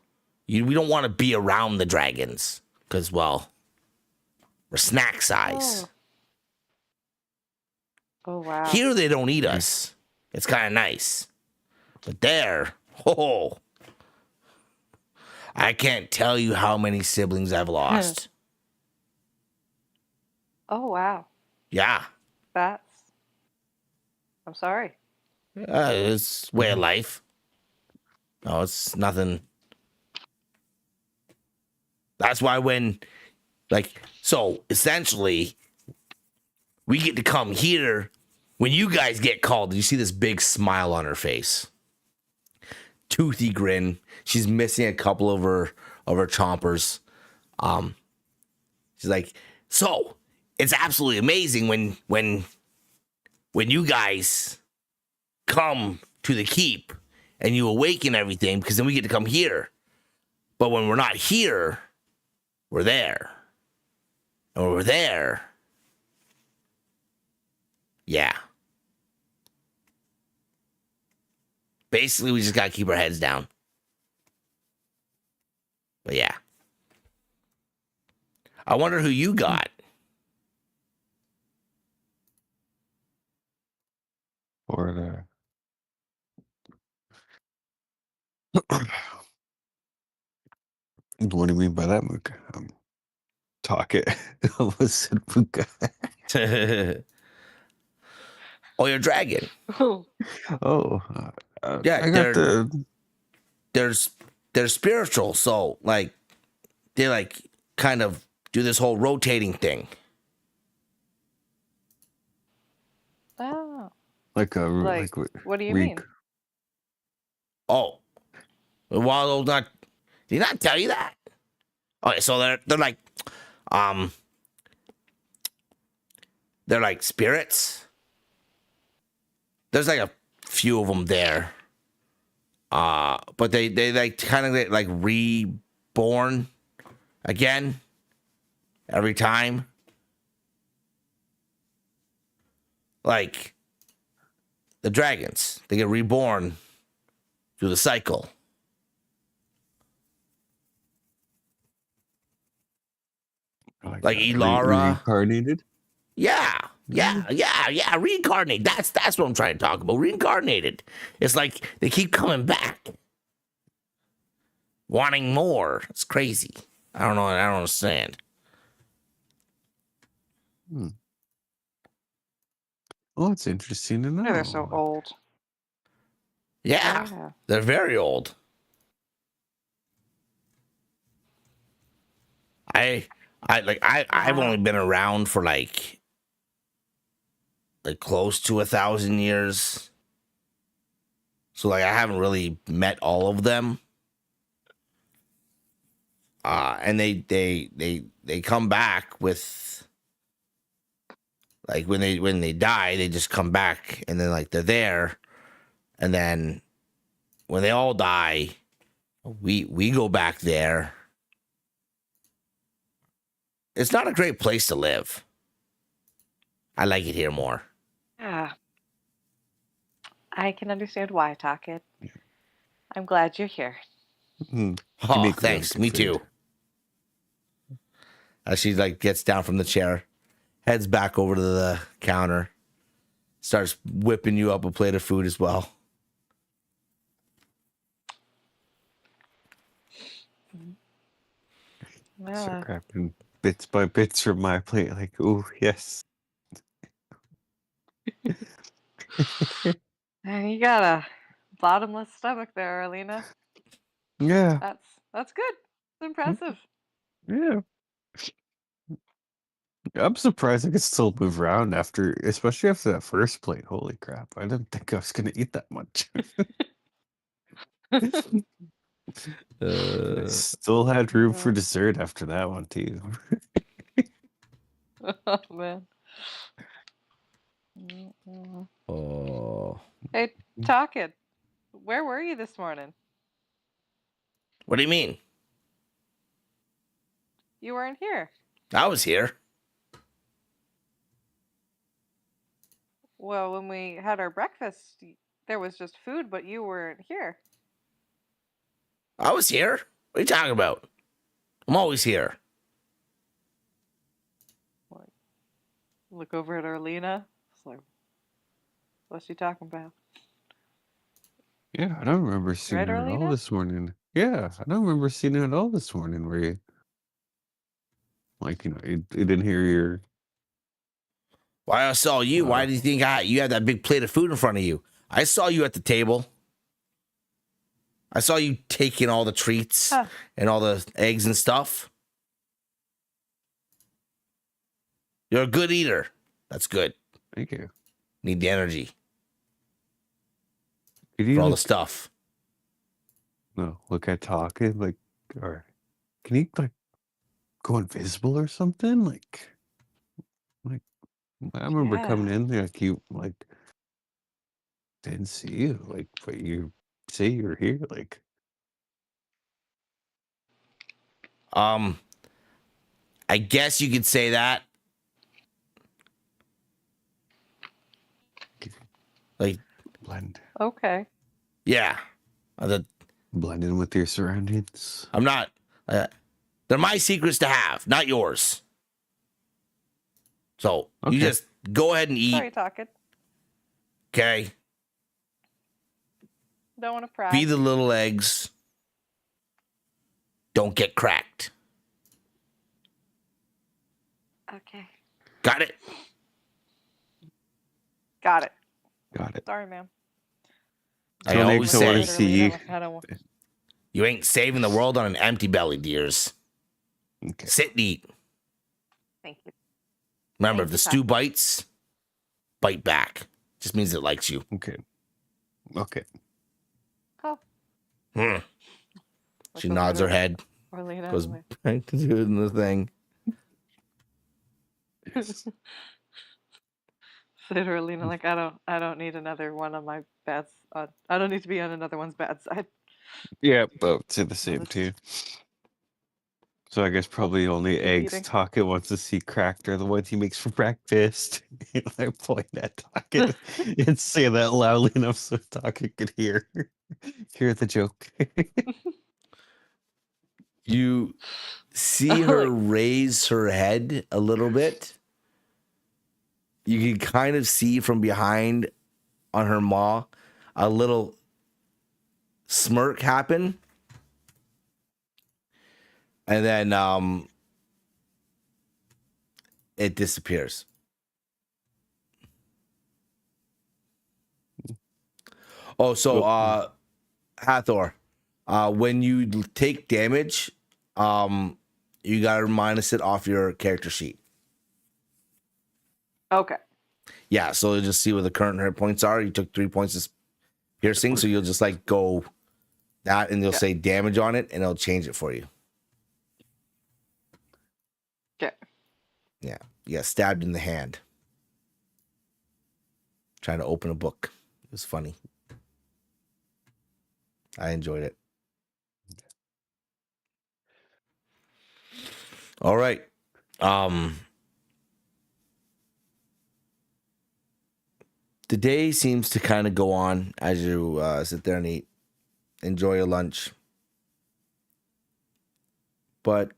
We don't want to be around the dragons because, well, we're snack size. Oh wow. Here they don't eat us. It's kind of nice, but there, oh, I can't tell you how many siblings I've lost. Oh wow. Yeah, I'm sorry. it's way of life. No, it's nothing. That's why so essentially, we get to come here when you guys get called. You see this big smile on her face, toothy grin. She's missing a couple of her chompers. She's like, so it's absolutely amazing when you guys come to the keep and you awaken everything, because then we get to come here. But when we're not here, we're there. And when we're there, yeah. Basically, we just gotta keep our heads down. But yeah. I wonder who you got. Or the what do you mean by that, Mooka? Talk it. What said Mooka? Oh, your dragon. Oh, Yeah, I got the. They're spiritual, so like they like kind of do this whole rotating thing. Oh. Like a Like, what do you mean? Oh, well, not did he not tell you that? Okay, so they're like they're like spirits. there's like a few of them there. But they like kind of get like reborn again every time. Like the dragons, they get reborn through the cycle. Like Eloria. Reincarnated? Yeah. Reincarnated. That's what I'm trying to talk about. Reincarnated. It's like they keep coming back, wanting more. It's crazy. I don't know. I don't understand. Well, it's interesting to know. Yeah, they're so old. Yeah, Yeah. they're very old. I've only been around for like close to 1,000 years. So like I haven't really met all of them. And they come back with like when they die, they just come back and then like they're there. And then when they all die, we go back there. It's not a great place to live. I like it here more. Yeah. I can understand why, Talkit. I'm glad you're here. You Oh, make thanks. really Me good too. food. As she like gets down from the chair, heads back over to the counter, starts whipping you up a plate of food as well. Start grabbing bits by bits from my plate, like, oh yes. And you got a bottomless stomach there, Arlena. Yeah. That's good. It's impressive. Yeah. I'm surprised I could still move around especially after that first plate. Holy crap. I didn't think I was going to eat that much. I still had room for dessert after that one, too. Oh, man. Oh. Hey, Talkit, where were you this morning? What do you mean? You weren't here. I was here. Well, when we had our breakfast, there was just food, but you weren't here. I was here. What are you talking about? I'm always here. Look over at Arlena. It's like, what's she talking about? Yeah, I don't remember seeing her at all Arlena? this morning. Yeah, I don't remember seeing her at all this morning where you, like, you didn't hear your... Why I saw you? Why do you think you had that big plate of food in front of you? I saw you at the table. I saw you taking all the treats and all the eggs and stuff. You're a good eater. That's good. Thank you. Need the energy Could you, for all the stuff. No, look at talking, like, or can you, like, go invisible or something? Like, I remember coming in, like, you, like, didn't see you, like, but you say you're here, like. I guess you could say that. Like, blend. Okay. Yeah. Blend in with your surroundings. I'm not. They're my secrets to have, not yours. So you just go ahead and eat. Sorry, Talkit. Okay. Don't want to pry. Be the little eggs. Don't get cracked. Okay. Got it? Got it. Got it. Sorry, ma'am. I always say, see you ain't saving the world on an empty belly, dears. Okay. Sit and eat. Thank you. Remember, Thank if the you, stew bites, bite back. Just means it likes you. Okay. Okay. Oh. She nods her head. Arlena, Goes back to doing the thing. say to Arlena, like, I don't need another one on my bad. I don't need to be on another one's bad side. Yeah, both say the same just- too. So I guess probably only keep eggs eating. Taka wants to see cracked are the ones he makes for breakfast. I point at Taka and say that loudly enough so Taka could hear the joke. You see her Like- raise her head a little bit. You can kind of see from behind on her maw a little smirk happen. And then it disappears. Oh, so Hathor, when you take damage, you gotta minus it off your character sheet. Okay. Yeah, so you'll just see what the current hit points are. You took 3 points of piercing, so you'll just like go that and you'll say damage on it and it'll change it for you. Okay. Yeah. Yeah, stabbed in the hand. Trying to open a book. It was funny. I enjoyed it. All right. The day seems to kind of go on as you sit there and eat. Enjoy your lunch. But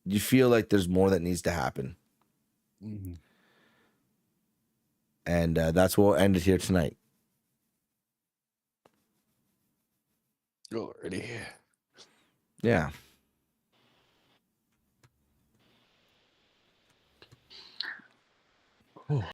you feel like there's more that needs to happen. Mhm. And that's what we'll end it here tonight. Alrighty. Yeah.